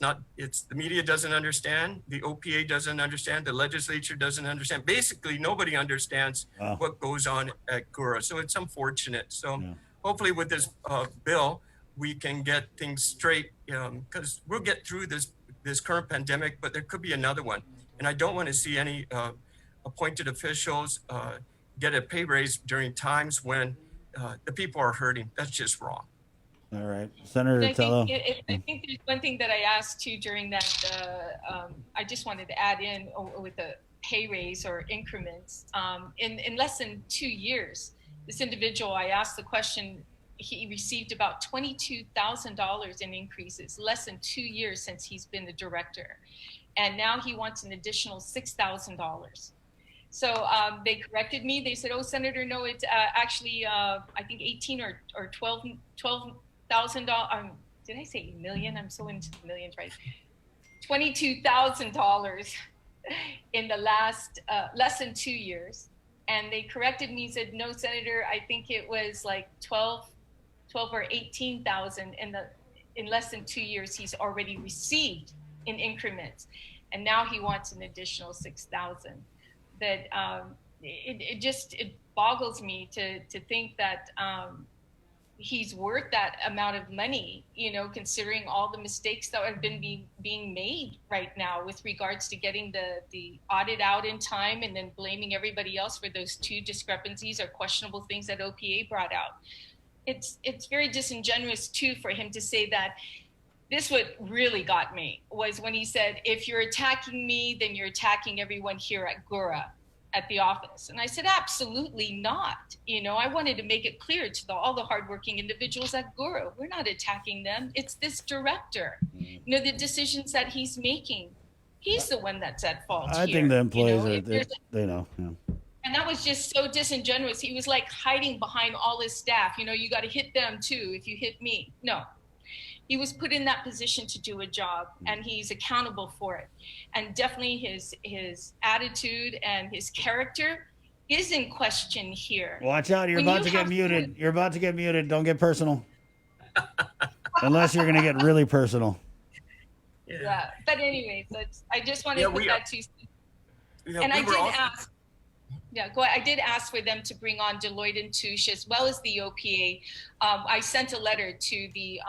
the media doesn't understand, the OPA doesn't understand, the legislature doesn't understand. Basically, nobody understands what goes on at GURA. So it's unfortunate. So hopefully with this bill, we can get things straight, because we'll get through this current pandemic, but there could be another one. And I don't want to see any appointed officials get a pay raise during times when the people are hurting. That's just wrong. All right, Senator Tello. I think there's one thing that I asked too during that. I just wanted to add in with the pay raise or increments. In less than 2 years, this individual, I asked the question, he received about $22,000 in increases, less than 2 years since he's been the director. And now he wants an additional $6,000. So they corrected me. They said, oh, Senator, no, it's actually, I think 18 or $12,000. Did I say million? I'm so into the millions, right? $22,000 in the last less than 2 years. And they corrected me, said, no, Senator, I think it was like 12 or 18,000 in less than 2 years he's already received in increments. And now he wants an additional 6,000. That it boggles me to think that he's worth that amount of money, you know, considering all the mistakes that have been being made right now with regards to getting the audit out in time and then blaming everybody else for those 2 discrepancies or questionable things that OPA brought out. It's very disingenuous too for him to say that. This what really got me was when he said, if you're attacking me, then you're attacking everyone here at GURA at the office. And I said, absolutely not. You know, I wanted to make it clear to all the hardworking individuals at GURA, we're not attacking them. It's this director. You know, the decisions that he's making, he's the one that's at fault I here. think the employees You know, they know. Yeah. and that was just so disingenuous. He was like hiding behind all his staff. You know, you got to hit them too if you hit me. No. He was put in that position to do a job, and he's accountable for it. And definitely his attitude and his character is in question here. Watch out, you're When about you to get have muted. You're about to get muted. Don't get personal. Unless you're going to get really personal. Yeah. But anyways, I just wanted to put that to Yeah, and we I were did also- ask. Yeah, I did ask for them to bring on Deloitte & Touche as well as the OPA. I sent a letter to the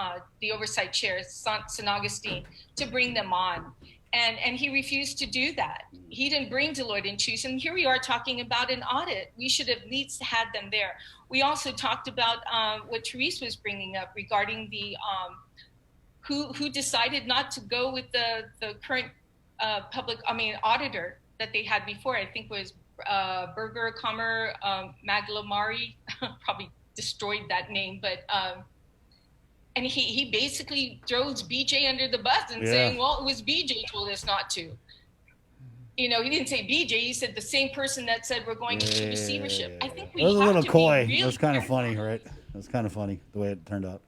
oversight chair, San Augustine, to bring them on. And he refused to do that. He didn't bring Deloitte & Touche. And here we are talking about an audit. We should have at least had them there. We also talked about what Therese was bringing up regarding the who decided not to go with the current auditor that they had before. I think was Berger Kammer Maglamari, probably destroyed that name, but and he basically throws BJ under the bus and saying, well, it was BJ told us not to. You know, he didn't say BJ, he said the same person that said we're going into receivership. I think we It was a have little to coy. be It really was kind of funny, right? It was kind of funny the way it turned out.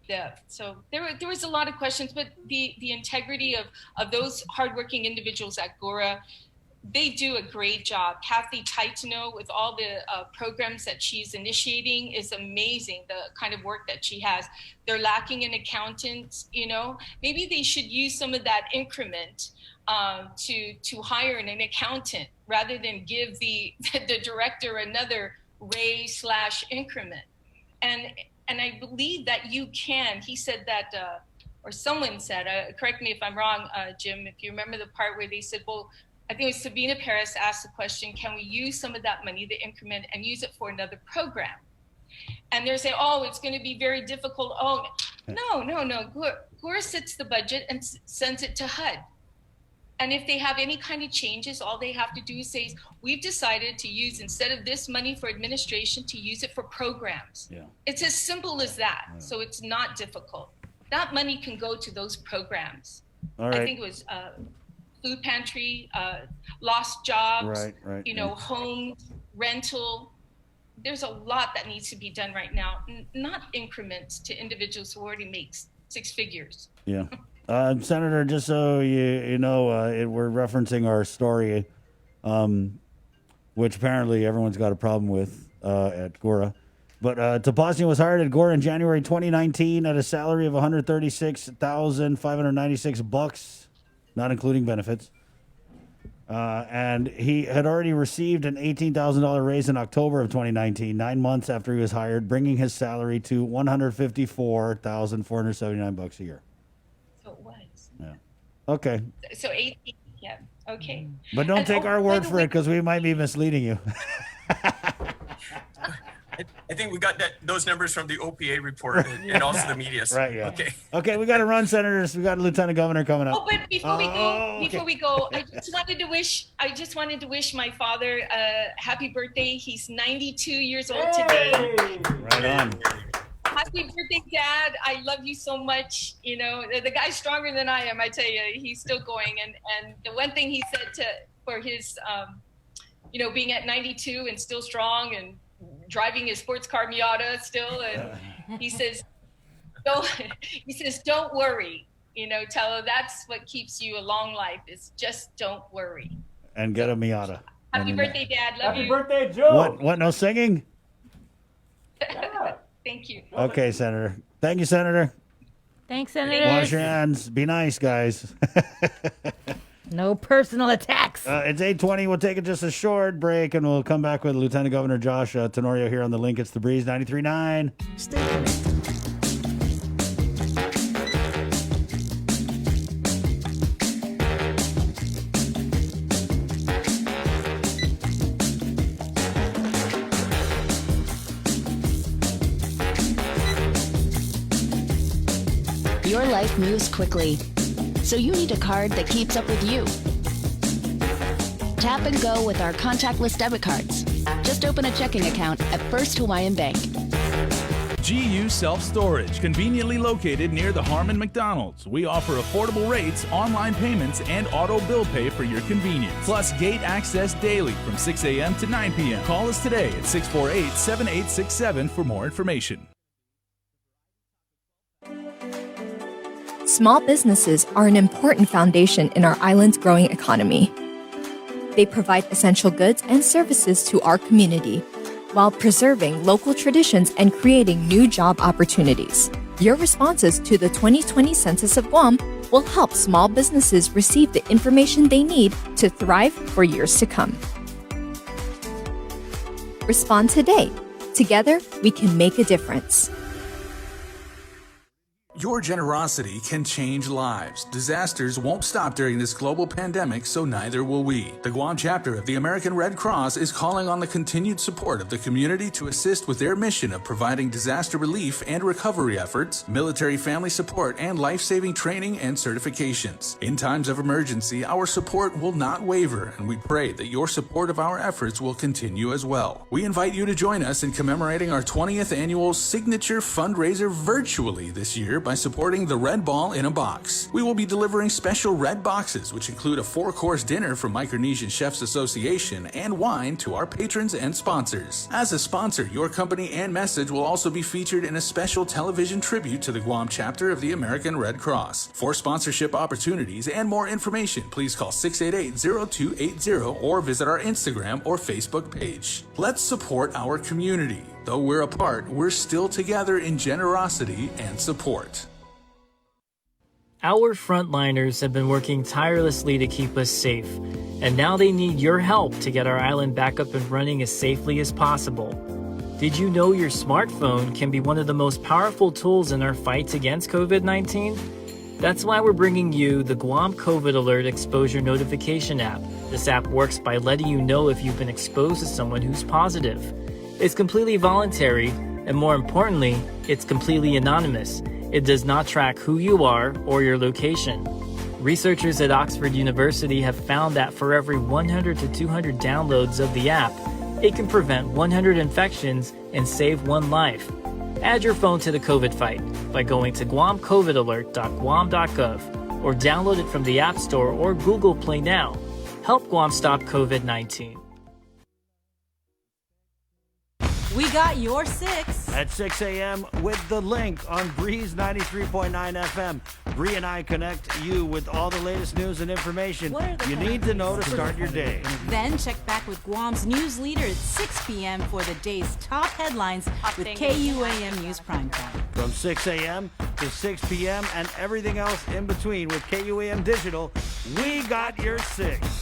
Yeah, so there was a lot of questions, but the integrity of those hardworking individuals at GORA, they do a great job. Kathy Taitano, with all the programs that she's initiating, is amazing, the kind of work that she has. They're lacking in accountants, you know. Maybe they should use some of that increment to hire an accountant rather than give the director another raise/increment. And I believe that you can. He said that, or someone said, correct me if I'm wrong, Jim, if you remember the part where they said, well, I think it was Sabina Perez asked the question, can we use some of that money, the increment, and use it for another program? And they're saying, oh, it's going to be very difficult. Oh, no. GORA sets the budget and sends it to HUD. And if they have any kind of changes, all they have to do is say, we've decided to use, instead of this money for administration, to use it for programs. Yeah. It's as simple as that. Yeah. So it's not difficult. That money can go to those programs. All right. I think it was food pantry, lost jobs, right, you know, home rental. There's a lot that needs to be done right now, not increments to individuals who already make 6 figures. Yeah. Senator, just so you know, we're referencing our story, which apparently everyone's got a problem with at GORA. But Topasian was hired at GORA in January 2019 at a salary of $136,596, not including benefits. And he had already received an $18,000 raise in October of 2019, 9 months after he was hired, bringing his salary to $154,479 a year. So it was. Yeah. Okay. So 18, yeah. Okay. But don't take our word for it, because we might be misleading you. I think we got those numbers from the OPA report and also the media. Right, yeah. Okay. Okay, we got to run, senators. We got Lieutenant Governor coming up. Oh, but before we go, okay. I just wanted to wish my father a happy birthday. He's 92 years old today. Right on. Happy birthday, Dad. I love you so much. You know, the guy's stronger than I am, I tell you. He's still going. And the one thing he said for his, you know, being at 92 and still strong and driving his sports car Miata still, and he says, don't worry. You know, Tello, that's what keeps you a long life, is just don't worry. And get a Miata. Happy birthday, Dad. Love you. birthday, Joe. What? No singing? Thank you. Okay, Senator. Thank you, Senator. Thanks, Senator. Wash your hands. Be nice, guys. No personal attacks. It's 8:20. We'll take just a short break, and we'll come back with Lieutenant Governor Josh Tenorio here on the link. It's The Breeze 93.9. Stay tuned. Your life moves quickly, so you need a card that keeps up with you. Tap and go with our contactless debit cards. Just open a checking account at First Hawaiian Bank. GU Self Storage, conveniently located near the Harmon McDonald's. We offer affordable rates, online payments, and auto bill pay for your convenience. Plus gate access daily from 6 a.m. to 9 p.m. Call us today at 648-7867 for more information. Small businesses are an important foundation in our island's growing economy. They provide essential goods and services to our community while preserving local traditions and creating new job opportunities. Your responses to the 2020 Census of Guam will help small businesses receive the information they need to thrive for years to come. Respond today. Together, we can make a difference. Your generosity can change lives. Disasters won't stop during this global pandemic, so neither will we. The Guam chapter of the American Red Cross is calling on the continued support of the community to assist with their mission of providing disaster relief and recovery efforts, military family support, and life-saving training and certifications. In times of emergency, our support will not waver, and we pray that your support of our efforts will continue as well. We invite you to join us in commemorating our 20th annual signature fundraiser virtually this year by supporting the Red Ball in a Box. We will be delivering special red boxes, which include a 4-course dinner from Micronesian Chefs Association and wine to our patrons and sponsors. As a sponsor, your company and message will also be featured in a special television tribute to the Guam chapter of the American Red Cross. For sponsorship opportunities and more information, please call 688-0280 or visit our Instagram or Facebook page. Let's support our community. Though we're apart, we're still together in generosity and support. Our frontliners have been working tirelessly to keep us safe, and now they need your help to get our island back up and running as safely as possible. Did you know your smartphone can be one of the most powerful tools in our fight against COVID-19? That's why we're bringing you the Guam COVID Alert Exposure Notification app. This app works by letting you know if you've been exposed to someone who's positive. It's completely voluntary, and more importantly, it's completely anonymous. It does not track who you are or your location. Researchers at Oxford University have found that for every 100 to 200 downloads of the app, it can prevent 100 infections and save one life. Add your phone to the COVID fight by going to guamcovidalert.guam.gov or download it from the App Store or Google Play now. Help Guam stop COVID-19. We got your 6. At 6 a.m. with the link on Breeze 93.9 FM. Bree and I connect you with all the latest news and information you need to know to start your day. Then check back with Guam's news leader at 6 p.m. for the day's top headlines with KUAM News Primetime. From 6 a.m. to 6 p.m. and everything else in between with KUAM Digital, we got your 6.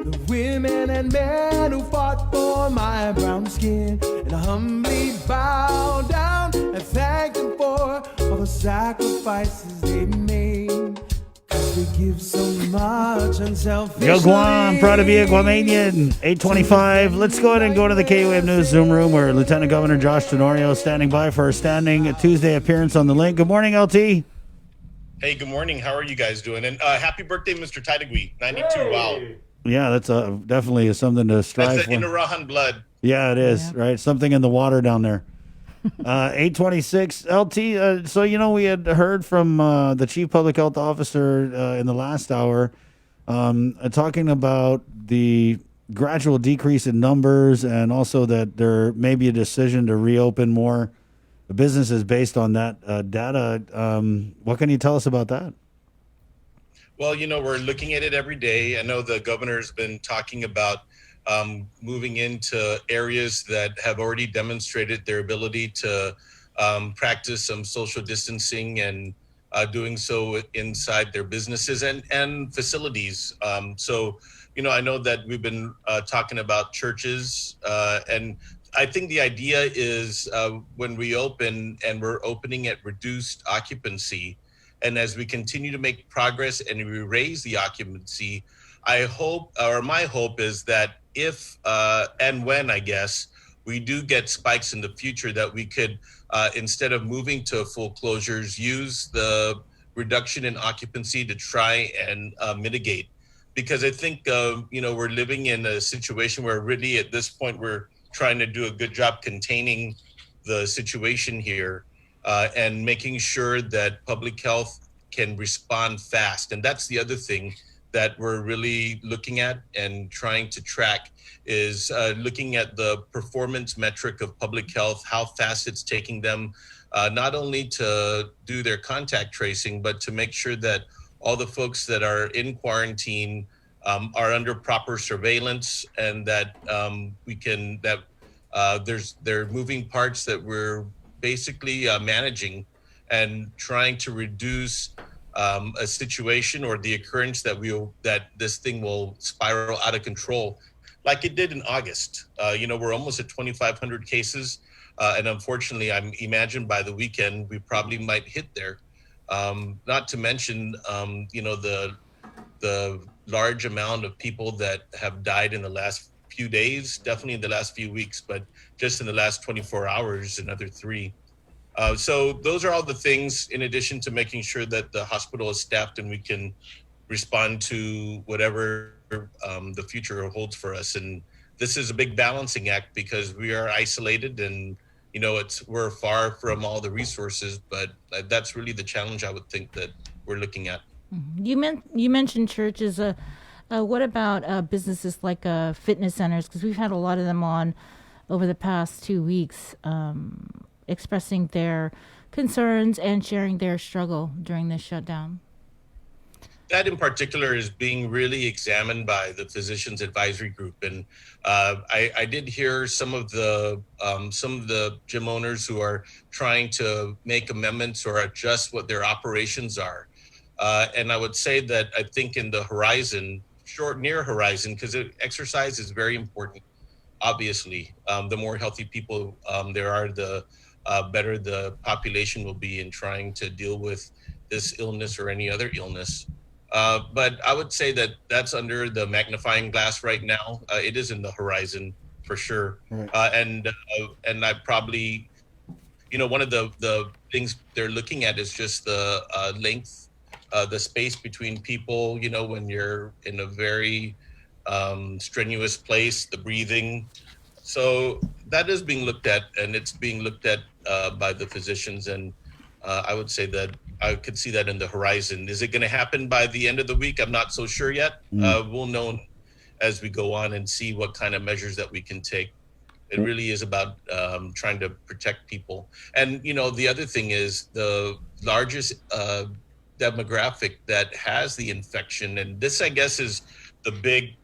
the women and men who fought for my brown skin, and I humbly bow down and thank them for all the sacrifices they made. 'Cause they give so much unselfishly. Yo, Guam, proud to be a Guamanian. 8:25. Let's go ahead and go to the KUAM News Zoom room where Lieutenant Governor Josh Tenorio is standing by for a standing Tuesday appearance on the link. Good morning, LT. Hey, good morning. How are you guys doing? And happy birthday, Mr. Taitagui. 92. Wow. Yeah, that's definitely something to strive That's for. the Inarahan blood. Yeah, it is, right? Something in the water down there. 8:26. LT, so, we had heard from the Chief Public Health Officer in the last hour talking about the gradual decrease in numbers and also that there may be a decision to reopen more businesses based on that data. What can you tell us about that? Well, we're looking at it every day. I know the governor's been talking about moving into areas that have already demonstrated their ability to practice some social distancing and doing so inside their businesses and facilities. So, I know that we've been talking about churches, and I think the idea is when we open and we're opening at reduced occupancy, and as we continue to make progress and we raise the occupancy, I hope, or my hope is that if and when, I guess, we do get spikes in the future, that we could, instead of moving to full closures, use the reduction in occupancy to try and mitigate. Because I think, we're living in a situation where really at this point, we're trying to do a good job containing the situation here and making sure that public health can respond fast. And that's the other thing that we're really looking at and trying to track is looking at the performance metric of public health, how fast it's taking them, not only to do their contact tracing, but to make sure that all the folks that are in quarantine are under proper surveillance, and that there are moving parts that we're basically managing and trying to reduce a situation or the occurrence that this thing will spiral out of control like it did in August. We're almost at 2,500 cases. And unfortunately, I imagine by the weekend, we probably might hit there. Not to mention, the large amount of people that have died in the last few days, definitely in the last few weeks, but just in the last 24 hours, another 3. So those are all the things, in addition to making sure that the hospital is staffed and we can respond to whatever the future holds for us. And this is a big balancing act because we are isolated and, we're far from all the resources, but that's really the challenge I would think that we're looking at. You mentioned churches. What about businesses like fitness centers? Because we've had a lot of them on over the past 2 weeks, expressing their concerns and sharing their struggle during this shutdown. That in particular is being really examined by the Physicians Advisory Group, and I did hear some of the gym owners who are trying to make amendments or adjust what their operations are. And I would say that I think in the horizon, near horizon, because exercise is very important. Obviously, the more healthy people there are, the better the population will be in trying to deal with this illness or any other illness. But I would say that that's under the magnifying glass right now. It is in the horizon for sure. And I probably, one of the things they're looking at is just the length, the space between people, when you're in a very strenuous place, the breathing. So that is being looked at, and it's being looked at by the physicians. And I would say that I could see that in the horizon. Is it going to happen by the end of the week? I'm not so sure yet. We'll know as we go on and see what kind of measures that we can take. It really is about trying to protect people. And, the other thing is the largest demographic that has the infection, and this, I guess, is the big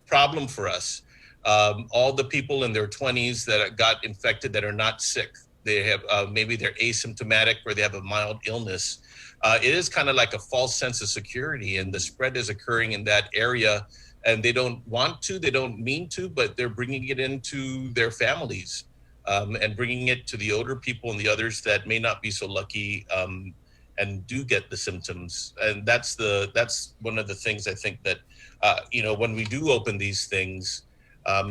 problem for us. All the people in their 20s that got infected that are not sick. They have maybe they're asymptomatic or they have a mild illness. It is kind of like a false sense of security, and the spread is occurring in that area and they don't want to, they don't mean to, but they're bringing it into their families, and bringing it to the older people and the others that may not be so lucky, and do get the symptoms. And that's one of the things I think that, when we do open these things,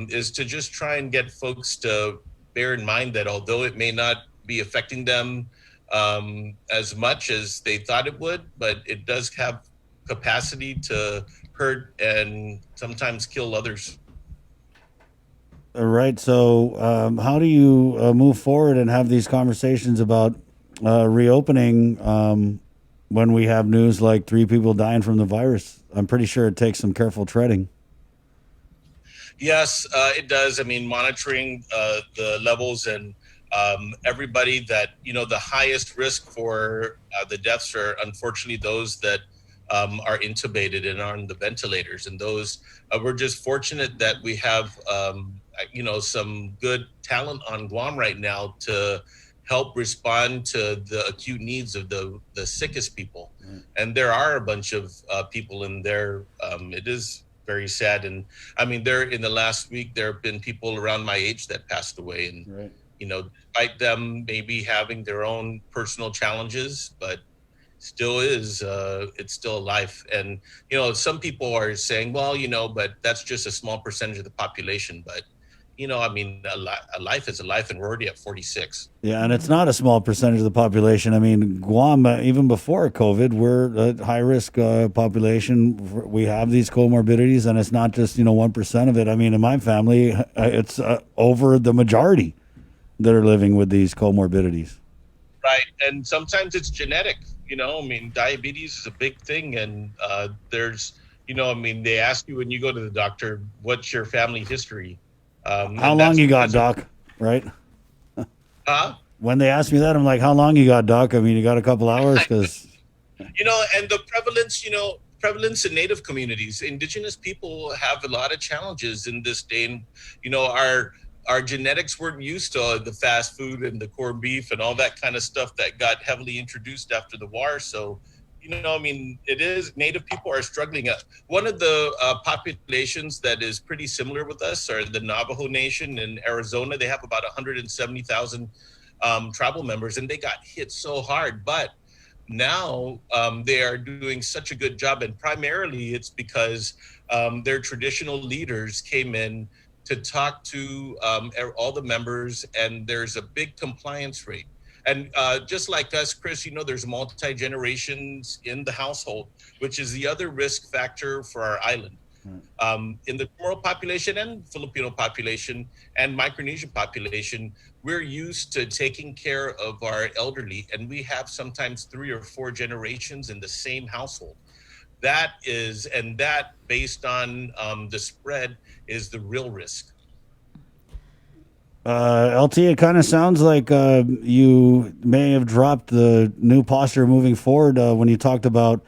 is to just try and get folks to bear in mind that although it may not be affecting them as much as they thought it would, but it does have capacity to hurt and sometimes kill others. All right. So how do you move forward and have these conversations about reopening when we have news like 3 people dying from the virus? I'm pretty sure it takes some careful treading. Yes, it does. I mean, monitoring the levels and everybody that, the highest risk for the deaths are unfortunately those that are intubated and are on the ventilators. And those, we're just fortunate that we have, some good talent on Guam right now to help respond to the acute needs of the sickest people. And there are a bunch of people in there. It is very sad. And I mean, in the last week, there have been people around my age that passed away. And, right. Despite them maybe having their own personal challenges, but still it's still a life. And, some people are saying, well, but that's just a small percentage of the population. But, a life is a life, and we're already at 46. Yeah, and it's not a small percentage of the population. I mean, Guam, even before COVID, we're a high-risk population. We have these comorbidities, and it's not just, 1% of it. I mean, in my family, it's over the majority that are living with these comorbidities. Right, and sometimes it's genetic. Diabetes is a big thing, and there's, they ask you when you go to the doctor, what's your family history? How long you got, Doc? Right? Huh? When they ask me that, I'm like, how long you got, Doc? I mean, you got a couple hours? Because and the prevalence in Native communities, Indigenous people have a lot of challenges in this day. And, our genetics weren't used to the fast food and the corned beef and all that kind of stuff that got heavily introduced after the war. So, it is, Native people are struggling. One of the populations that is pretty similar with us are the Navajo Nation in Arizona. They have about 170,000 tribal members, and they got hit so hard. But now they are doing such a good job, and primarily it's because their traditional leaders came in to talk to all the members, and there's a big compliance rate. And just like us, Chris, there's multi-generations in the household, which is the other risk factor for our island. In the Chamorro population and Filipino population and Micronesian population, we're used to taking care of our elderly, and we have sometimes 3 or 4 generations in the same household. That based on the spread is the real risk. LT, it kind of sounds like you may have dropped the new posture moving forward when you talked about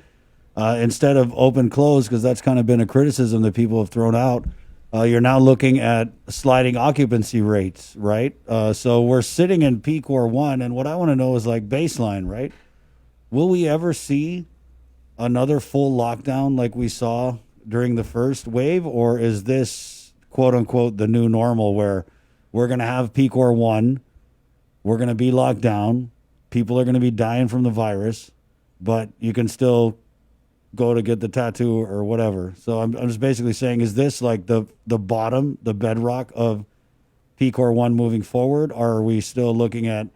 instead of open close, because that's kind of been a criticism that people have thrown out. You're now looking at sliding occupancy rates, right? So we're sitting in PCOR 1, and what I want to know is like baseline, right? Will we ever see another full lockdown like we saw during the first wave, or is this quote unquote the new normal where we're going to have PCOR 1, we're going to be locked down, people are going to be dying from the virus, but you can still go to get the tattoo or whatever? So I'm just basically saying, is this like the bottom, the bedrock of PCOR 1 moving forward, or are we still looking at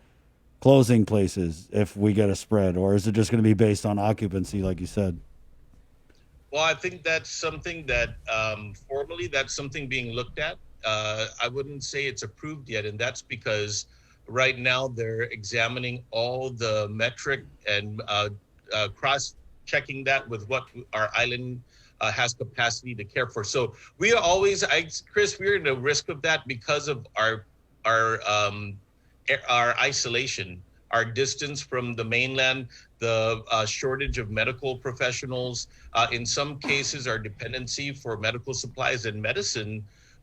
closing places if we get a spread, or is it just going to be based on occupancy like you said? Well, I think that's something that formally that's something being looked at. I wouldn't say it's approved yet, and that's because right now they're examining all the metric and cross-checking that with what our island has capacity to care for. So we are always, Chris, we're in the risk of that because of our isolation, our distance from the mainland, the shortage of medical professionals, in some cases our dependency for medical supplies and medicine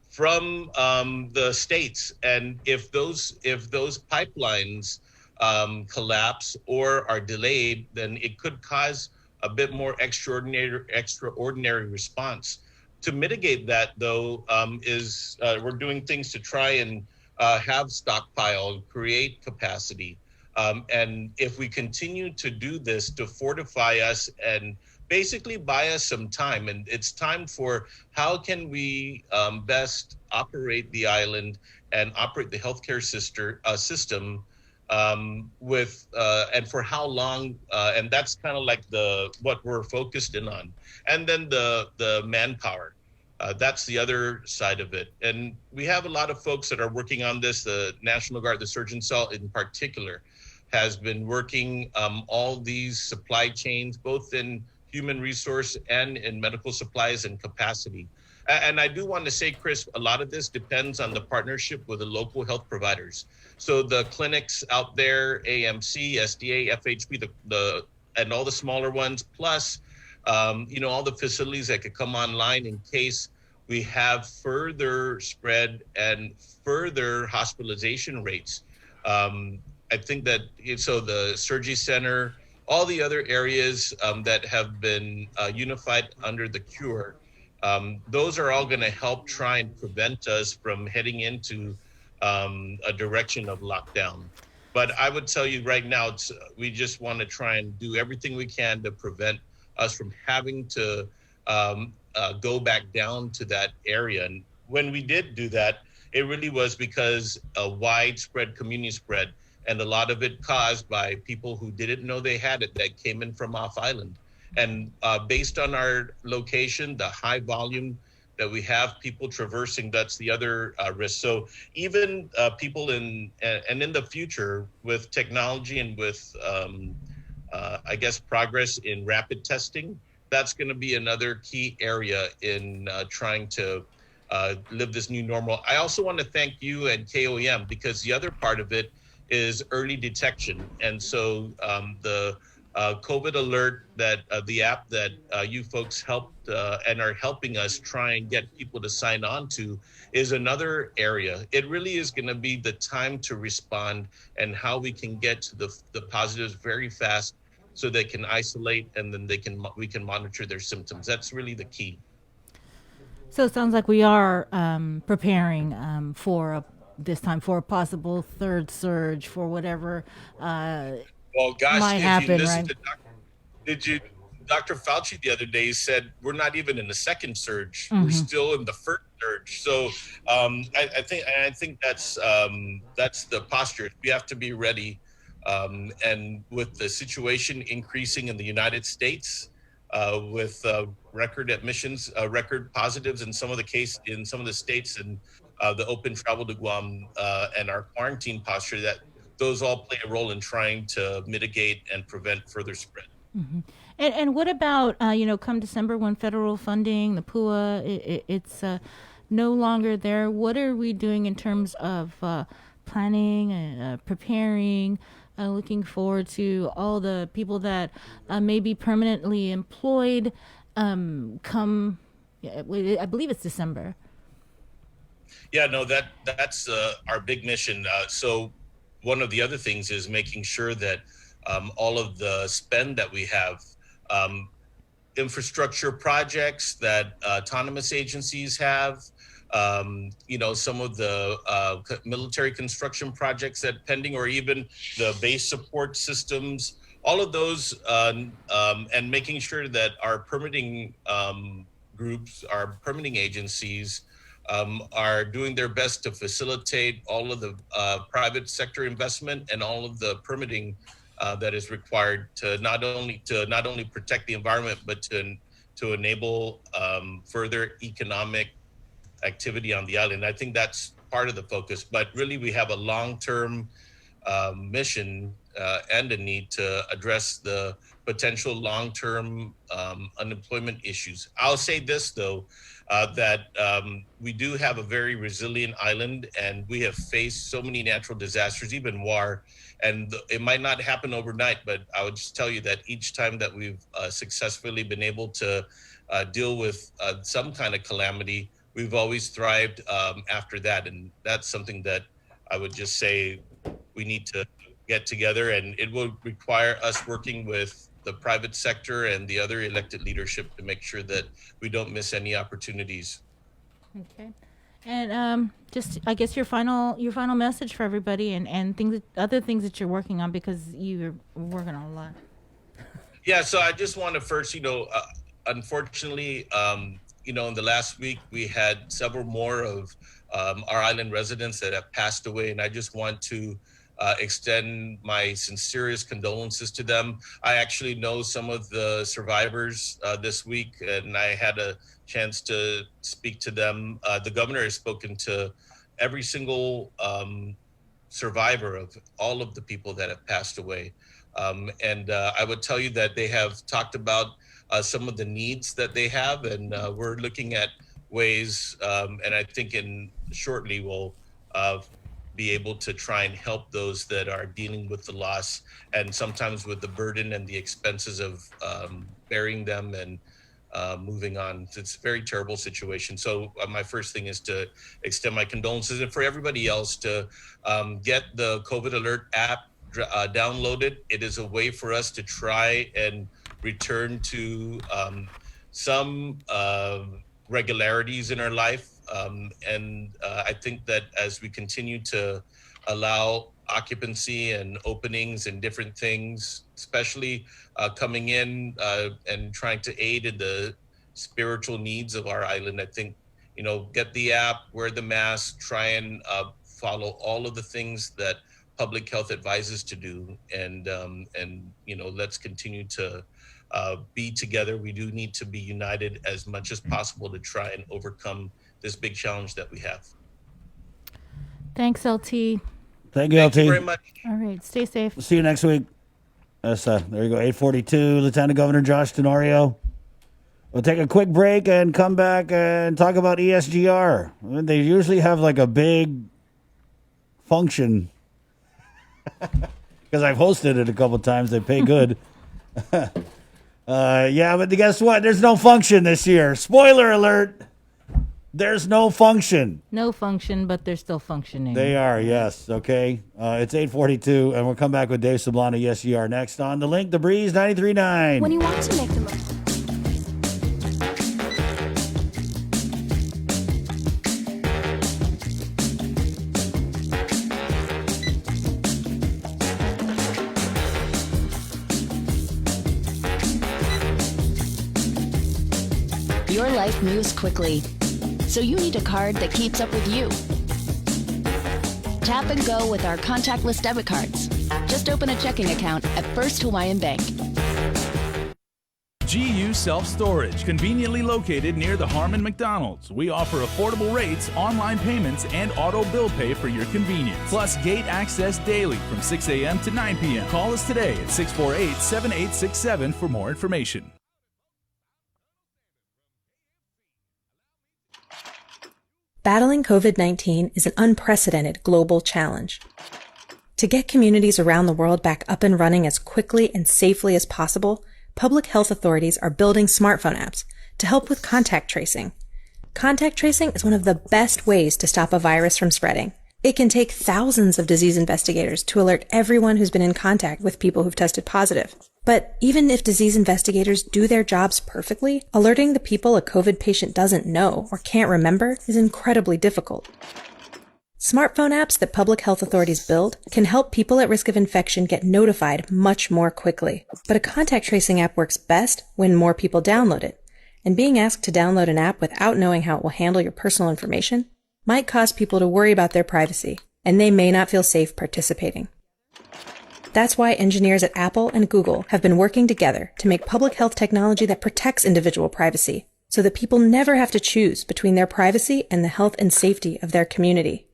from the states. And if those pipelines collapse or are delayed, then it could cause a bit more extraordinary response. To mitigate that, though, is we're doing things to try and have stockpile, create capacity. And if we continue to do this to fortify us and basically buy us some time, and it's time for how can we best operate the island and operate the healthcare system with and for how long, and that's kind of like what we're focused in on. And then the manpower. That's the other side of it. And we have a lot of folks that are working on this. The National Guard, the Surgeon Cell in particular, has been working all these supply chains, both in human resource and in medical supplies and capacity. And I do want to say, Chris, a lot of this depends on the partnership with the local health providers. So the clinics out there, AMC, SDA, FHP, and all the smaller ones, plus all the facilities that could come online in case we have further spread and further hospitalization rates. I think that the Surgery Center, all the other areas that have been unified under the cure, those are all going to help try and prevent us from heading into a direction of lockdown. But I would tell you right now, we just want to try and do everything we can to prevent us from having to go back down to that area. And when we did do that, it really was because a widespread community spread, and a lot of it caused by people who didn't know they had it that came in from off island. And based on our location, the high volume that we have people traversing, that's the other risk. So even people in the future with technology and with, progress in rapid testing, that's going to be another key area in trying to live this new normal. I also want to thank you and KOEM, because the other part of it is early detection. And so the COVID alert, that the app that you folks helped and are helping us try and get people to sign on to, is another area. It really is going to be the time to respond and how we can get to the positives very fast, so they can isolate and then we can monitor their symptoms. That's really the key. So it sounds like we are preparing for this time for a possible third surge, for whatever well, gosh, might if happen, you listen right? to Dr. Fauci the other day said we're not even in the second surge. Mhm. We're still in the first surge. So I think that's the posture. We have to be ready. And with the situation increasing in the United States, with record admissions, record positives in some of the states, and the open travel to Guam and our quarantine posture, that those all play a role in trying to mitigate and prevent further spread. Mm-hmm. And what about come December, when federal funding, the PUA, it's no longer there? What are we doing in terms of planning and preparing? Looking forward to all the people that may be permanently employed come, I believe it's December. Yeah, no, that's our big mission. So one of the other things is making sure that all of the spend that we have, infrastructure projects that autonomous agencies have, some of the military construction projects that pending, or even the base support systems, all of those, and making sure that our permitting groups, our permitting agencies, are doing their best to facilitate all of the private sector investment and all of the permitting that is required to not only protect the environment, but to enable further economic activity on the island. I think that's part of the focus, but really we have a long-term mission and a need to address the potential long-term unemployment issues. I'll say this though, that we do have a very resilient island, and we have faced so many natural disasters, even war, and it might not happen overnight, but I would just tell you that each time that we've successfully been able to deal with some kind of calamity, we've always thrived after that. And that's something that I would just say we need to get together, and it will require us working with the private sector and the other elected leadership to make sure that we don't miss any opportunities. Okay. And just, I guess, your final message for everybody, and other things that you're working on, because you're working on a lot. Yeah, so I just want to first, unfortunately, in the last week we had several more of our island residents that have passed away, and I just want to extend my sincerest condolences to them. I actually know some of the survivors this week, and I had a chance to speak to them. The governor has spoken to every single survivor of all of the people that have passed away. And I would tell you that they have talked about some of the needs that they have, and we're looking at ways, and I think shortly we'll be able to try and help those that are dealing with the loss, and sometimes with the burden and the expenses of burying them and moving on. It's a very terrible situation. So my first thing is to extend my condolences, and for everybody else to get the COVID Alert app downloaded. It is a way for us to try and return to some regularities in our life. And I think that as we continue to allow occupancy and openings and different things, especially coming in and trying to aid in the spiritual needs of our island, I think, get the app, wear the mask, try and follow all of the things that public health advises to do, and let's continue to be together. We do need to be united as much as possible to try and overcome this big challenge that we have. Thanks, LT. Thank you, LT. Thank you very much. All right, stay safe. See you next week. That's there you go. 8:42. Lieutenant Governor Josh Tenorio. We'll take a quick break and come back and talk about ESGR. They usually have like a big function. Because I've hosted it a couple times. They pay good. Yeah, but guess what? There's no function this year. Spoiler alert. There's no function. No function, but they're still functioning. They are, yes. Okay. It's 8:42, and we'll come back with Dave Sublana, ESGR, next on The Link, The Breeze, 93.9. When you want to make the most. Your life moves quickly, so you need a card that keeps up with you. Tap and go with our contactless debit cards. Just open a checking account at First Hawaiian Bank. GU Self-Storage, conveniently located near the Harmon McDonald's. We offer affordable rates, online payments, and auto bill pay for your convenience. Plus gate access daily from 6 a.m. to 9 p.m. Call us today at 648-7867 for more information. Battling COVID-19 is an unprecedented global challenge. To get communities around the world back up and running as quickly and safely as possible, public health authorities are building smartphone apps to help with contact tracing. Contact tracing is one of the best ways to stop a virus from spreading. It can take thousands of disease investigators to alert everyone who's been in contact with people who've tested positive. But even if disease investigators do their jobs perfectly, alerting the people a COVID patient doesn't know or can't remember is incredibly difficult. Smartphone apps that public health authorities build can help people at risk of infection get notified much more quickly. But a contact tracing app works best when more people download it. And being asked to download an app without knowing how it will handle your personal information might cause people to worry about their privacy, and they may not feel safe participating. That's why engineers at Apple and Google have been working together to make public health technology that protects individual privacy, so that people never have to choose between their privacy and the health and safety of their community.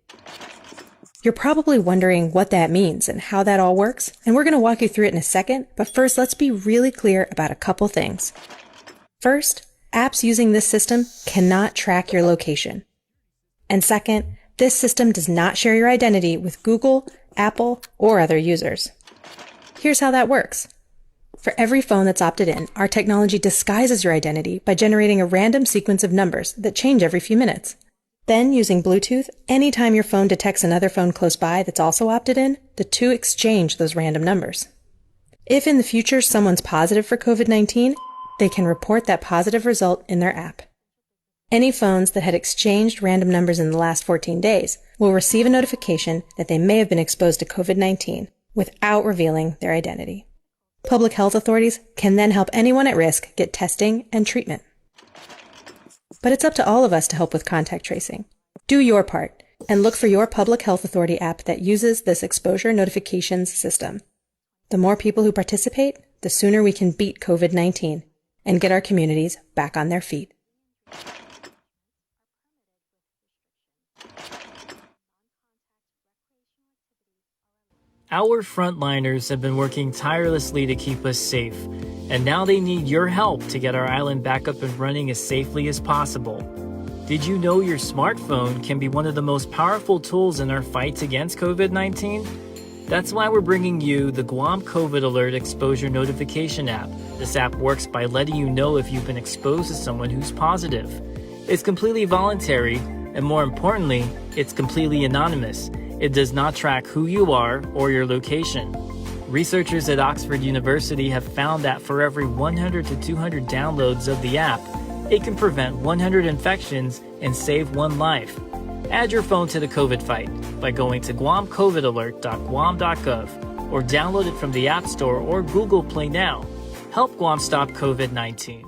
You're probably wondering what that means and how that all works, and we're going to walk you through it in a second, but first let's be really clear about a couple things. First, apps using this system cannot track your location. And second, this system does not share your identity with Google, Apple, or other users. Here's how that works. For every phone that's opted in, our technology disguises your identity by generating a random sequence of numbers that change every few minutes. Then, using Bluetooth, anytime your phone detects another phone close by that's also opted in, the two exchange those random numbers. If in the future someone's positive for COVID-19, they can report that positive result in their app. Any phones that had exchanged random numbers in the last 14 days will receive a notification that they may have been exposed to COVID-19 without revealing their identity. Public health authorities can then help anyone at risk get testing and treatment. But it's up to all of us to help with contact tracing. Do your part and look for your public health authority app that uses this exposure notifications system. The more people who participate, the sooner we can beat COVID-19 and get our communities back on their feet. Our frontliners have been working tirelessly to keep us safe, and now they need your help to get our island back up and running as safely as possible. Did you know your smartphone can be one of the most powerful tools in our fight against COVID-19? That's why we're bringing you the Guam COVID Alert Exposure Notification app. This app works by letting you know if you've been exposed to someone who's positive. It's completely voluntary, and more importantly, it's completely anonymous. It does not track who you are or your location. Researchers at Oxford University have found that for every 100 to 200 downloads of the app, it can prevent 100 infections and save one life. Add your phone to the COVID fight by going to guamcovidalert.guam.gov or download it from the App Store or Google Play now. Help Guam stop COVID-19.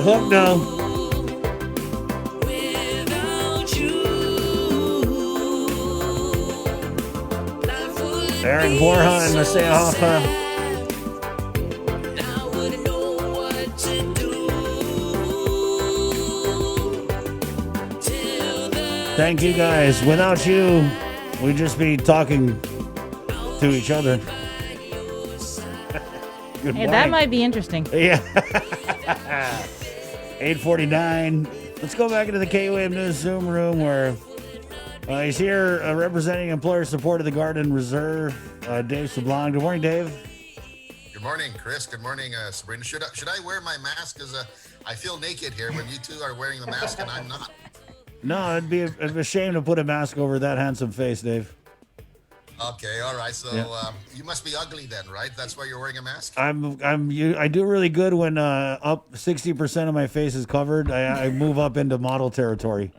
Hook now. Aaron Borja and Masaya Hoffa. Thank you guys. Without you, we'd just be talking to each other. Good Hey, that might be interesting. Yeah. 8:49. Let's go back into the KUAM News Zoom room where he's here representing employer support of the Garden Reserve, Dave Sablon. Good morning, Dave. Good morning, Chris. Good morning, Sabrina. Should I wear my mask? Because I feel naked here when you two are wearing the mask and I'm not. No, it'd be a shame to put a mask over that handsome face, Dave. Okay, all right. So Yeah. you must be ugly then, right? That's why you're wearing a mask? I do really good when up 60% of my face is covered. I move up into model territory.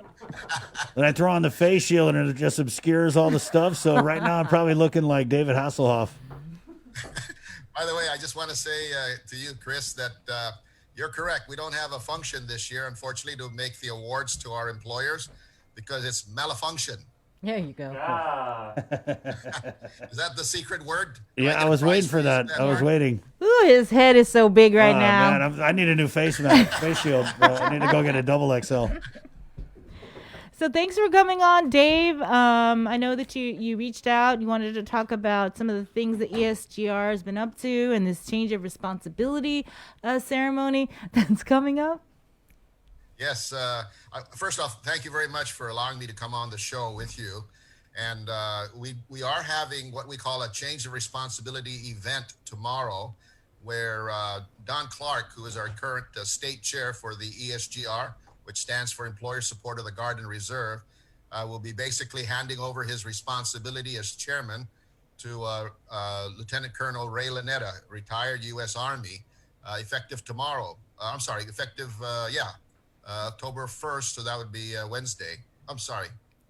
Then I throw on the face shield and it just obscures all the stuff. So right now I'm probably looking like David Hasselhoff. By the way, I just want to say to you, Chris, that you're correct. We don't have a function this year, unfortunately, to make the awards to our employers because it's malfunction. There you go. Is that the secret word? Yeah, I was waiting for that. I was waiting. Ooh, his head is so big right now. Man, I need a new face shield. I need to go get a double XL. So thanks for coming on, Dave. I know that you reached out. You wanted to talk about some of the things that ESGR has been up to and this change of responsibility ceremony that's coming up. Yes. First off, thank you very much for allowing me to come on the show with you. And we are having what we call a change of responsibility event tomorrow, where Don Clark, who is our current state chair for the ESGR, which stands for Employer Support of the Guard and Reserve, will be basically handing over his responsibility as chairman to Lieutenant Colonel Ray Lanetta, retired U.S. Army, effective tomorrow. October 1st, so that would be Wednesday. I'm sorry.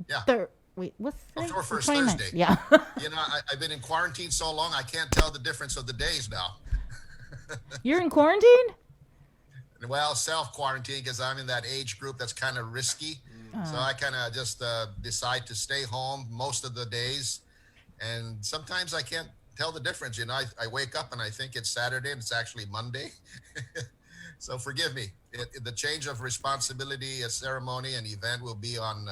Yeah. Wait, what's October 1st, 29th. Thursday. Yeah. You know, I've been in quarantine so long, I can't tell the difference of the days now. You're in quarantine? Well, self-quarantine, because I'm in that age group that's kind of risky. So I kind of just decide to stay home most of the days. And sometimes I can't tell the difference. You know, I wake up and I think it's Saturday and it's actually Monday. So forgive me. The change of responsibility, a ceremony, and event will be on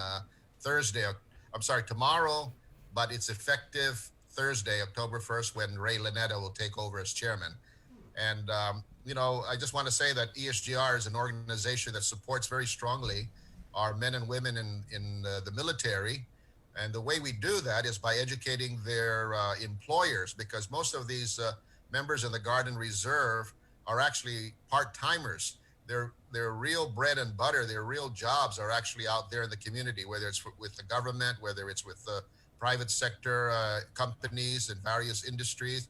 tomorrow, but it's effective Thursday, October 1st, when Ray Lanetta will take over as chairman. And, you know, I just want to say that ESGR is an organization that supports very strongly our men and women in the military. And the way we do that is by educating their employers, because most of these members of the Guard and Reserve are actually part-timers. Their real bread and butter, their real jobs are actually out there in the community, whether it's with the government, whether it's with the private sector companies and various industries,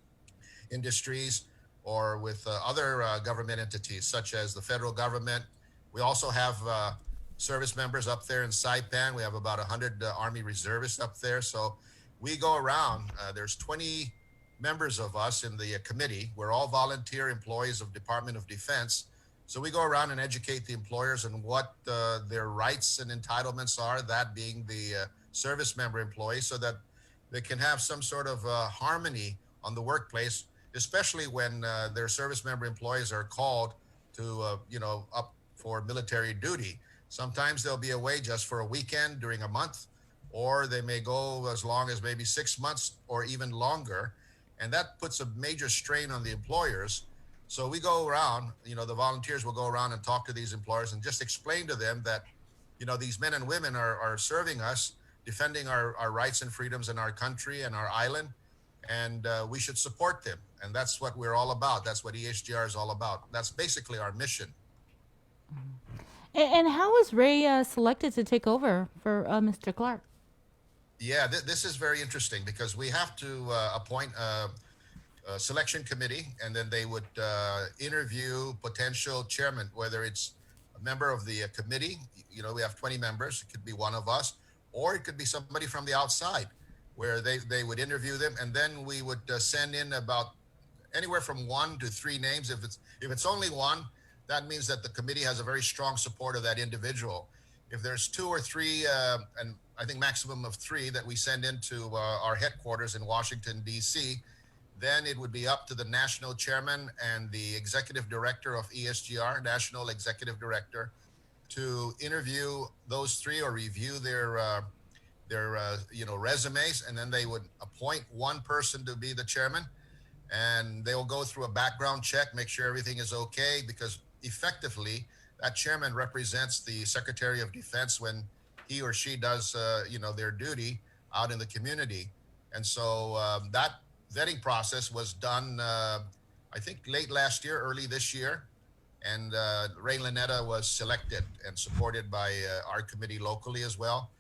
or with other government entities such as the federal government. We also have service members up there in Saipan. We have about 100 Army reservists up there. So we go around. There's 20 members of us in the committee. We're all volunteer employees of Department of Defense. So we go around and educate the employers on what their rights and entitlements are, that being the service member employees, so that they can have some sort of harmony on the workplace, especially when their service member employees are called to, up for military duty. Sometimes they'll be away just for a weekend during a month, or they may go as long as maybe 6 months or even longer. And that puts a major strain on the employers. So we go around, the volunteers will go around and talk to these employers and just explain to them that, these men and women are serving us, defending our rights and freedoms in our country and our island, and we should support them. And that's what we're all about. That's what ESGR is all about. That's basically our mission. And how was Ray selected to take over for Mr. Clark? Yeah, this is very interesting because we have to appoint a selection committee, and then they would interview potential chairman, whether it's a member of the committee. We have 20 members. It could be one of us, or it could be somebody from the outside, where they would interview them, and then we would send in about anywhere from 1 to 3 names. If it's only one, that means that the committee has a very strong support of that individual. If there's 2 or 3, and I think maximum of 3 that we send into our headquarters in Washington, D.C., then it would be up to the national chairman and the executive director of ESGR, national executive director, to interview those 3 or review their resumes, and then they would appoint one person to be the chairman, and they will go through a background check, make sure everything is okay, because effectively that chairman represents the Secretary of Defense when he or she does their duty out in the community. And so that vetting process was done I think late last year, early this year, and Ray Lanetta was selected and supported by our committee locally as well.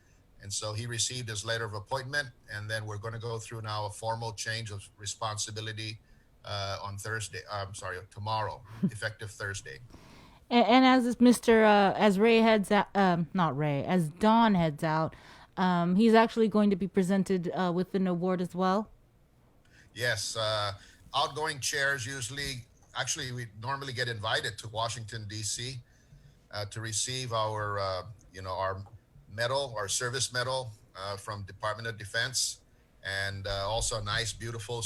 And so he received his letter of appointment, and then we're going to go through now a formal change of responsibility on tomorrow, effective Thursday. And as as Ray heads out, as Don heads out, he's actually going to be presented with an award as well. Yes, outgoing chairs we normally get invited to Washington, D.C. To receive our medal, our service medal from Department of Defense, and also a nice, beautiful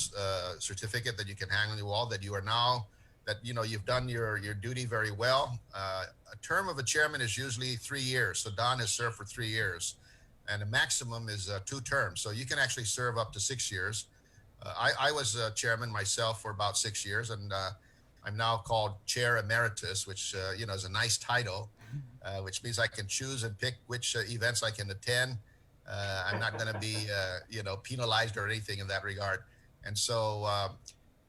certificate that you can hang on the wall that you've done your duty very well. A term of a chairman is usually 3 years. So Don has served for 3 years, and the maximum is 2 terms. So you can actually serve up to 6 years. I was chairman myself for about 6 years, and I'm now called Chair Emeritus, which is a nice title, which means I can choose and pick which events I can attend. I'm not going to be penalized or anything in that regard. And so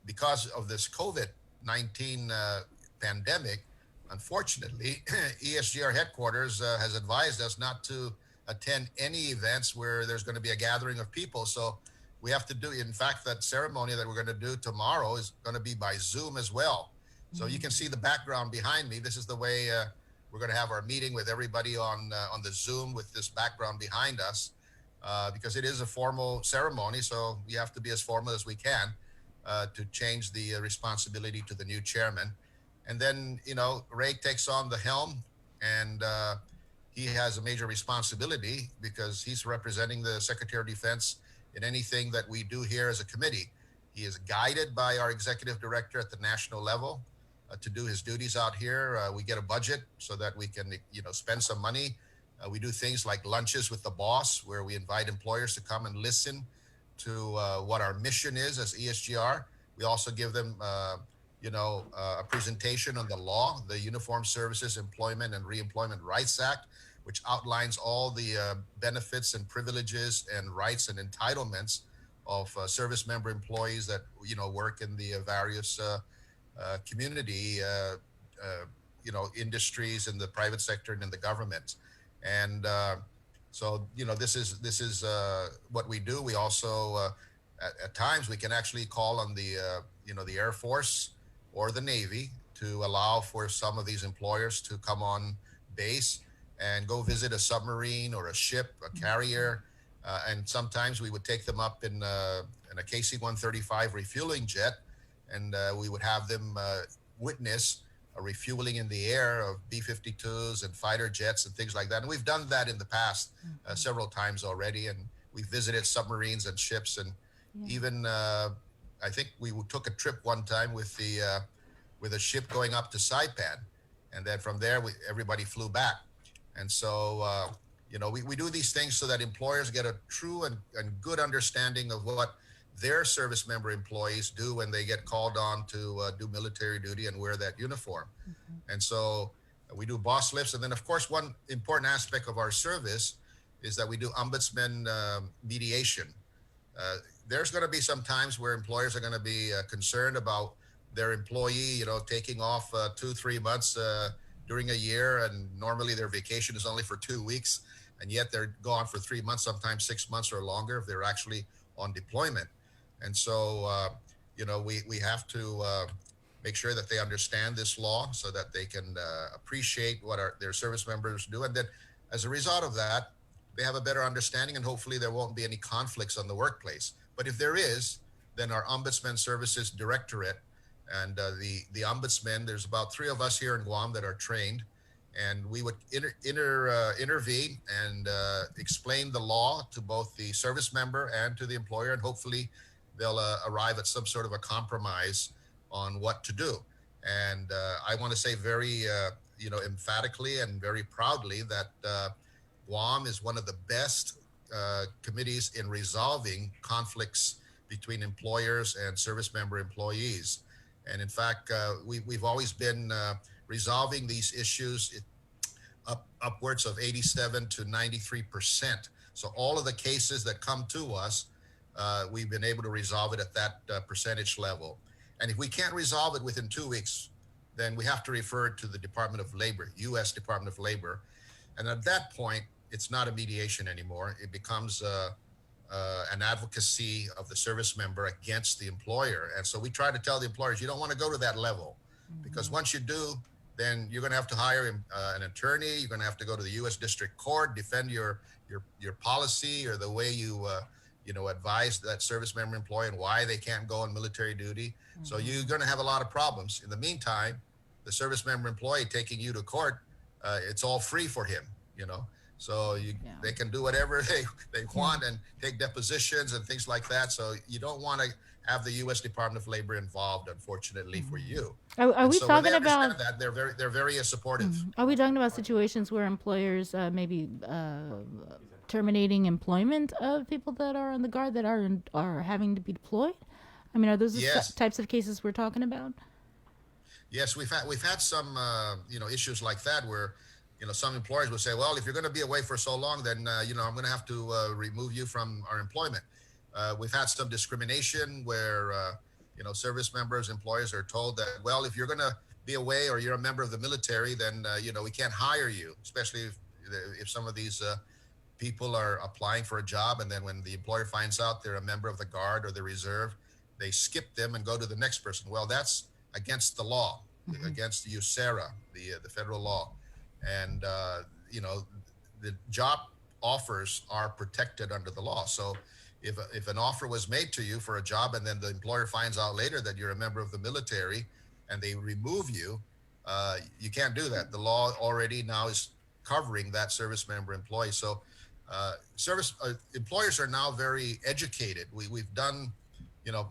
because of this COVID-19 COVID-19 pandemic, unfortunately, ESGR headquarters has advised us not to attend any events where there's going to be a gathering of people. So we have to do, in fact, that ceremony that we're going to do tomorrow is going to be by Zoom as well. So you can see the background behind me. This is the way we're going to have our meeting with everybody on the Zoom with this background behind us, because it is a formal ceremony. So we have to be as formal as we can to change the responsibility to the new chairman. And then, you know, Ray takes on the helm, and he has a major responsibility because he's representing the Secretary of Defense in anything that we do here as a committee. He is guided by our executive director at the national level to do his duties out here. We get a budget so that we can, you know, spend some money. We do things like lunches with the boss, where we invite employers to come and listen to what our mission is as ESGR. We also give them, a presentation on the law, the Uniformed Services Employment and Reemployment Rights Act, which outlines all the benefits and privileges and rights and entitlements of service member employees that, you know, work in the various community, industries in the private sector and in the government. And so, you know, this is what we do. We also, at times, we can actually call on the Air Force or the Navy to allow for some of these employers to come on base and go visit a submarine or a ship, a carrier. And sometimes we would take them up in a KC-135 refueling jet, and we would have them witness a refueling in the air of B-52s and fighter jets and things like that. And we've done that in the past several times already. And we visited submarines and ships, and even I think we took a trip one time with a ship going up to Saipan, and then from there everybody flew back. And so we do these things so that employers get a true and good understanding of what their service member employees do when they get called on to do military duty and wear that uniform. And so we do boss lifts. And then, of course, one important aspect of our service is that we do ombudsman mediation. There's going to be some times where employers are going to be concerned about their employee, taking off 2-3 months during a year, and normally their vacation is only for 2 weeks, and yet they're gone for 3 months, sometimes 6 months or longer if they're actually on deployment. And so, we have to make sure that they understand this law so that they can appreciate what their service members do. And then as a result of that, they have a better understanding, and hopefully there won't be any conflicts on the workplace. But if there is, then our Ombudsman Services Directorate and the Ombudsman, there's about 3 of us here in Guam that are trained, and we would intervene and explain the law to both the service member and to the employer, and hopefully they'll arrive at some sort of a compromise on what to do. And I want to say very, emphatically and very proudly that Guam is one of the best committees in resolving conflicts between employers and service member employees. And in fact, we've always been resolving these issues upwards of 87 to 93%. So all of the cases that come to us, we've been able to resolve it at that percentage level. And if we can't resolve it within 2 weeks, then we have to refer it to the Department of Labor, U.S. Department of Labor. And at that point, it's not a mediation anymore. It becomes an advocacy of the service member against the employer. And so we try to tell the employers, you don't want to go to that level, because once you do, then you're going to have to hire an attorney. You're going to have to go to the U.S. District Court, defend your policy or the way you advise that service member employee and why they can't go on military duty. So you're going to have a lot of problems. In the meantime, the service member employee taking you to court, it's all free for him, So they can do whatever they want and take depositions and things like that. So you don't want to have the U.S. Department of Labor involved, unfortunately, for you. Are we so talking when they about understand that, they're very supportive. Are we talking about situations where employers maybe terminating employment of people that are on the guard that are having to be deployed? I mean, are those the types of cases we're talking about? Yes, we've had some issues like that where some employers will say, well, if you're going to be away for so long, then I'm going to have to remove you from our employment. We've had some discrimination where service members, employers are told that, well, if you're going to be away or you're a member of the military, then, we can't hire you, especially if some of these people are applying for a job. And then when the employer finds out they're a member of the Guard or the Reserve, they skip them and go to the next person. Well, that's against the law, against the USERRA, the federal law. And, the job offers are protected under the law. So if an offer was made to you for a job and then the employer finds out later that you're a member of the military and they remove you, you can't do that. The law already now is covering that service member employee. So employers are now very educated. We've done,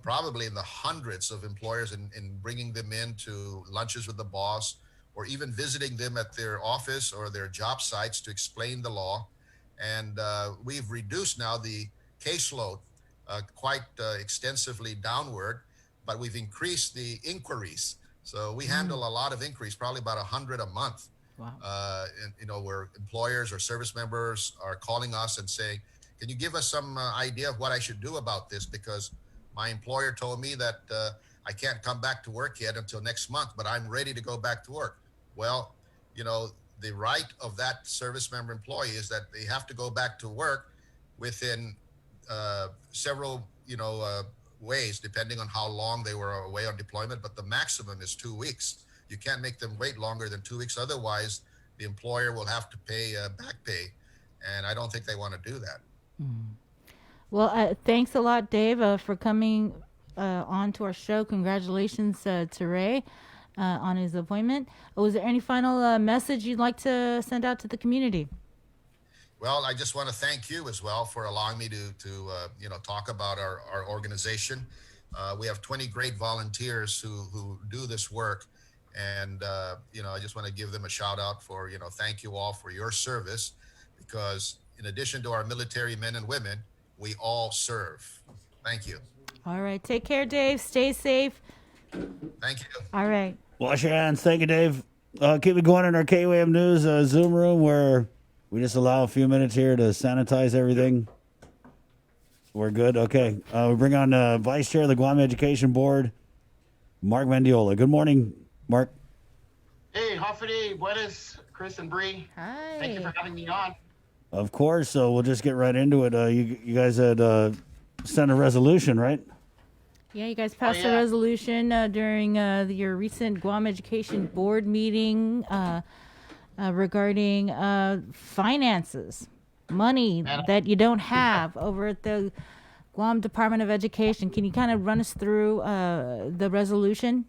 probably in the hundreds of employers in bringing them in to lunches with the boss, or even visiting them at their office or their job sites to explain the law. And we've reduced now the caseload quite extensively downward, but we've increased the inquiries. So we handle a lot of inquiries, probably about 100 a month. Wow. Where employers or service members are calling us and saying, can you give us some idea of what I should do about this? Because my employer told me that I can't come back to work yet until next month, but I'm ready to go back to work. Well, the right of that service member employee is that they have to go back to work within several, ways, depending on how long they were away on deployment, but the maximum is 2 weeks. You can't make them wait longer than 2 weeks. Otherwise, the employer will have to pay back pay. And I don't think they want to do that. Well, thanks a lot, Dave, for coming on to our show. Congratulations to Ray on his appointment. Was there any final message you'd like to send out to the community? Well, I just want to thank you as well for allowing me to talk about our organization. We have 20 great volunteers who do this work. And, I just want to give them a shout out for, thank you all for your service, because in addition to our military men and women, we all serve. Thank you. All right. Take care, Dave. Stay safe. Thank you. All right. Wash your hands. Thank you, Dave. Keep it going in our KWAM News Zoom room, where we just allow a few minutes here to sanitize everything. We're good? Okay. We bring on Vice Chair of the Guam Education Board, Mark Mendiola. Good morning, Mark. Hey, Hafide, Buenas, Chris and Bree. Hi. Thank you for having me on. Of course. So we'll just get right into it. You guys had sent a resolution, right? Yeah, you guys passed a resolution during your recent Guam Education Board meeting regarding finances, money that you don't have over at the Guam Department of Education. Can you kind of run us through the resolution?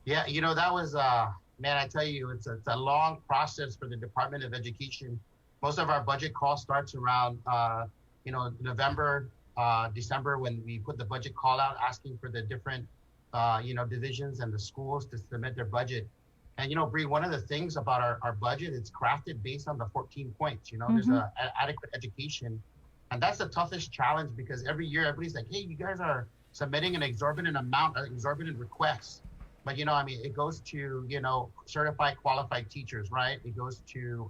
Yeah, that was, man, I tell you, it's a long process for the Department of Education. Most of our budget call starts around, November, December, when we put the budget call out, asking for the different, divisions and the schools to submit their budget. And, Bree, one of the things about our budget, it's crafted based on the 14 points. There's an adequate education. And that's the toughest challenge, because every year everybody's like, hey, you guys are submitting an exorbitant amount, exorbitant requests. But, it goes to, certified qualified teachers, right? It goes to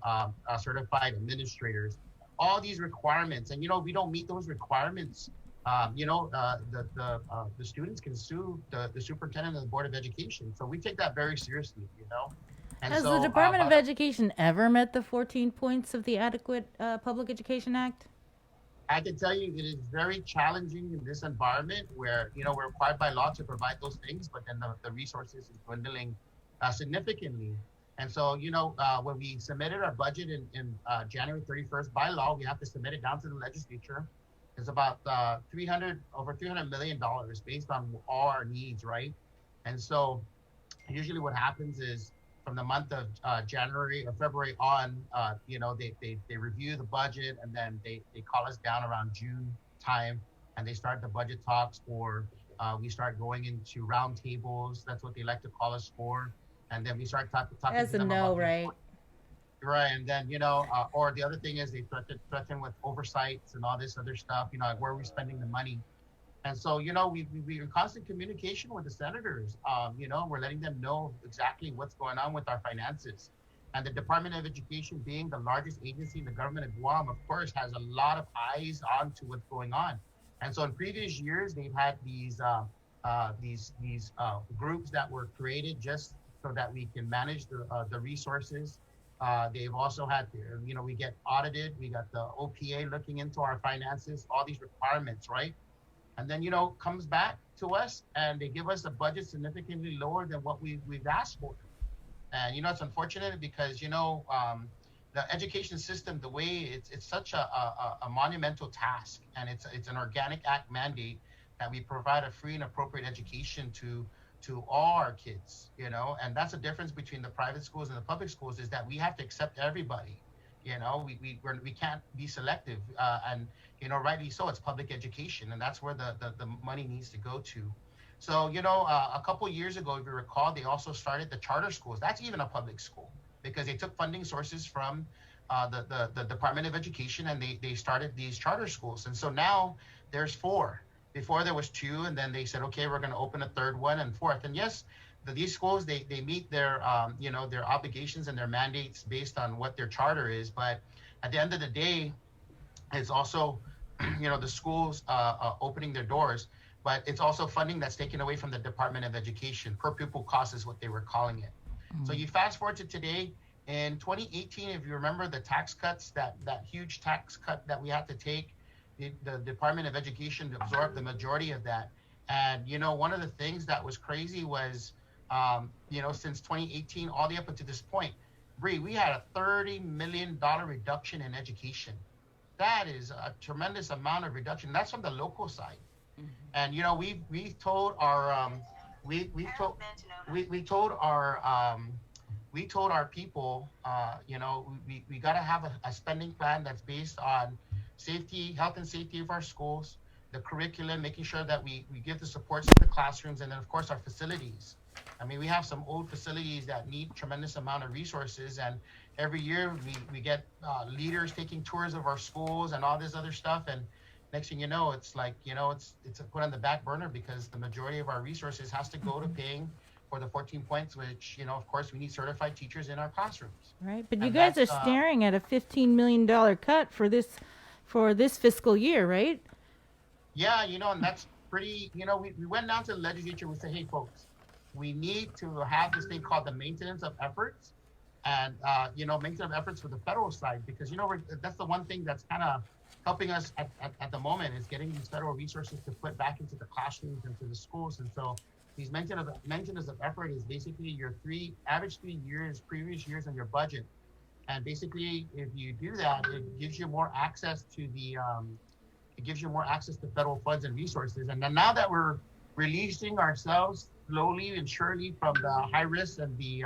certified administrators, all these requirements. And, we don't meet those requirements. The students can sue the superintendent of the Board of Education. So we take that very seriously, And Has the Department of Education ever met the 14 points of the Adequate Public Education Act? I can tell you it is very challenging in this environment where, we're required by law to provide those things, but then the resources is dwindling significantly. And so, when we submitted our budget in January 31st, by law, we have to submit it down to the legislature. It's about over $300 million based on all our needs, right? And so usually what happens is, from the month of January or February on, they review the budget, and then they call us down around June time, and they start the budget talks, or we start going into round tables. That's what they like to call us for. And then we start talking That's to them a no, about right? Right, and then, or the other thing is they threaten with oversights and all this other stuff, where are we spending the money? And so, we're in constant communication with the senators. We're letting them know exactly what's going on with our finances. And the Department of Education, being the largest agency in the government of Guam, of course, has a lot of eyes onto what's going on. And so in previous years, they've had these these groups that were created just so that we can manage the resources. They've also had, we get audited. We got the OPA looking into our finances, all these requirements, right? And then, comes back to us and they give us a budget significantly lower than what we've asked for. And, it's unfortunate because, the education system, the way it's such a monumental task, and it's an organic act mandate that we provide a free and appropriate education to all our kids, and that's the difference between the private schools and the public schools, is that we have to accept everybody. We can't be selective, and rightly so. It's public education, and that's where the money needs to go to. So a couple of years ago, if you recall, they also started the charter schools. That's even a public school, because they took funding sources from the Department of Education, and they started these charter schools. And so now there's 4. Before there was 2, and then they said, okay, we're going to open a 3rd one and 4th. And yes, these schools, they meet their their obligations and their mandates based on what their charter is. But at the end of the day, it's also the schools opening their doors, but it's also funding that's taken away from the Department of Education. Per pupil cost is what they were calling it. So you fast forward to today. In 2018, if you remember the tax cuts, that huge tax cut that we had to take, the Department of Education absorbed the majority of that. And, one of the things that was crazy was, since 2018, all the way up until this point, Bree, we had a $30 million reduction in education. That is a tremendous amount of reduction. That's from the local side. And, we told our, we told our people, we got to have a spending plan that's based on safety, health and safety of our schools, the curriculum, making sure that we give the supports to the classrooms, and then of course our facilities. I mean, we have some old facilities that need tremendous amount of resources, and every year we get leaders taking tours of our schools and all this other stuff, and next thing you know, it's like, it's put on the back burner because the majority of our resources has to go to paying for the 14 points, which, of course, we need certified teachers in our classrooms. Right, but you guys are staring at a $15 million cut for this fiscal year, right? Yeah, and that's pretty, we went down to the legislature and we said, hey, folks, we need to have this thing called the maintenance of efforts, and, maintenance of efforts for the federal side, because, that's the one thing that's kind of helping us at the moment, is getting these federal resources to put back into the classrooms, into the schools. And so these maintenance of effort is basically your average 3 years, previous years on your budget. And basically, if you do that, it gives you more access to federal funds and resources. And then now that we're releasing ourselves slowly and surely from the high risk and the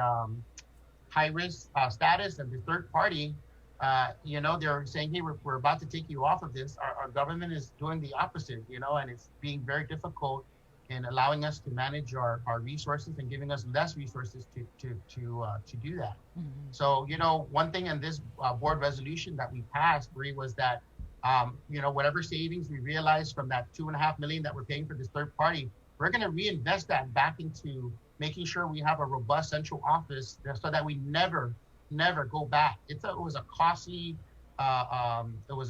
high risk status and the third party, they're saying, hey, we're about to take you off of this. Our government is doing the opposite, and it's being very difficult in allowing us to manage our resources and giving us less resources to do that. So, one thing in this board resolution that we passed, Bree, was that, whatever savings we realized from that $2.5 million that we're paying for this third party, we're going to reinvest that back into making sure we have a robust central office so that we never go back. It was a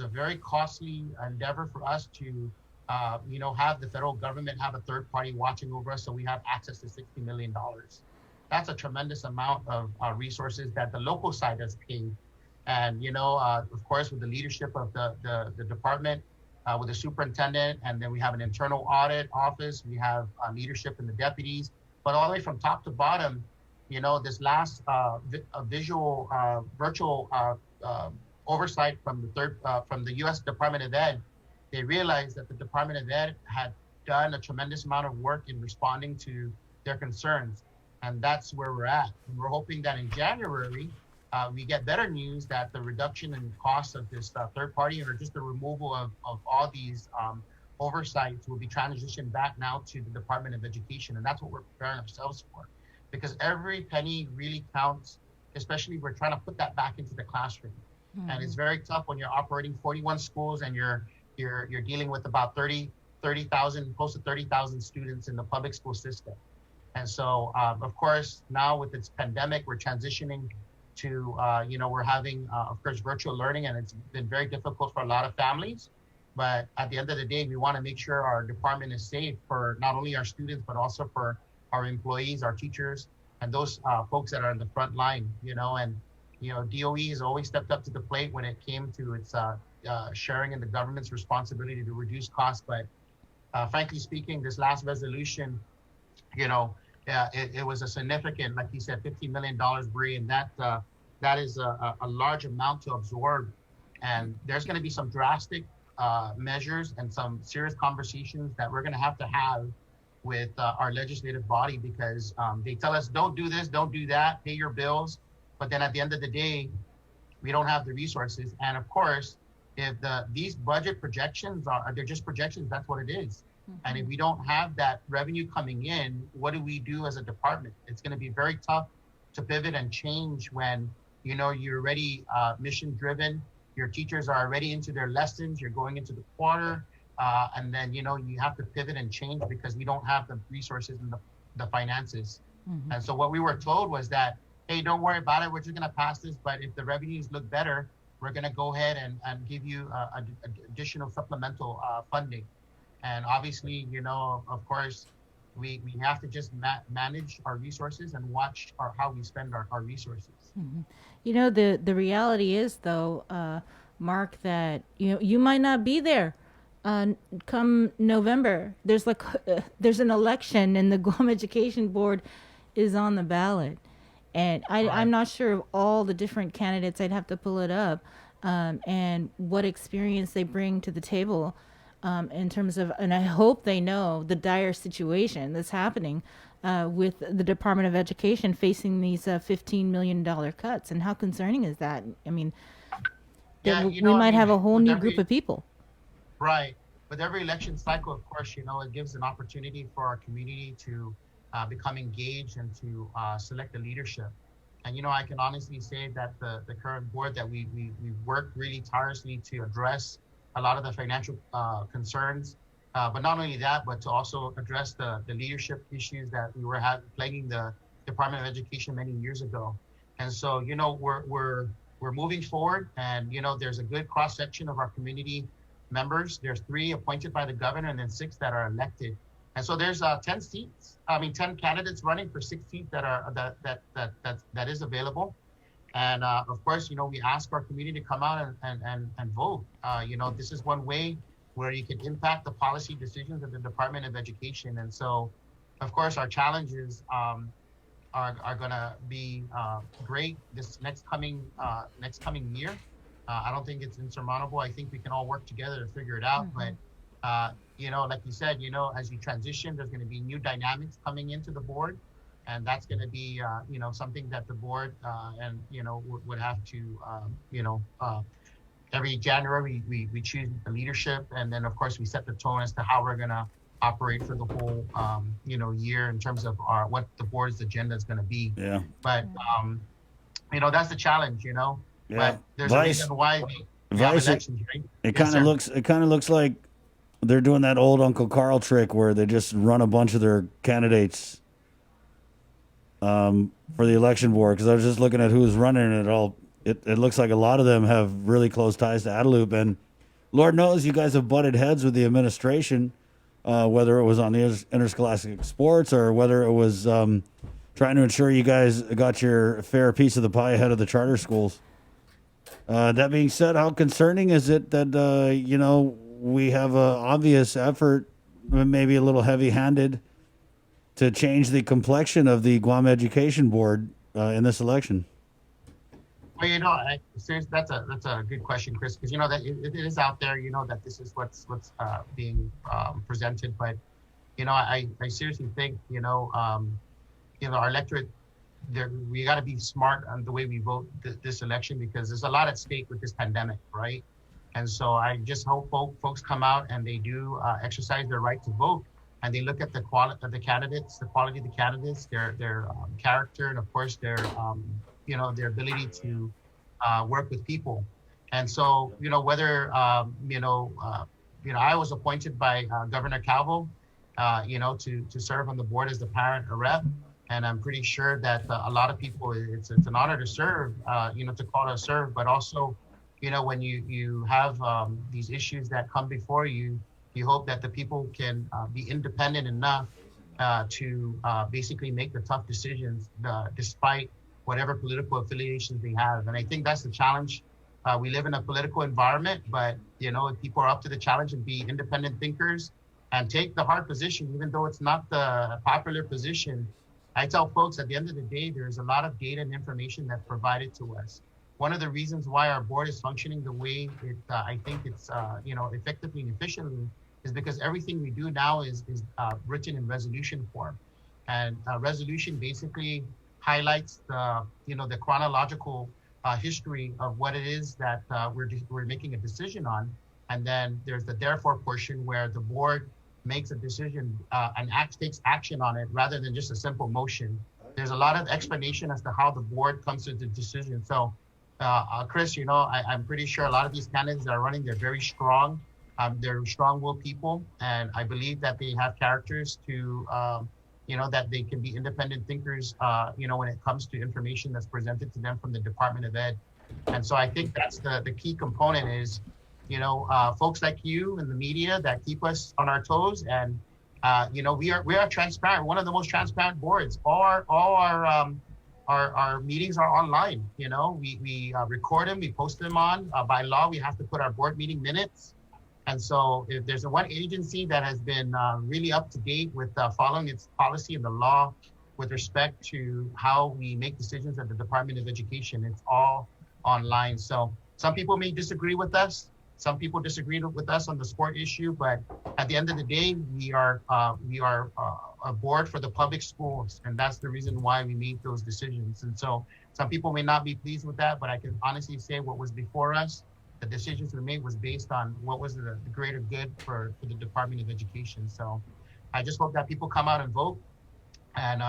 very costly endeavor for us to have the federal government have a third party watching over us, so we have access to $60 million. That's a tremendous amount of resources that the local side has paid. And, of course, with the leadership of the department, with the superintendent, and then we have an internal audit office, we have leadership in the deputies, but all the way from top to bottom, this last virtual oversight from the U.S. Department of Ed, they realized that the Department of Ed had done a tremendous amount of work in responding to their concerns. And that's where we're at. And we're hoping that in January, we get better news that the reduction in cost of this third party, or just the removal of all these oversights, will be transitioned back now to the Department of Education. And that's what we're preparing ourselves for. Because every penny really counts, especially we're trying to put that back into the classroom. And it's very tough when you're operating 41 schools and you're dealing with about 30,000, close to 30,000 students in the public school system. And so, of course, now with this pandemic, we're transitioning to, we're having, of course, virtual learning, and it's been very difficult for a lot of families. But at the end of the day, we want to make sure our department is safe for not only our students, but also for our employees, our teachers, and those folks that are in the front line, and, DOE has always stepped up to the plate when it came to its sharing in the government's responsibility to reduce costs. But frankly speaking, this last resolution, it was a significant, like you said, $15 million, Bree, and that is a large amount to absorb. And there's going to be some drastic measures and some serious conversations that we're going to have with our legislative body, because they tell us, don't do this, don't do that, pay your bills. But then at the end of the day, we don't have the resources. And of course, if these budget projections they're just projections, that's what it is. Mm-hmm. And if we don't have that revenue coming in, what do we do as a department? It's going to be very tough to pivot and change when, you're already mission driven. Your teachers are already into their lessons. You're going into the quarter. And then, you have to pivot and change because we don't have the resources and the finances. Mm-hmm. And so what we were told was that, hey, don't worry about it. We're just going to pass this. But if the revenues look better, we're going to go ahead and give you additional supplemental funding. And obviously, of course, we have to just manage our resources and watch how we spend our resources. Mm-hmm. The reality is, though, Mark, that you might not be there come November. There's there's an election, and the Guam Education Board is on the ballot. And I'm not sure of all the different candidates. I'd have to pull it up, and what experience they bring to the table in terms of, and I hope they know the dire situation that's happening with the Department of Education facing these $15 million cuts. And how concerning is that? I mean, we might have a whole new group of people. Right. With every election cycle, of course, it gives an opportunity for our community to become engaged and to select the leadership. And, I can honestly say that the current board that we worked really tirelessly to address a lot of the financial concerns, but not only that, but to also address the leadership issues that we were plaguing the Department of Education many years ago. And so, we're moving forward, and, there's a good cross section of our community members. There's 3 appointed by the governor and then 6 that are elected. And so there's 10 candidates running for 6 seats that is available. And of course, we ask our community to come out and vote. This is one way where you can impact the policy decisions of the Department of Education. And so, of course, our challenges are going to be great this next coming year. I don't think it's insurmountable. I think we can all work together to figure it out. Mm-hmm. But like you said, as you transition, there's going to be new dynamics coming into the board, and that's going to be, something that the board would have to, every January we choose the leadership, and then of course we set the tone as to how we're going to operate for the whole, year in terms of what the board's agenda is going to be. Yeah. But that's the challenge, Yeah. But there's a reason why we have elections, right? It kind of looks like they're doing that old Uncle Carl trick where they just run a bunch of their candidates for the election board. Because I was just looking at who's running it all. It looks like a lot of them have really close ties to Adelup, and Lord knows you guys have butted heads with the administration, whether it was on the interscholastic sports or whether it was trying to ensure you guys got your fair piece of the pie ahead of the charter schools. That being said, how concerning is it that, we have an obvious effort, maybe a little heavy-handed, to change the complexion of the Guam Education Board in this election? Well, seriously, that's a good question, Chris, because that it is out there. That this is what's being presented, but I seriously think our electorate. We got to be smart on the way we vote this election, because there's a lot at stake with this pandemic, right? And so I just hope folks come out and they do exercise their right to vote, and they look at the quality of the candidates, their character, and of course their ability to work with people. And so whether I was appointed by Governor Calvo, to serve on the board as the parent rep. And I'm pretty sure that a lot of people, it's an honor to serve, to call to serve, but also when you have these issues that come before you, you hope that the people can be independent enough to basically make the tough decisions despite whatever political affiliations they have. And I think that's the challenge. We live in a political environment, but if people are up to the challenge and be independent thinkers and take the hard position, even though it's not the popular position, I tell folks at the end of the day, there's a lot of data and information that's provided to us. One of the reasons why our board is functioning the way I think it's effectively and efficiently is because everything we do now is written in resolution form, and resolution basically highlights the chronological history of what it is that we're making a decision on, and then there's the therefore portion where the board makes a decision and takes action on it rather than just a simple motion. There's a lot of explanation as to how the board comes to the decision. So, Chris, I'm pretty sure a lot of these candidates that are running, they're very strong. They're strong-willed people, and I believe that they have characters to, that they can be independent thinkers, when it comes to information that's presented to them from the Department of Ed. And so I think that's the key component is, folks like you and the media that keep us on our toes, and we are transparent. One of the most transparent boards. All our meetings are online. We record them, we post them on. By law, we have to put our board meeting minutes. And so if there's one agency that has been really up to date with following its policy and the law with respect to how we make decisions at the Department of Education, it's all online. So some people may disagree with us. Some people disagree with us on the sport issue, but at the end of the day, we are a board for the public schools, and that's the reason why we made those decisions. And so some people may not be pleased with that, but I can honestly say what was before us, the decisions we made was based on what was the greater good for the Department of Education. So I just hope that people come out and vote and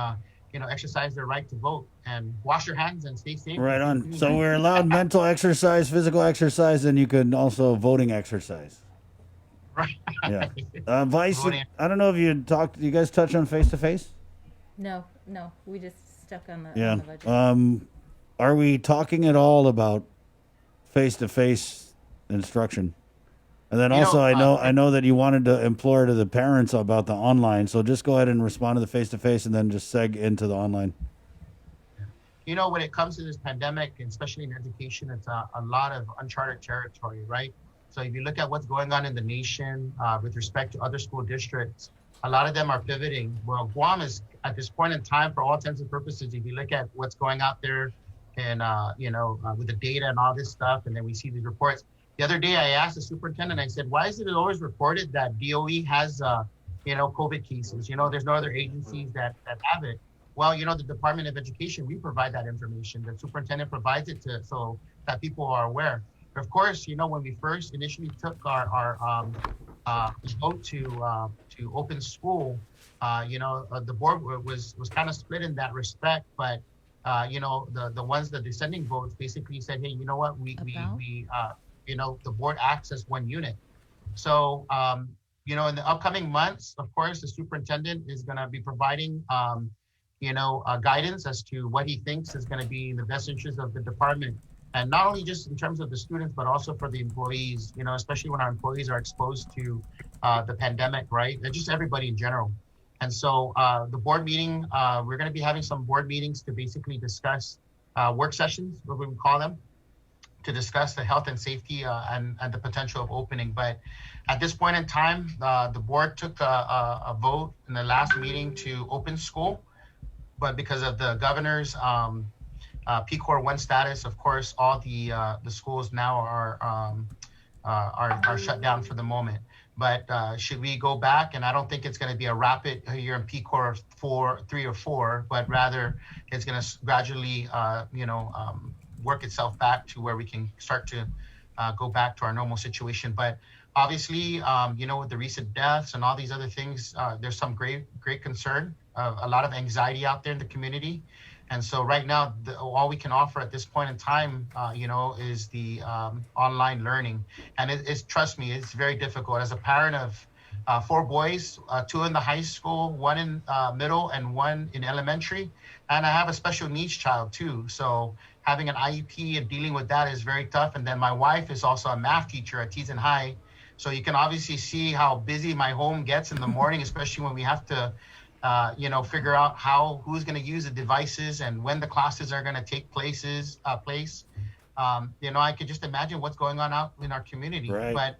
exercise their right to vote and wash your hands and stay safe. Right on. So we're allowed mental exercise, physical exercise, and you can also voting exercise. Right. Yeah. Vice, I don't know if you guys touch on face-to-face? No, we just stuck on the, yeah. on the budget. Are we talking at all about face-to-face instruction? And then also, I know that you wanted to implore to the parents about the online, so just go ahead and respond to the face-to-face and then just seg into the online. When it comes to this pandemic, especially in education, it's a lot of uncharted territory, right? So if you look at what's going on in the nation with respect to other school districts, a lot of them are pivoting. Well, Guam is, at this point in time, for all intents and purposes, if you look at what's going out there and, with the data and all this stuff, and then we see these reports. The other day, I asked the superintendent, I said, why is it always reported that DOE has, COVID cases? There's no other agencies that have it. Well, the Department of Education, we provide that information. The superintendent provides it so that people are aware. But of course, when we first initially took our vote to open school, the board was kind of split in that respect. But the dissenting votes basically said, hey, you know what, the board acts as one unit. So, in the upcoming months, of course, the superintendent is going to be providing, guidance as to what he thinks is going to be in the best interest of the department. And not only just in terms of the students, but also for the employees, especially when our employees are exposed to the pandemic, right? And just everybody in general. And so the board meeting, we're going to be having some board meetings to basically discuss work sessions, what we would call them, to discuss the health and safety and the potential of opening. But at this point in time, the board took a vote in the last meeting to open school. But because of the governor's PCOR 1 status, of course, all the schools now are shut down for the moment. But should we go back? And I don't think it's going to be a rapid here in PCOR 3 or 4, but rather it's going to gradually, work itself back to where we can start to go back to our normal situation. But obviously, with the recent deaths and all these other things, there's some great concern, a lot of anxiety out there in the community. And so right now, all we can offer at this point in time, is the online learning. And trust me, it's very difficult. As a parent of 4 boys, 2 in the high school, 1 in middle, and 1 in elementary. And I have a special needs child too. So having an IEP and dealing with that is very tough. And then my wife is also a math teacher at Teason High. So you can obviously see how busy my home gets in the morning, especially when we have to, figure out who's going to use the devices and when the classes are going to take place. I could just imagine what's going on out in our community. Right. But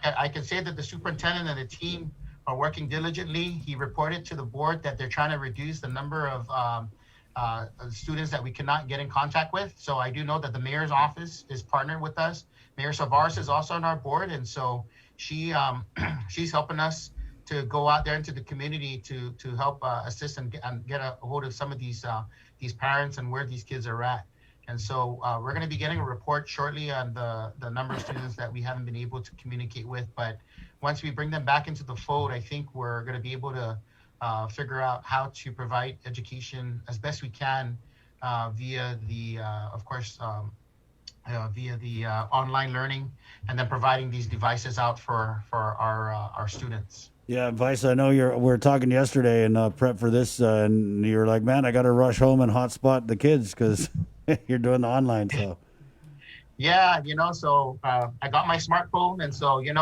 I can say that the superintendent and the team are working diligently. He reported to the board that they're trying to reduce the number of students that we cannot get in contact with. So I do know that the mayor's office is partnered with us. Mayor Savares is also on our board, and so she's helping us to go out there into the community to help assist and get a hold of some of these parents and where these kids are at. And so we're going to be getting a report shortly on the number of students that we haven't been able to communicate with. But once we bring them back into the fold, I think we're going to be able to figure out how to provide education as best we can via the online learning, and then providing these devices out for our students. Yeah, Vice, I know we're talking yesterday and prep for this, and you're like, man, I got to rush home and hotspot the kids because you're doing the online. So yeah, so I got my smartphone, and so when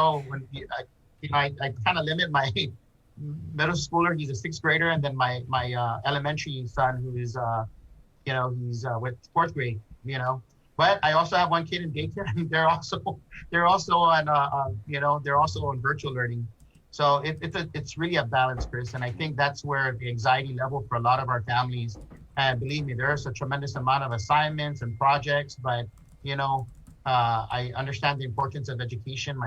I kind of limit my middle schooler. He's a 6th grader, and then my elementary son who is he's with 4th grade. But I also have one kid in daycare, and they're also on they're also on virtual learning. So it's really a balance, Chris, and I think that's where the anxiety level for a lot of our families. And believe me, there's a tremendous amount of assignments and projects, but I understand the importance of education.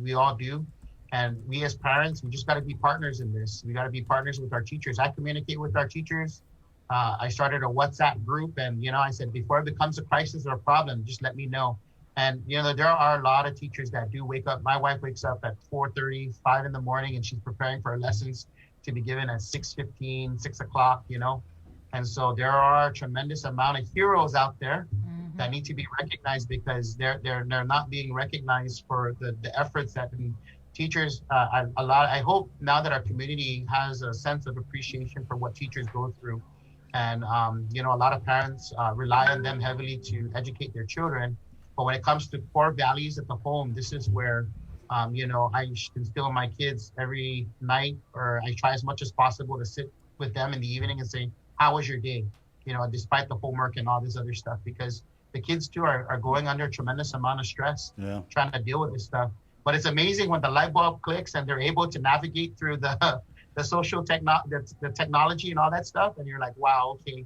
We all do. And we as parents, we just got to be partners in this. We got to be partners with our teachers. I communicate with our teachers. I started a WhatsApp group, and I said, before it becomes a crisis or a problem, just let me know. And there are a lot of teachers that do wake up. My wife wakes up at 4:30, 5 in the morning, and she's preparing for her lessons to be given at 6:15, 6 o'clock. And so there are a tremendous amount of heroes out there that need to be recognized, because they're not being recognized for the efforts that teachers, I hope now that our community has a sense of appreciation for what teachers go through. And, a lot of parents rely on them heavily to educate their children. But when it comes to core values at the home, this is where, I instill my kids every night, or I try as much as possible to sit with them in the evening and say, how was your day? Despite the homework and all this other stuff, because the kids too are going under a tremendous amount of stress, trying to deal with this stuff. But it's amazing when the light bulb clicks and they're able to navigate through the social the technology and all that stuff. And you're like, wow, okay.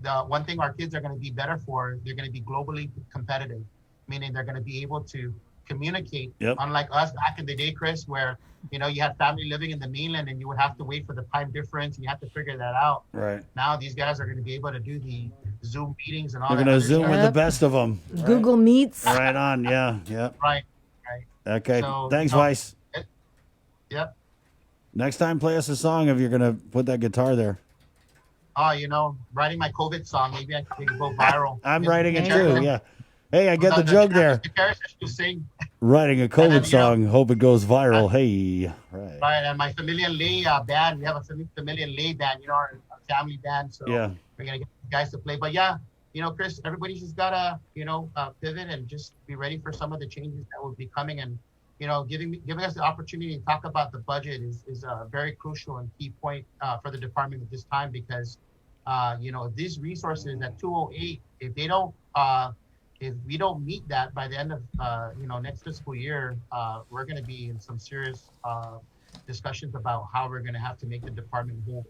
The one thing our kids are going to be better for, they're going to be globally competitive, meaning they're going to be able to communicate. Unlike us back in the day, Chris, where, you had family living in the mainland and you would have to wait for the time difference and you have to figure that out. Right. Now these guys are going to be able to do the Zoom meetings and all that. They're going to Zoom with the best of them. Google Meets. Right on. Yeah. Yep. Right. Okay. So, Thanks, Vice. Yep. Next time, play us a song if you're going to put that guitar there. Oh, writing my COVID song. Maybe I could go viral. I'm writing it too. Yeah. Hey, I get the joke there. Writing a COVID song. Hope it goes viral. Hey. Right. Right. And my Familian Lay band. We have a Familian Lay band, our family band. So we're going to get you guys to play. But yeah, Chris, everybody's just got to, pivot and just be ready for some of the changes that will be coming. And, giving us the opportunity to talk about the budget is a very crucial and key point for the department at this time, because, these resources at 208, if they don't, if we don't meet that by the end of, next fiscal year, we're going to be in some serious discussions about how we're going to have to make the department whole.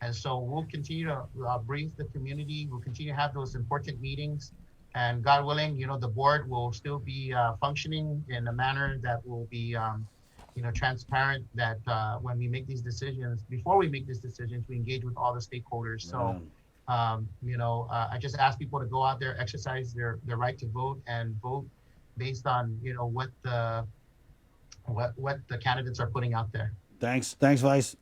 And so we'll continue to brief the community. We'll continue to have those important meetings. And God willing, the board will still be functioning in a manner that will be, transparent, that when we make these decisions, before we make these decisions, we engage with all the stakeholders. So, I just ask people to go out there, exercise their right to vote, and vote based on, what the candidates are putting out there. Thanks, Vice.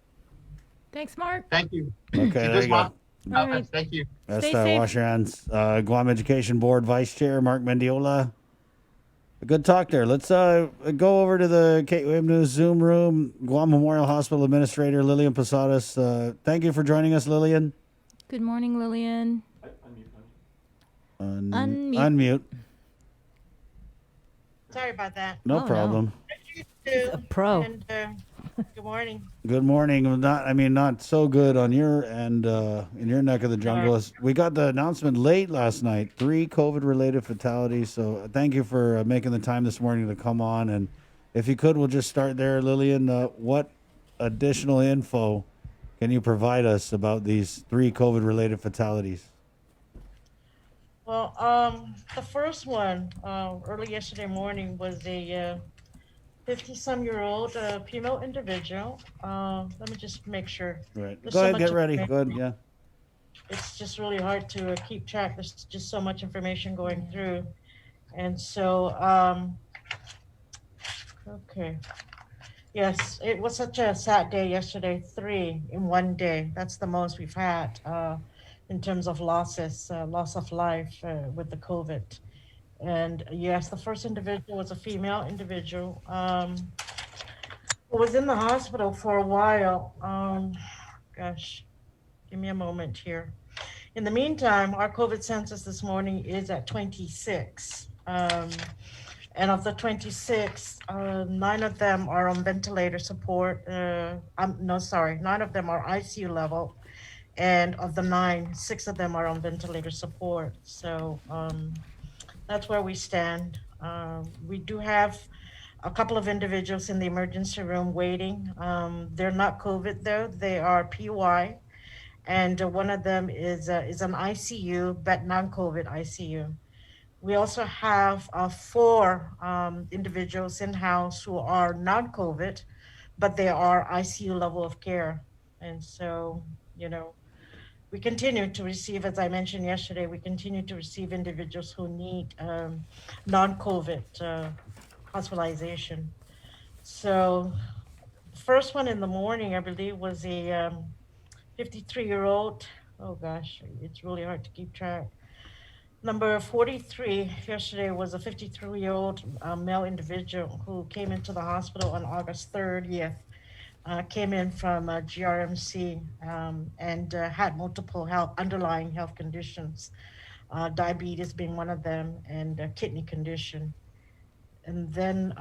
Thanks, Mark. Thank you. Okay, there you go. All right. Thank you. That's wash your hands. Guam Education Board Vice Chair Mark Mendiola. Good talk there. Let's go over to the KUAM News Zoom room. Guam Memorial Hospital Administrator Lillian Posadas. Thank you for joining us, Lillian. Good morning, Lillian. Unmute. Sorry about that. No problem. A pro. And, good morning. Good morning. Not so good on your end, in your neck of the jungle. We got the announcement late last night. 3 COVID-related fatalities. So thank you for making the time this morning to come on. And if you could, we'll just start there, Lillian. What additional info can you provide us about these 3 COVID-related fatalities? Well, the first one early yesterday morning was a 50-some-year-old female individual. Let me just make sure. Right. There's Go so ahead, much get ready. Go ahead, information. yeah. It's just really hard to keep track. There's just so much information going through. And so, okay. Yes, it was such a sad day yesterday, 3 in one day. That's the most we've had in terms of losses, loss of life with the COVID. And yes, the first individual was a female individual who was in the hospital for a while. Gosh, give me a moment here. In the meantime, our COVID census this morning is at 26. And of the 26, 9 of them are on ventilator support. 9 of them are ICU level. And of the 9, 6 of them are on ventilator support. So that's where we stand. We do have a couple of individuals in the emergency room waiting. They're not COVID though, they are PY. And one of them is an ICU, but non-COVID ICU. We also have 4 individuals in-house who are non-COVID, but they are ICU level of care. And so, we continue to receive, as I mentioned yesterday, we continue to receive individuals who need non-COVID hospitalization. So the first one in the morning, I believe, was a 53-year-old. Oh gosh, it's really hard to keep track. Number 43 yesterday was a 53-year-old male individual who came into the hospital on August 30th. Came in from GRMC and had multiple underlying health conditions, diabetes being one of them, and a kidney condition. And then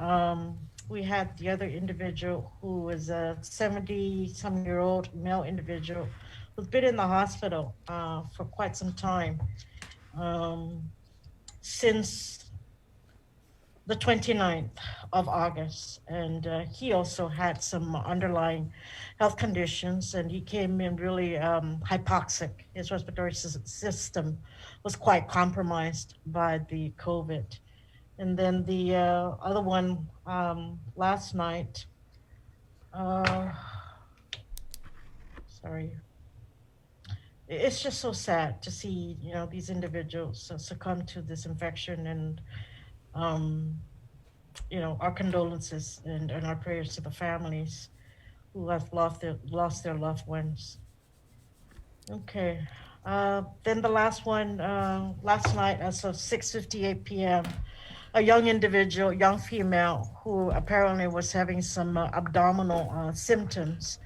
we had the other individual who was a 70-some-year-old male individual who's been in the hospital for quite some time, since the 29th of August. And he also had some underlying health conditions, and he came in really hypoxic. His respiratory system was quite compromised by the COVID. And then the other one last night, it's just so sad to see, these individuals succumb to this infection. And our condolences and our prayers to the families who have lost their loved ones. Okay. Then the last one, last night as of 6:58 p.m., a young individual, young female, who apparently was having some abdominal symptoms.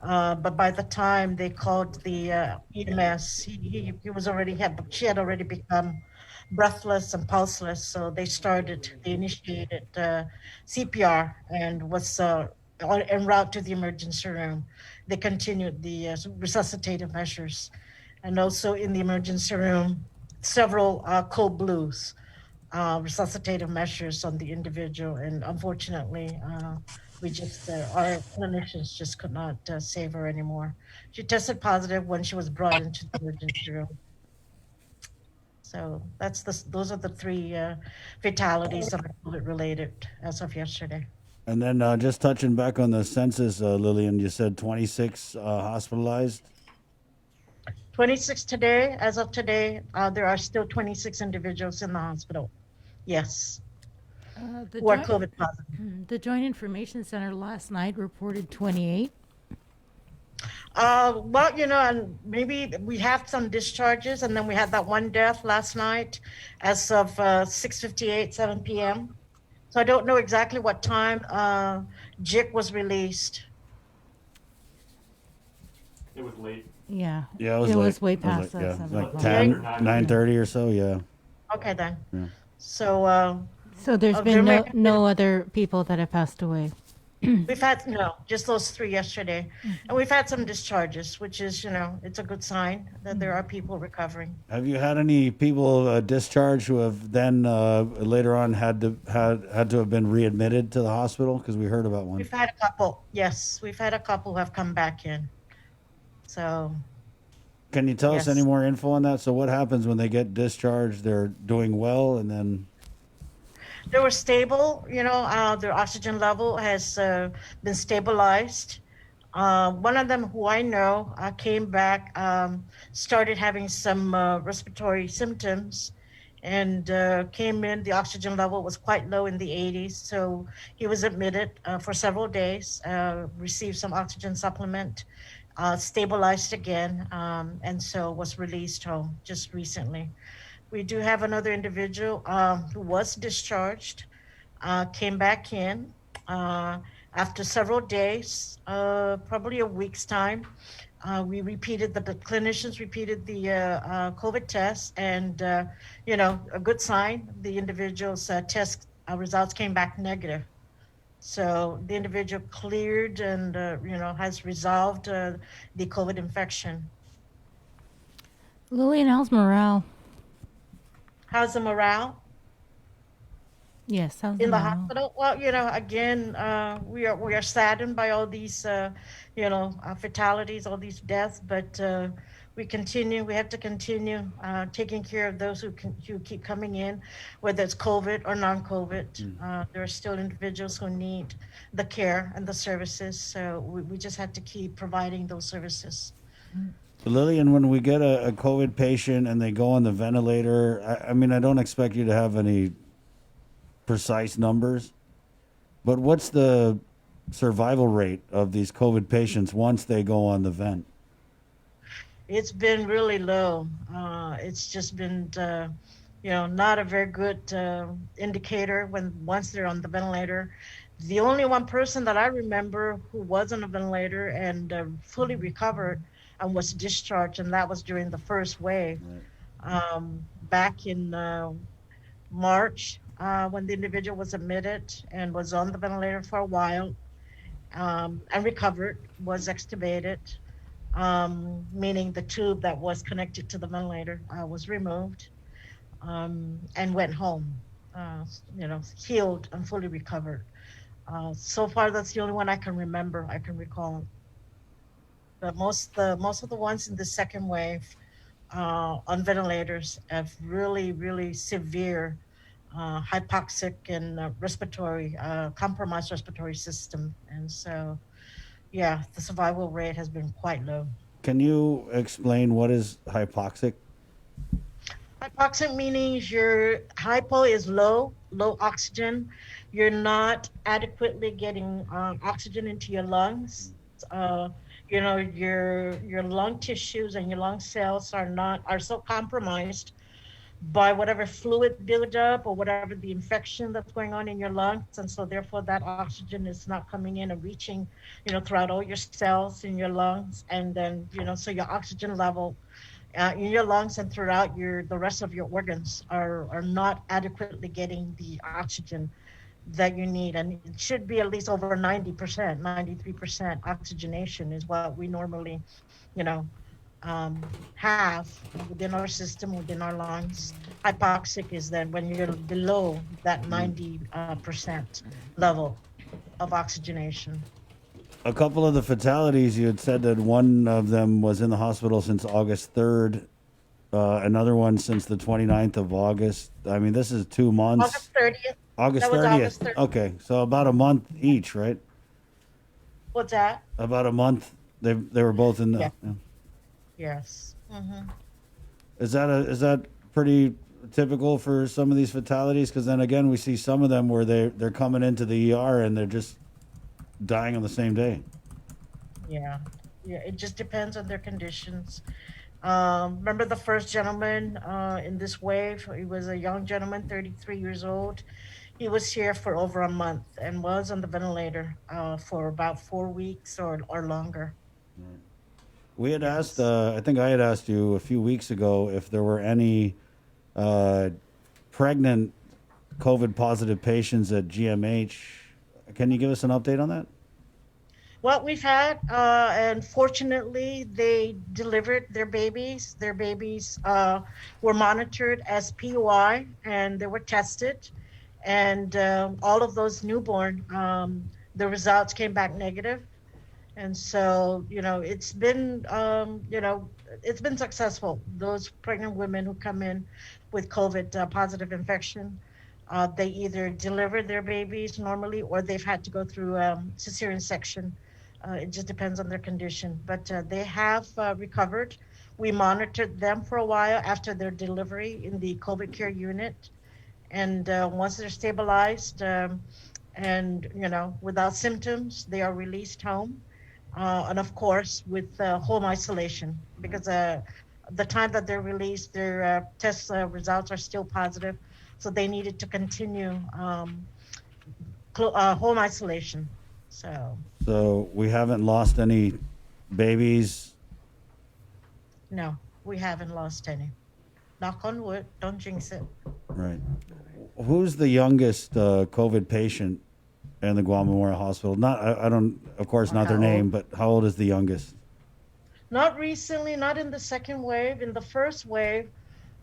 But by the time they called the EMS, she had already become breathless and pulseless. So they initiated CPR and was en route to the emergency room. They continued the resuscitative measures. And also in the emergency room, several cold blues, resuscitative measures on the individual. And unfortunately, our clinicians just could not save her anymore. She tested positive when she was brought into the emergency room. So those are the 3 fatalities that are COVID related as of yesterday. And then just touching back on the census, Lillian, you said 26 hospitalized? 26 today. As of today, there are still 26 individuals in the hospital. Yes. Who are COVID positive. The Joint Information Center last night reported 28. Well, and maybe we have some discharges, and then we had that one death last night as of 6:58, 7 p.m. So I don't know exactly what time JIC was released. It was late. Yeah. Yeah, it was It late. was way It was past like, that yeah, 7 like o'clock. 10, 9:30 or so. Yeah. Okay then. Yeah. So So there's there been may no, have no other people that have passed away. we've had just those 3 yesterday, and we've had some discharges, which is it's a good sign that there are people recovering. Have you had any people discharged who have then later on had to have been readmitted to the hospital? Because we heard about one. We've had a couple. Yes, we've had a couple who have come back in. So Can you tell us Yes. any more info on that? So what happens when they get discharged? They're doing well, and then they were stable. Their oxygen level has been stabilized. One of them, who I know, came back, started having some respiratory symptoms, and came in. The oxygen level was quite low in the 80s, so he was admitted for several days, received some oxygen supplement, stabilized again, and so was released home just recently. We do have another individual who was discharged, came back in after several days, probably a week's time. The clinicians repeated the COVID test, and a good sign. The individual's test results came back negative. So the individual cleared and has resolved the COVID infection. Lillian, how's morale? How's the morale Yes, how's in the morale? hospital? Well, again, we are saddened by all these, fatalities, all these deaths, but we have to continue taking care of those who keep coming in, whether it's COVID or non-COVID. There are still individuals who need the care and the services, so we just have to keep providing those services. Lillian, when we get a COVID patient and they go on the ventilator, I mean, I don't expect you to have any precise numbers, but what's the survival rate of these COVID patients once they go on the vent? It's been really low. It's just been, not a very good indicator once they're on the ventilator. The only one person that I remember who was on a ventilator and fully recovered and was discharged, and that was during the first wave, back in March, when the individual was admitted and was on the ventilator for a while, and recovered, was extubated, meaning the tube that was connected to the ventilator was removed, and went home, healed and fully recovered. So far, that's the only one I can recall. But most of the ones in the second wave on ventilators have really, really severe hypoxic and compromised respiratory system. And so, yeah, the survival rate has been quite low. Can you explain what is hypoxic? Hypoxic meaning your hypo is low oxygen. You're not adequately getting oxygen into your lungs. Your lung tissues and your lung cells are so compromised by whatever fluid buildup or whatever the infection that's going on in your lungs, and so therefore that oxygen is not coming in and reaching, throughout all your cells in your lungs, and then so your oxygen level in your lungs and throughout the rest of your organs are not adequately getting the oxygen that you need, and it should be at least over 90%, 93% oxygenation is what we normally, have within our system, within our lungs. Hypoxic is then when you're below that 90% level of oxygenation. A couple of the fatalities, you had said that one of them was in the hospital since August 3rd, another one since the 29th of August. I mean, this is 2 months. August 30th. August That was 30th. August 30th. Okay, so about a month each, right? What's that? About a month. They were both in the. Yeah. Yeah. Yes. Mm-hmm. Is that pretty typical for some of these fatalities? Because then again, we see some of them where they're coming into the ER and they're just dying on the same day. Yeah. It just depends on their conditions. Remember the first gentleman in this wave? He was a young gentleman, 33 years old. he was here for over a month and was on the ventilator for about 4 weeks or longer. We had asked, I think I had asked you a few weeks ago if there were any pregnant COVID positive patients at GMH. Can you give us an update on that? What we've had, and fortunately, they delivered their babies. Their babies were monitored as PUI, and they were tested. And all of those newborn, the results came back negative. And so, it's been, it's been successful. Those pregnant women who come in with COVID positive infection, they either deliver their babies normally or they've had to go through cesarean section. It just depends on their condition, but they have recovered. We monitored them for a while after their delivery in the COVID care unit. And once they're stabilized and, without symptoms, they are released home. And of course, with home isolation, because the time that they're released, their test results are still positive. So they needed to continue home isolation. So we haven't lost any babies? No, we haven't lost any. Knock on wood, don't jinx it. Right. Who's the youngest COVID patient in the Guam Memorial Hospital? I don't, of course, not their name, but how old is the youngest? Not recently, not in the second wave. In the first wave,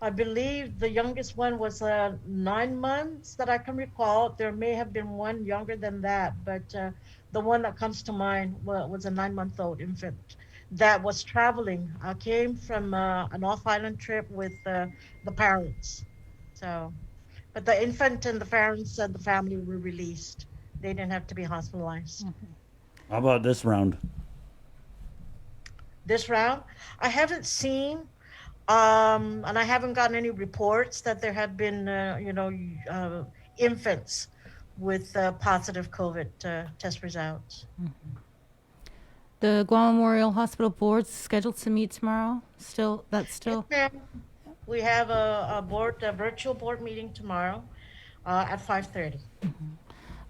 I believe the youngest one was 9 months that I can recall. There may have been one younger than that, but the one that comes to mind was a 9-month-old infant that was traveling, came from an off-island trip with the parents. So, but the infant and the parents and the family were released. They didn't have to be hospitalized. How about this round? This round, I haven't seen, and I haven't gotten any reports that there have been, infants with positive COVID test results. The Guam Memorial Hospital board's scheduled to meet tomorrow. That's still. Yes, ma'am. We have a virtual board meeting tomorrow at 5:30.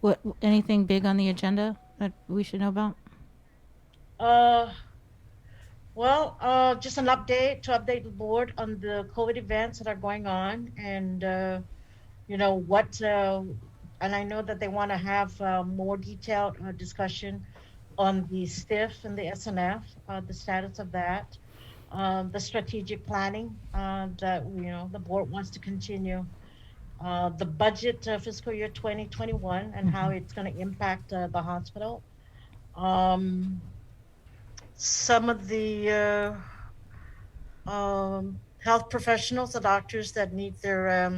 What? Anything big on the agenda that we should know about? Well, just an update to update the board on the COVID events that are going on, and and I know that they want to have more detailed discussion on the STIF and the SNF, the status of that, the strategic planning that the board wants to continue, the budget fiscal year 2021 and how it's going to impact the hospital. Some of the health professionals, the doctors that need their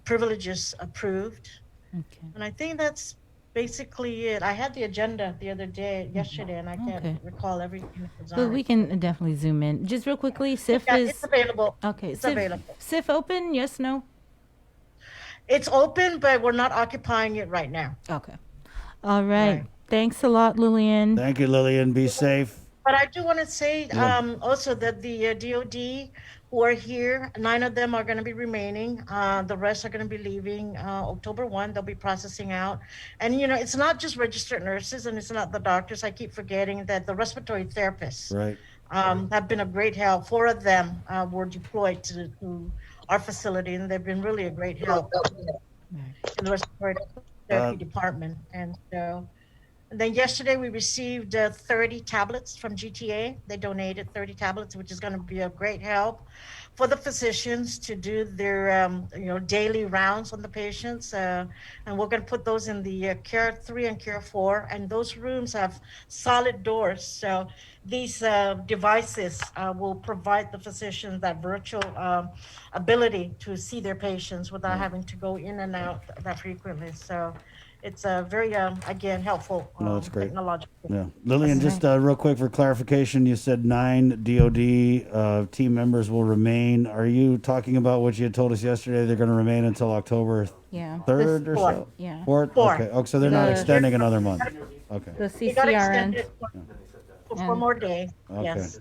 privileges approved. Okay. And I think that's basically it. I had the agenda the other day, yesterday, and I can't recall everything that was on But it. we can definitely zoom in. Just real quickly, SIF Yeah, is it's available. Okay, It's SIF, available. SIF open? Yes, no? It's open, but we're not occupying it right now. Okay. All right. Thanks a lot, Lillian. Thank you, Lillian. Be safe. But I do want to say Yeah. also that the DOD who are here, 9 of them are going to be remaining. The rest are going to be leaving October 1. They'll be processing out. And, it's not just registered nurses and it's not the doctors. I keep forgetting that the respiratory therapists Right. have been a great help. 4 of them were deployed to our facility, and they've been really a great help in the respiratory therapy department. And so, and then yesterday we received 30 tablets from GTA. They donated 30 tablets, which is going to be a great help for the physicians to do their daily rounds on the patients. And we're going to put those in the Care 3 and Care 4. And those rooms have solid doors. So these devices will provide the physicians that virtual ability to see their patients without having to go in and out that frequently. So it's a very, again, helpful No, that's great. technological. Yeah. Lillian, just real quick for clarification, you said 9 DOD team members will remain. Are you talking about what you had told us yesterday? They're going to remain until October 3rd or so? Yeah. 4th? 4. Okay. Oh, so they're not The- extending another month. Okay. The We got CCRN. extended for 4 more days. Okay. Yes.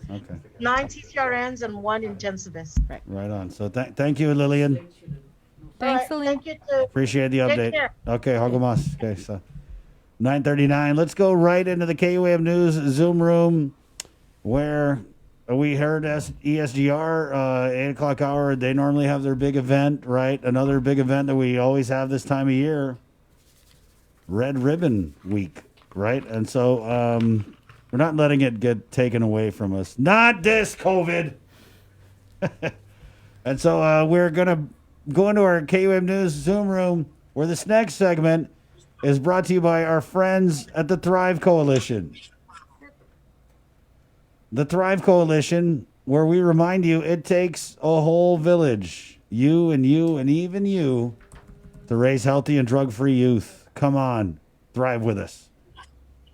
Thanks, All right, Celine. thank you too. Appreciate the Take update. care. Okay, algo más. Okay, so 9:39. Let's go right into the KUAM News Zoom room where we heard ESGR, 8 o'clock hour. They normally have their big event, right? Another big event that we always have this time of year, Red Ribbon Week, right? And so we're not letting it get taken away from us. Not this COVID. And so we're going to go into our KUM News Zoom room where this next segment is brought to you by our friends at the Thrive Coalition. The Thrive Coalition, where we remind you it takes a whole village, you and even you, to raise healthy and drug-free youth. Come on, thrive with us.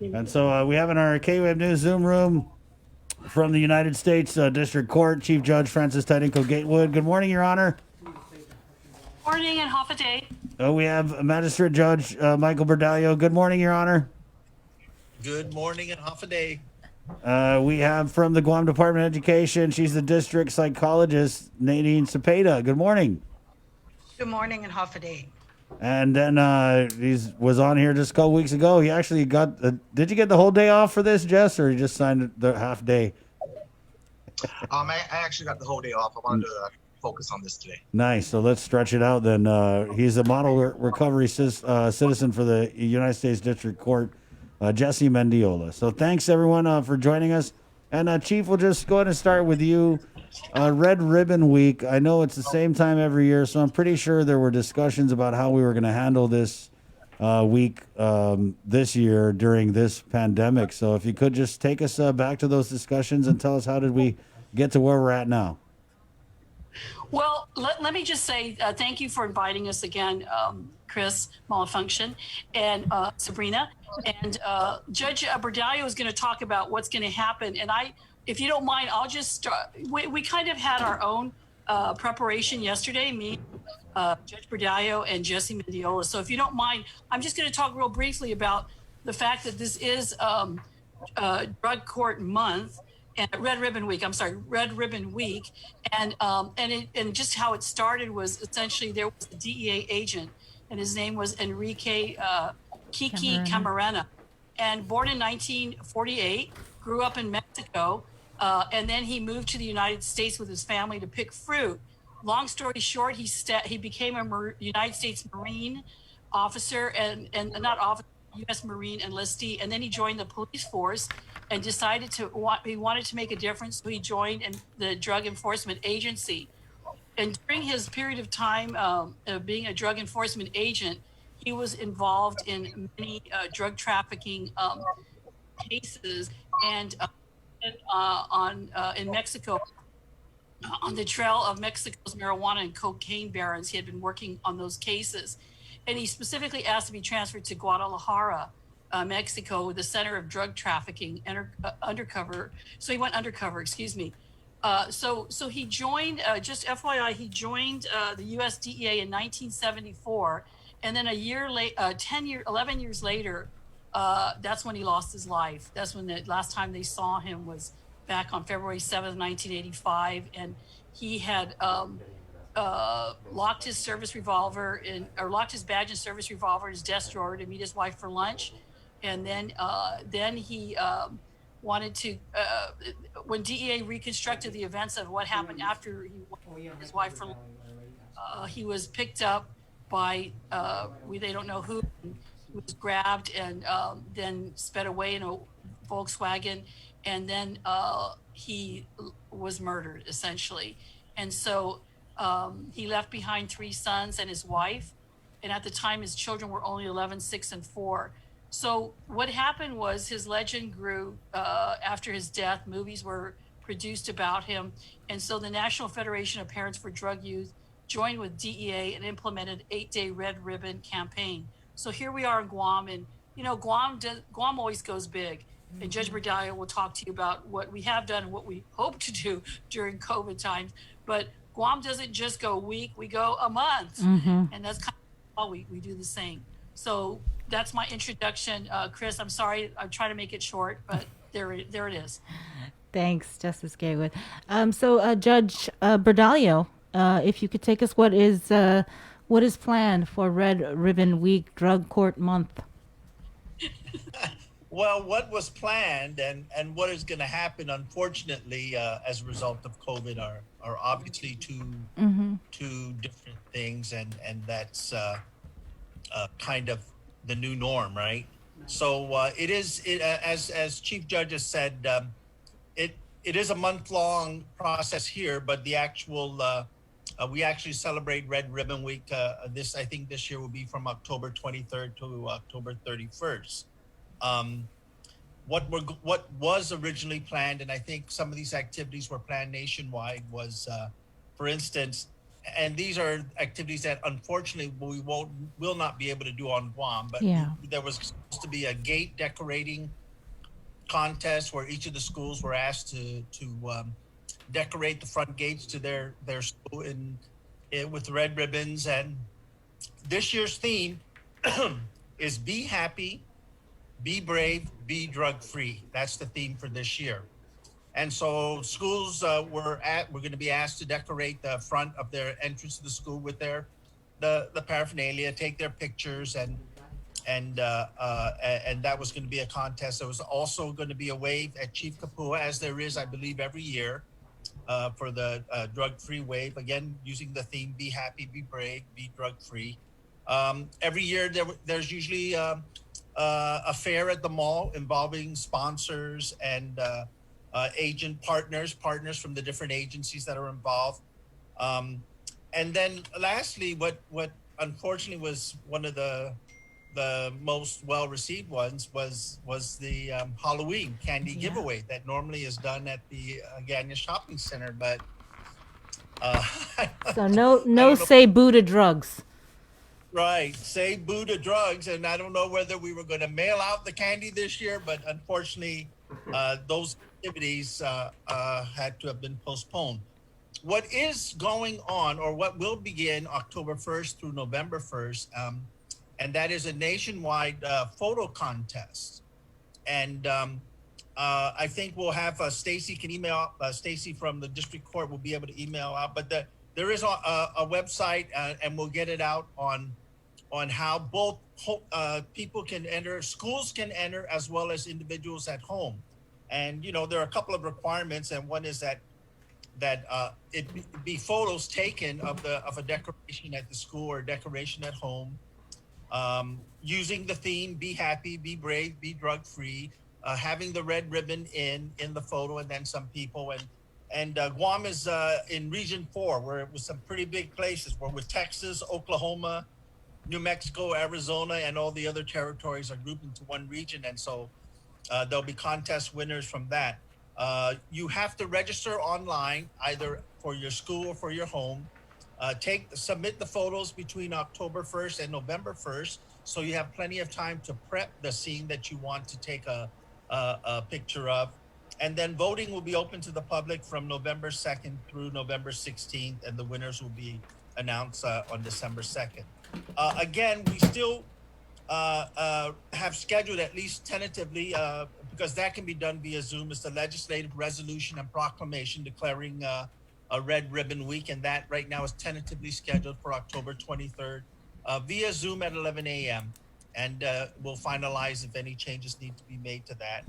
And so we have in our KUM News Zoom room from the United States District Court, Chief Judge Francis Tydinko Gatewood. Good morning, Your Honor. Morning and half a day. We have Magistrate Judge Michael Berdallo. Good morning, Your Honor. Good morning and half a day. We have from the Guam Department of Education, she's the district psychologist, Nadine Cepeda. Good morning. Good morning and half a day. And then he was on here just a couple weeks ago. He actually got, did you get the whole day off for this, Jess, or you just signed the half day? I actually got the whole day off. I wanted to focus on this today. Nice. So let's stretch it out then. He's a model recovery citizen for the United States District Court, Jesse Mendiola. So thanks, everyone, for joining us. And Chief, we'll just go ahead and start with you. Red Ribbon Week. I know it's the same time every year, so I'm pretty sure there were discussions about how we were going to handle this week this year during this pandemic. So if you could just take us back to those discussions and tell us how did we get to where we're at now. Well, let me just say thank you for inviting us again, Chris Malafunction and Sabrina. And Judge Berdallo is going to talk about what's going to happen. And if you don't mind, I'll just start. We kind of had our own preparation yesterday, me, Judge Berdallo, and Jesse Mendiola. So if you don't mind, I'm just going to talk real briefly about the fact that this is Drug Court Month. And Red Ribbon Week, and just how it started was essentially there was a DEA agent, and his name was Enrique Kiki Camarena, and born in 1948, grew up in Mexico, and then he moved to the United States with his family to pick fruit. Long story short, he became a United States Marine officer and not officer, U.S. Marine enlistee, and then he joined the police force and decided he wanted to make a difference, so he joined the Drug Enforcement Agency. And during his period of time of being a drug enforcement agent, he was involved in many drug trafficking cases, and in Mexico, on the trail of Mexico's marijuana and cocaine barons. He had been working on those cases. And he specifically asked to be transferred to Guadalajara, Mexico, the center of drug trafficking, undercover. So he went undercover, excuse me. So he joined, just FYI, he joined the USDEA in 1974. And then 11 years later, that's when he lost his life. That's when the last time they saw him was back on February 7th, 1985. And he had locked his service revolver locked his badge and service revolver in his desk drawer to meet his wife for lunch. And then he wanted to, when DEA reconstructed the events of what happened after he went with his wife for lunch, he was picked up by, they don't know who, he was grabbed and then sped away in a Volkswagen. And then he was murdered, essentially. And so he left behind 3 sons and his wife. And at the time, his children were only 11, 6, and 4. So what happened was his legend grew after his death. Movies were produced about him. And so the National Federation of Parents for Drug Youth joined with DEA and implemented 8-day Red Ribbon campaign. So here we are in Guam. And, Guam always goes big. And Judge Berdallo will talk to you about what we have done and what we hope to do during COVID times. But Guam doesn't just go a week, we go a month. Mm-hmm. And that's kind of how we do the same. So that's my introduction. Chris, I'm sorry, I'm trying to make it short, but there it is. Thanks, Justice Gatewood. So Judge Berdallo, if you could take us, what is What is planned for Red Ribbon Week Drug Court Month? Well, what was planned and what is going to happen, unfortunately, as a result of COVID, are obviously two different things, and that's kind of the new norm, right? So as Chief Judge has said, it is a month-long process here, but the actual we actually celebrate Red Ribbon Week. I think this year will be from October 23rd to October 31st. What was originally planned, and I think some of these activities were planned nationwide, was, for instance, and these are activities that unfortunately we will not be able to do on Guam, but there was supposed to be a gate decorating contest where each of the schools were asked to decorate the front gates to their school with red ribbons. And this year's theme is Be Happy, Be Brave, Be Drug Free. That's the theme for this year. And so schools were going to be asked to decorate the front of their entrance to the school with the paraphernalia, take their pictures, and that was going to be a contest. There was also going to be a wave at Chief Kapua, as there is, I believe, every year for the drug-free wave. Again, using the theme Be Happy, Be Brave, Be Drug-Free. Every year there's usually a fair at the mall involving sponsors and agent partners from the different agencies that are involved. And then lastly, what unfortunately was one of the most well-received ones was the Halloween candy giveaway that normally is done at the Ganya Shopping Center, but so no say boo to drugs. Right, say boo to drugs, and I don't know whether we were going to mail out the candy this year, but unfortunately, those activities had to have been postponed. What is going on, or what will begin October 1st through November 1st, and that is a nationwide photo contest. And I think we'll have Stacy can email, Stacy from the district court will be able to email out, but there is a website and we'll get it out on how both people can enter, schools can enter, as well as individuals at home. And, there are a couple of requirements, and one is that it be photos taken of a decoration at the school or decoration at home, using the theme Be Happy, Be Brave, Be Drug Free, having the red ribbon in the photo, and then some people. And Guam is in Region 4, where it was some pretty big places, where with Texas, Oklahoma, New Mexico, Arizona, and all the other territories are grouped into one region. And so there'll be contest winners from that. You have to register online, either for your school or for your home. Submit the photos between October 1st and November 1st, so you have plenty of time to prep the scene that you want to take a picture of. And then voting will be open to the public from November 2nd through November 16th, and the winners will be announced on December 2nd. Again, we still have scheduled, at least tentatively, because that can be done via Zoom, is the legislative resolution and proclamation declaring a Red Ribbon Week, and that right now is tentatively scheduled for October 23rd via Zoom at 11 a.m. And we'll finalize if any changes need to be made to that.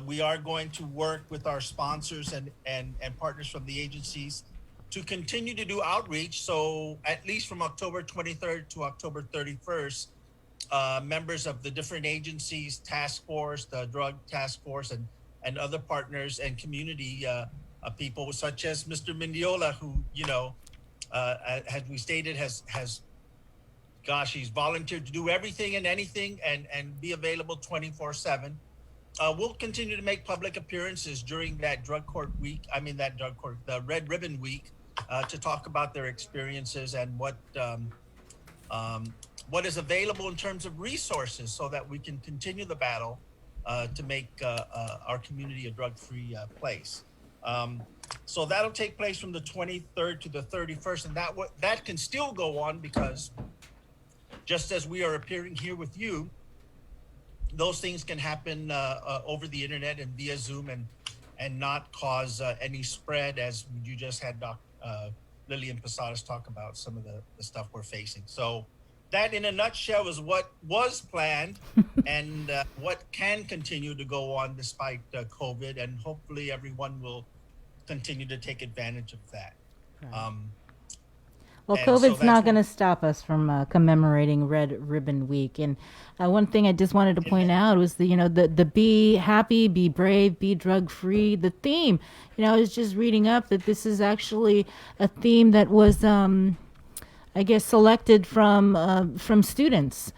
We are going to work with our sponsors and partners from the agencies to continue to do outreach. So at least from October 23rd to October 31st, members of the different agencies, task force, the drug task force, and other partners and community people, such as Mr. Mendiola, who, as we stated, he's volunteered to do everything and anything and be available 24/7. We'll continue to make public appearances during that the Red Ribbon Week, to talk about their experiences and what is available in terms of resources, so that we can continue the battle to make our community a drug-free place. So that'll take place from the 23rd to the 31st, and that can still go on, because just as we are appearing here with you, those things can happen over the internet and via Zoom and not cause any spread, as you just had Lillian Posadas talk about some of the stuff we're facing. So that in a nutshell is what was planned and what can continue to go on despite COVID, and hopefully everyone will continue to take advantage of that. Well, and COVID's so not going to stop us from commemorating Red Ribbon Week. And one thing I just wanted to point out was the be happy, be brave, be drug free. The theme, I was just reading up that this is actually a theme that was, I guess, selected from students.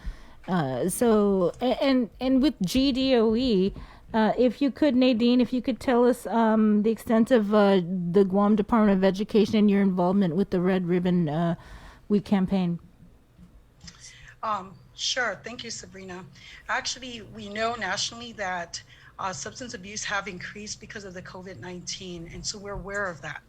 So with GDOE. If you could, Nadine, if you could tell us the extent of the Guam Department of Education and your involvement with the Red Ribbon Week campaign. Sure. Thank you, Sabrina. Actually, we know nationally that substance abuse have increased because of the COVID-19, and so we're aware of that.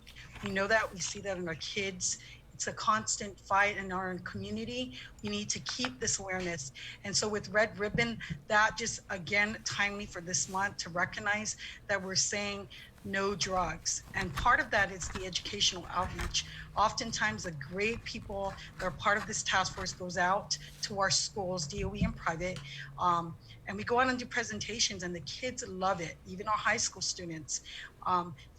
We know that. We see that in our kids. It's a constant fight in our community. We need to keep this awareness. And so with Red Ribbon, that just, again, timely for this month to recognize that we're saying no drugs. And part of that is the educational outreach. Oftentimes, the great people that are part of this task force goes out to our schools, DOE and private, and we go out and do presentations, and the kids love it, even our high school students.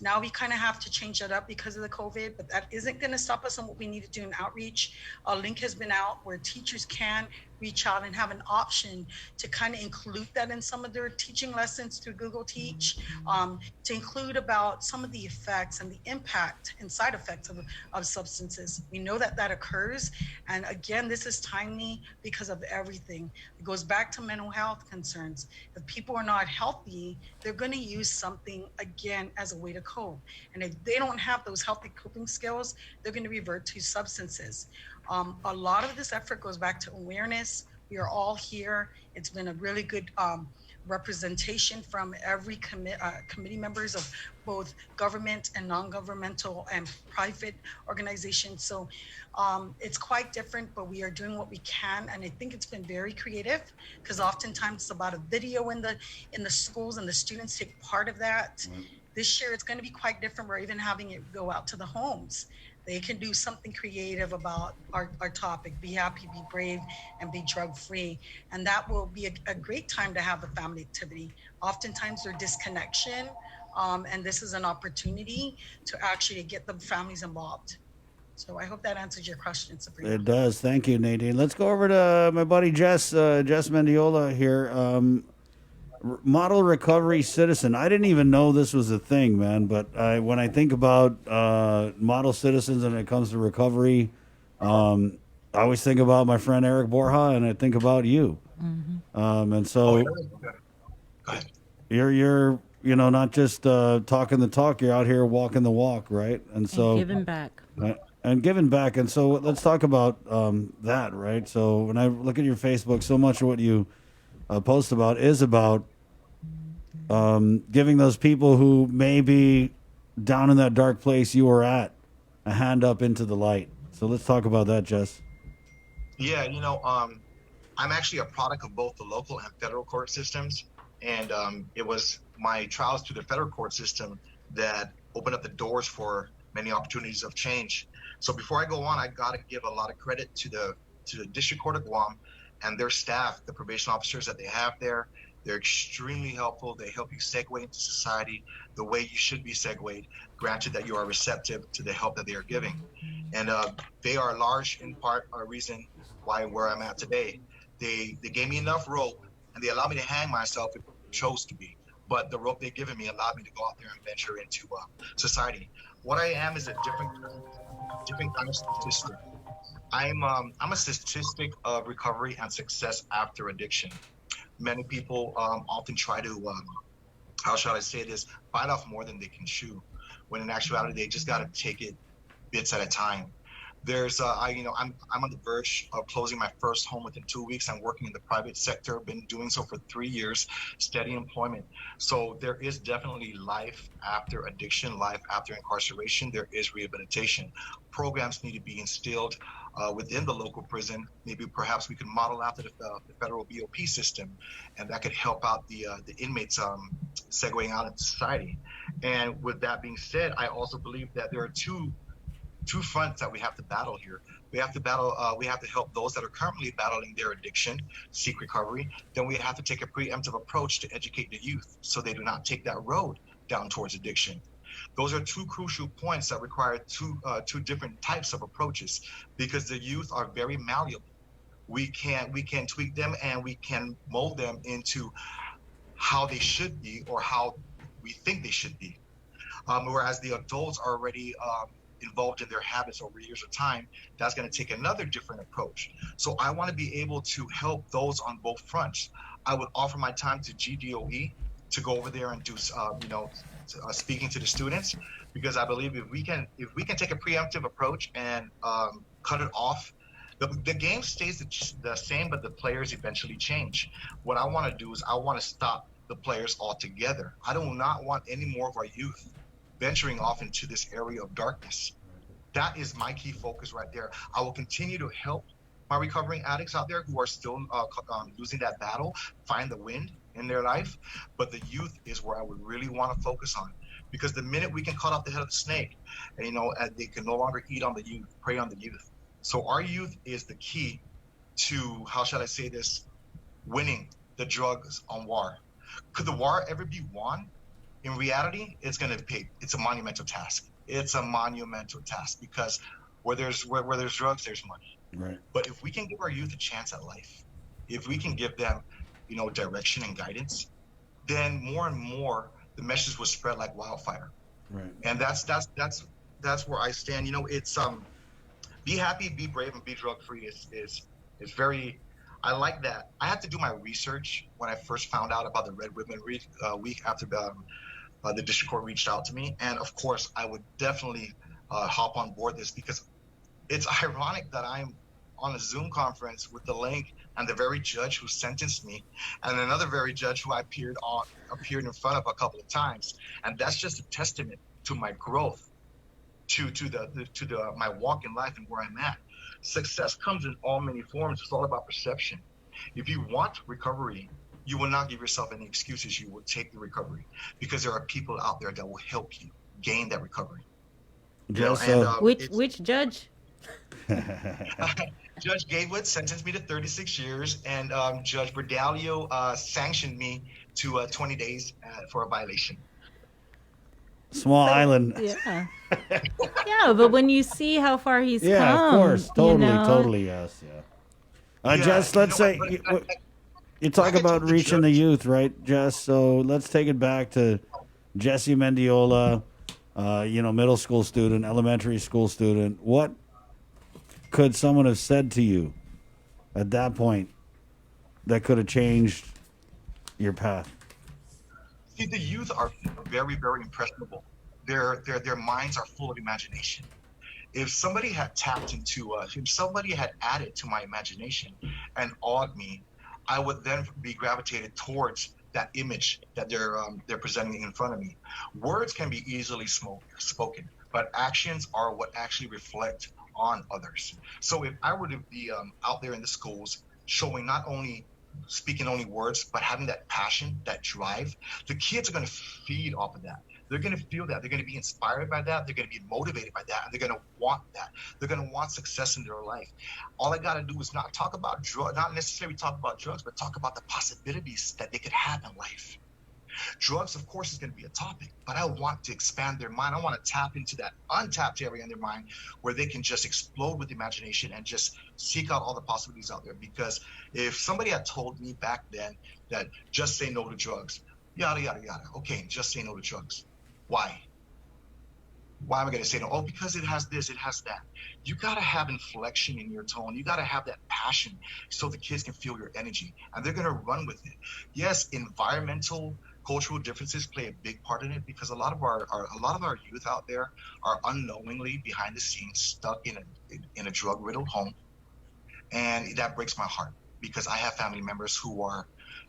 Now we kind of have to change that up because of the COVID, but that isn't going to stop us on what we need to do in outreach. A link has been out where teachers can reach out and have an option to kind of include that in some of their teaching lessons through Google Teach, to include about some of the effects and the impact and side effects of substances. We know that that occurs. And again, this is timely because of everything. It goes back to mental health concerns. If people are not healthy, they're going to use something again as a way to cope. And if they don't have those healthy coping skills, they're going to revert to substances. A lot of this effort goes back to awareness. We are all here. It's been a really good representation from every committee members of both government and non-governmental and private organizations. So it's quite different, but we are doing what we can. And I think it's been very creative because oftentimes it's about a video in the schools and the students take part of that. This year it's going to be quite different. We're even having it go out to the homes. They can do something creative about our topic, be happy, be brave, and be drug free. And that will be a great time to have a family activity. Oftentimes there's disconnection, and this is an opportunity to actually get the families involved. So I hope that answers your question, Sabrina. It does. Thank you, Nadine. Let's go over to my buddy Jess Mendiola here. Model recovery citizen. I didn't even know this was a thing, man. But when I think about model citizens and it comes to recovery, I always think about my friend Eric Borja, and I think about you. Mm-hmm. And so you're not just talking the talk. You're out here walking the walk, right? And so giving back. And giving back. And so let's talk about that, right? So when I look at your Facebook, so much of what you post about is about giving those people who may be down in that dark place you were at a hand up into the light. So let's talk about that, Jess. Yeah, I'm actually a product of both the local and federal court systems. And it was my trials through the federal court system that opened up the doors for many opportunities of change. So before I go on, I got to give a lot of credit to the District Court of Guam and their staff, the probation officers that they have there. They're extremely helpful. They help you segue into society the way you should be segued, granted that you are receptive to the help that they are giving. And they are large, in part, a reason why where I'm at today. They gave me enough rope, and they allowed me to hang myself if I chose to be. But the rope they've given me allowed me to go out there and venture into society. What I am is a different kind of statistic. I'm a statistic of recovery and success after addiction. Many people often try to, how shall I say this, bite off more than they can chew, when in actuality they just got to take it bits at a time. There's, I'm on the verge of closing my first home within 2 weeks. I'm working in the private sector, been doing so for 3 years, steady employment. So there is definitely life after addiction, life after incarceration. There is rehabilitation. Programs need to be instilled within the local prison. Maybe perhaps we can model after the federal BOP system, and that could help out the inmates segueing out into society. And with that being said, I also believe that there are two two fronts that we have to battle here. We have to help those that are currently battling their addiction, seek recovery. Then we have to take a preemptive approach to educate the youth so they do not take that road down towards addiction. Those are two crucial points that require two different types of approaches, because the youth are very malleable. We can tweak them and we can mold them into how they should be or how we think they should be. Whereas the adults are already involved in their habits over years of time, that's going to take another different approach. So I want to be able to help those on both fronts. I would offer my time to GDOE to go over there and do, speaking to the students, because I believe if we can take a preemptive approach and cut it off, the game stays the same, but the players eventually change. What I want to do is I want to stop the players altogether. I do not want any more of our youth venturing off into this area of darkness. That is my key focus right there. I will continue to help my recovering addicts out there who are still losing that battle, find the wind in their life. But the youth is where I would really want to focus on, because the minute we can cut off the head of the snake, and they can no longer eat on the youth, prey on the youth. So our youth is the key to, how shall I say this, winning the drugs on war. Could the war ever be won? In reality, it's a monumental task. It's a monumental task, because where there's drugs, there's money. Right. But if we can give our youth a chance at life, if we can give them, direction and guidance, then more and more the message will spread like wildfire. Right. And that's where I stand. It's be happy, be brave, and be drug free is very. I like that. I had to do my research when I first found out about the Red Women Week after the district court reached out to me. And of course, I would definitely hop on board this, because it's ironic that I'm on a Zoom conference with the link and the very judge who sentenced me, and another very judge who I appeared in front of a couple of times. And that's just a testament to my growth, to my walk in life and where I'm at. Success comes in all many forms. It's all about perception. If you want recovery, you will not give yourself any excuses. You will take the recovery, because there are people out there that will help you gain that recovery. Which judge? Judge Gatewood sentenced me to 36 years, and Judge Berdalio sanctioned me to 20 days for a violation. Small island. Yeah. Yeah, but when you see how far he's come. Yeah, of course. Totally, yes. Yeah. Jess, let's say you talk about reaching the youth, right, Jess? So let's take it back to Jesse Mendiola, middle school student, elementary school student. What could someone have said to you at that point that could have changed your path? See, the youth are very, very impressionable. Their minds are full of imagination. If somebody had if somebody had added to my imagination and awed me, I would then be gravitated towards that image that they're presenting in front of me. Words can be easily spoken, but actions are what actually reflect on others. So if I were to be out there in the schools showing speaking only words, but having that passion, that drive, the kids are going to feed off of that. They're going to feel that. They're going to be inspired by that. They're going to be motivated by that. And they're going to want that. They're going to want success in their life. All I got to do is not necessarily talk about drugs, but talk about the possibilities that they could have in life. Drugs, of course, is going to be a topic, but I want to expand their mind. I want to tap into that untapped area in their mind where they can just explode with imagination and just seek out all the possibilities out there. Because if somebody had told me back then that just say no to drugs, yada, yada, yada. Okay, just say no to drugs. Why? Why am I going to say no? Oh, because it has this, it has that. You got to have inflection in your tone. You got to have that passion so the kids can feel your energy, and they're going to run with it. Yes, environmental, cultural differences play a big part in it, because a lot of our youth out there are unknowingly behind the scenes stuck in a drug-riddled home, and that breaks my heart, because I have family members who are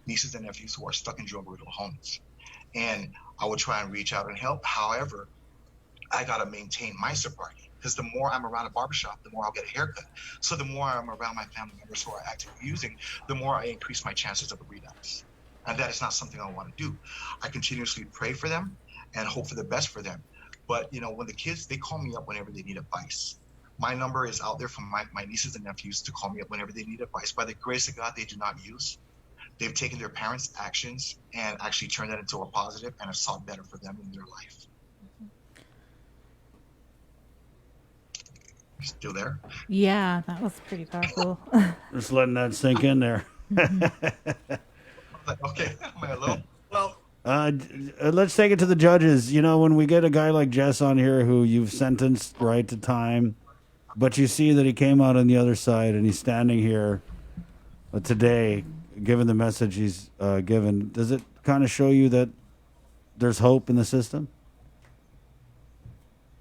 nieces and nephews who are stuck in drug-riddled homes, and I would try and reach out and help. However, I got to maintain my sobriety, because the more I'm around a barbershop, the more I'll get a haircut. So the more I'm around my family members who are actively using, the more I increase my chances of a relapse. And that is not something I want to do. I continuously pray for them and hope for the best for them. But when the kids, they call me up whenever they need advice. My number is out there for my nieces and nephews to call me up whenever they need advice. By the grace of God, they do not use. They've taken their parents' actions and actually turned that into a positive and have sought better for them in their life. Still there? Yeah, that was pretty powerful. Just letting that sink in there. Okay, am I alone? Well, let's take it to the judges. When we get a guy like Jess on here who you've sentenced right to time, but you see that he came out on the other side and he's standing here today, given the message he's given, does it kind of show you that there's hope in the system?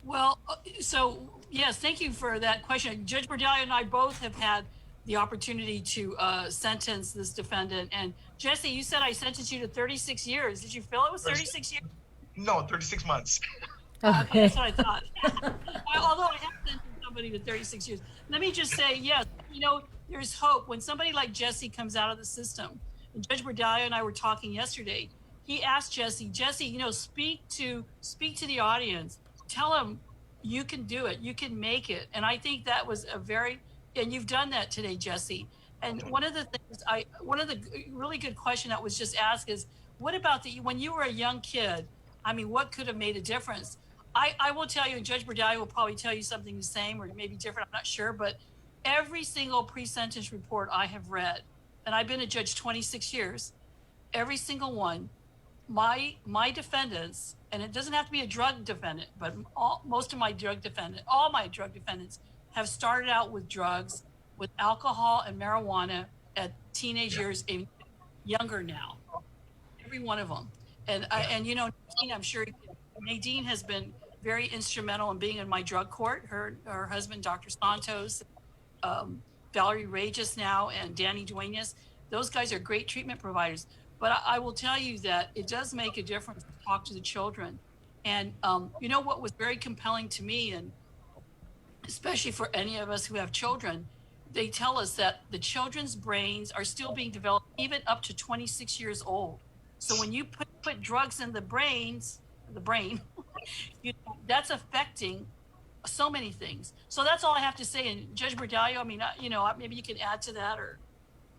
Well, so yes, thank you for that question. Judge Bordallo and I both have had the opportunity to sentence this defendant. And Jesse, you said I sentenced you to 36 years. Did you feel it was 36 years? No, 36 months. Okay, that's what I thought. Although I have sentenced somebody to 36 years. Let me just say, yes, there's hope. When somebody like Jesse comes out of the system, and Judge Bordallo and I were talking yesterday, he asked Jesse, speak to the audience. Tell them you can do it. You can make it. And I think that was and you've done that today, Jesse. And one of the really good question that was just asked is, what about when you were a young kid? I mean, what could have made a difference? I will tell you, and Judge Bordallo will probably tell you something the same or maybe different, I'm not sure, but every single pre-sentence report I have read, and I've been a judge 26 years, every single one, my defendants, and it doesn't have to be a drug defendant, but all my drug defendants have started out with drugs, with alcohol and marijuana at teenage years and younger now. Every one of them. And Nadine, I'm sure Nadine has been very instrumental in being in my drug court. Her husband, Dr. Santos, Valerie Regis now, and Danny Duenas. Those guys are great treatment providers. But I will tell you that it does make a difference to talk to the children. And what was very compelling to me, and especially for any of us who have children, they tell us that the children's brains are still being developed even up to 26 years old. So when you put drugs in the brain, that's affecting so many things. So that's all I have to say. And Judge Bordallo, maybe you can add to that, or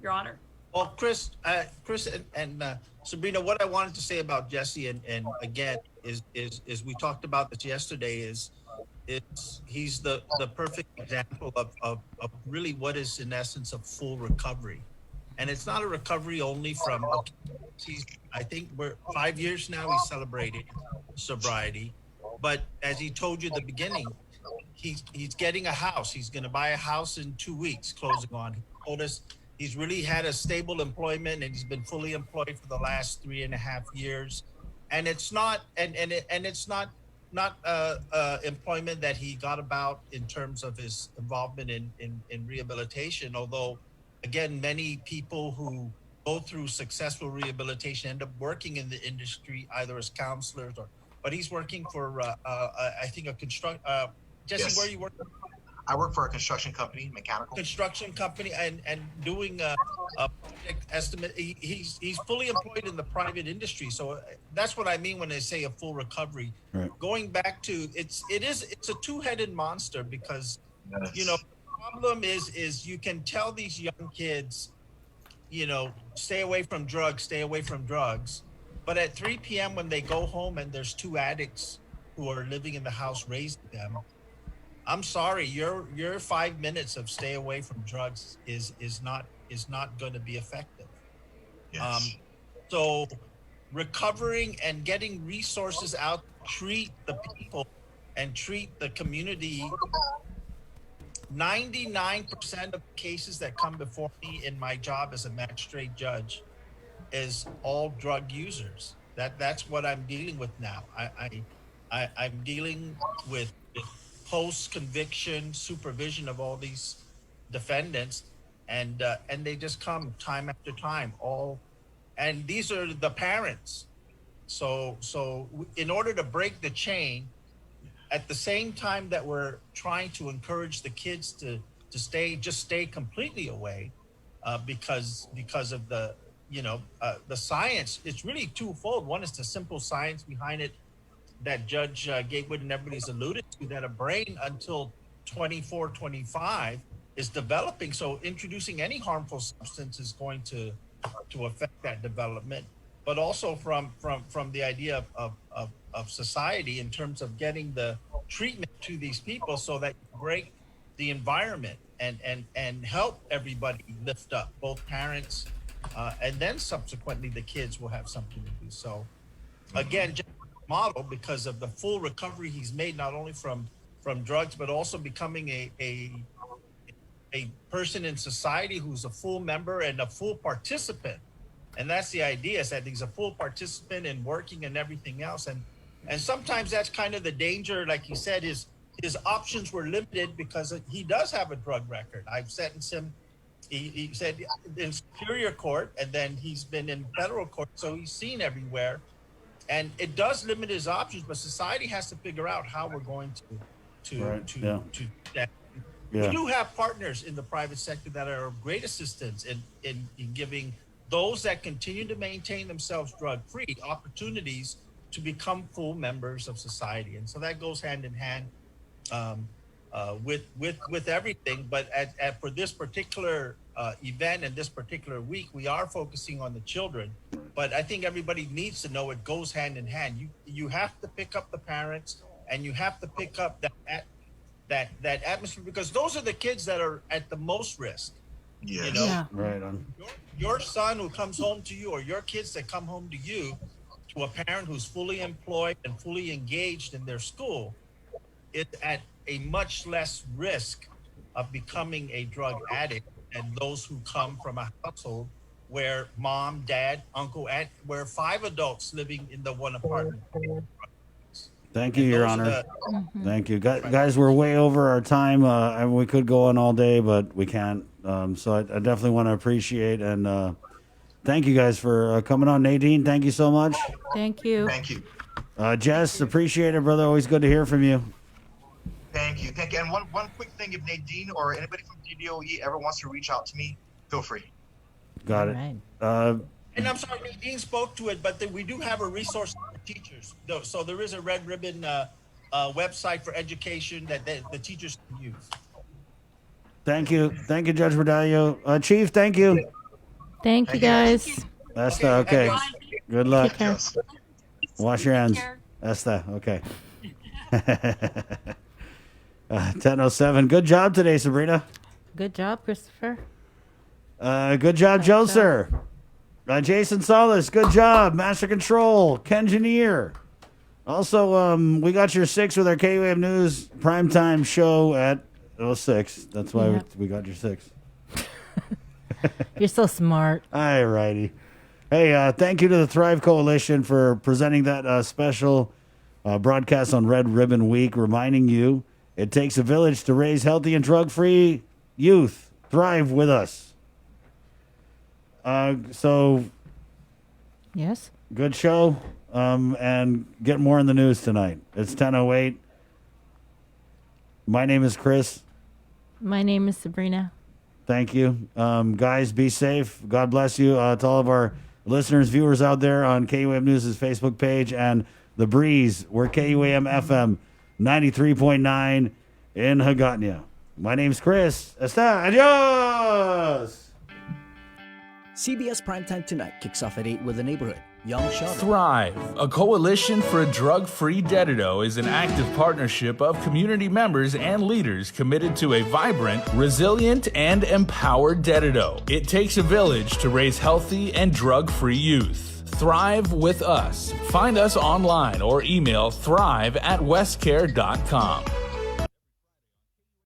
Your Honor. Well, Chris, and Sabrina, what I wanted to say about Jesse, and again, is we talked about this yesterday, is he's the perfect example of really what is in essence a full recovery. And it's not a recovery only from, I think we're 5 years now, he's celebrating sobriety. But as he told you at the beginning, he's getting a house. He's going to buy a house in 2 weeks, closing on. He told us he's really had a stable employment, and he's been fully employed for the last 3.5 years. And it's not, it's not employment that he got about in terms of his involvement in rehabilitation, although again, many people who go through successful rehabilitation end up working in the industry, either as counselors but he's working for, I think, a Jesse, Yes. where are you working? I work for a construction company, mechanical. Construction company, and doing a project estimate. He's fully employed in the private industry. So that's what I mean when I say a full recovery. Right. Going back to, it's a two-headed monster, because, Yes. the problem is you can tell these young kids, stay away from drugs. But at 3 p.m. when they go home and there's two addicts who are living in the house raising them, I'm sorry, your 5 minutes of stay away from drugs is not going to be effective. Yes. So recovering and getting resources out, treat the people and treat the community. 99% of cases that come before me in my job as a magistrate judge is all drug users. That's what I'm dealing with now. I'm dealing with post-conviction supervision of all these defendants, and they just come time after time. And these are the parents. So in order to break the chain, at the same time that we're trying to encourage the kids to stay completely away, because of the science, it's really twofold. One is the simple science behind it. that Judge Gatewood and everybody's alluded to, that a brain until 24, 25 is developing. So introducing any harmful substance is going to affect that development. But also from the idea of society in terms of getting the treatment to these people so that you break the environment and help everybody lift up, both parents and then subsequently the kids will have something to do. So again, just model because of the full recovery he's made, not only from drugs, but also becoming a person in society who's a full member and a full participant. And that's the idea, is that he's a full participant in working and everything else. And sometimes that's kind of the danger. Like you said, his options were limited because he does have a drug record. I've sentenced him, he said in Superior Court, and then he's been in federal court. So he's seen everywhere. And it does limit his options, but society has to figure out how we're going to do that. We do have partners in the private sector that are of great assistance in giving those that continue to maintain themselves drug-free opportunities to become full members of society. And so that goes hand in hand with everything. But for this particular event and this particular week, we are focusing on the children. But I think everybody needs to know it goes hand in hand. You have to pick up the parents, and you have to pick up that atmosphere, because those are the kids that are at the most risk. Yes. You know, Yeah. Right on. Your son who comes home to you, or your kids that come home to you, to a parent who's fully employed and fully engaged in their school, it's at a much less risk of becoming a drug addict than those who come from a household where mom, dad, uncle, aunt, where 5 adults living in the one apartment. Thank you, Your Honor. Thank you. Guys, we're way over our time. We could go on all day, but we can't. So I definitely want to appreciate and thank you guys for coming on. Nadine, thank you so much. Thank you. Thank you. Jess, appreciate it, brother. Always good to hear from you. Thank you. Thank you. And one quick thing, if Nadine or anybody from DDOE ever wants to reach out to me, feel free. Got it. And I'm sorry, Nadine spoke to it, but we do have a resource for teachers. So there is a Red Ribbon website for education that the teachers can use. Thank you. Thank you, Judge Medallo. Chief, thank you. Thank you, guys. Esther, okay. Good luck. Take care. Wash your hands. Esther, okay. 10:07. Good job today, Sabrina. Good job, Christopher. Good job, Joe, sir. Jason Solis, good job. Master Control, Kengineer. Also, we got your 6 with our KUAM News primetime show at 06. That's why we got your 6. You're so smart. All righty. Hey, thank you to the Thrive Coalition for presenting that special broadcast on Red Ribbon Week, reminding you it takes a village to raise healthy and drug-free youth. Thrive with us. So, yes, good show, and get more in the news tonight. It's 10:08. My name is Chris. My name is Sabrina. Thank you. Guys, be safe. God bless you. To all of our listeners, viewers out there on KUAM News' Facebook page and The Breeze, we're KUAM FM 93.9 in Hagåtña. My name's Chris. Hasta adios! CBS Primetime Tonight kicks off at 8 with The Neighborhood. Young Shadow. Thrive, a coalition for a drug-free Dedido, is an active partnership of community members and leaders committed to a vibrant, resilient, and empowered Dedido. It takes a village to raise healthy and drug-free youth. Thrive with us. Find us online or email thrive@westcare.com.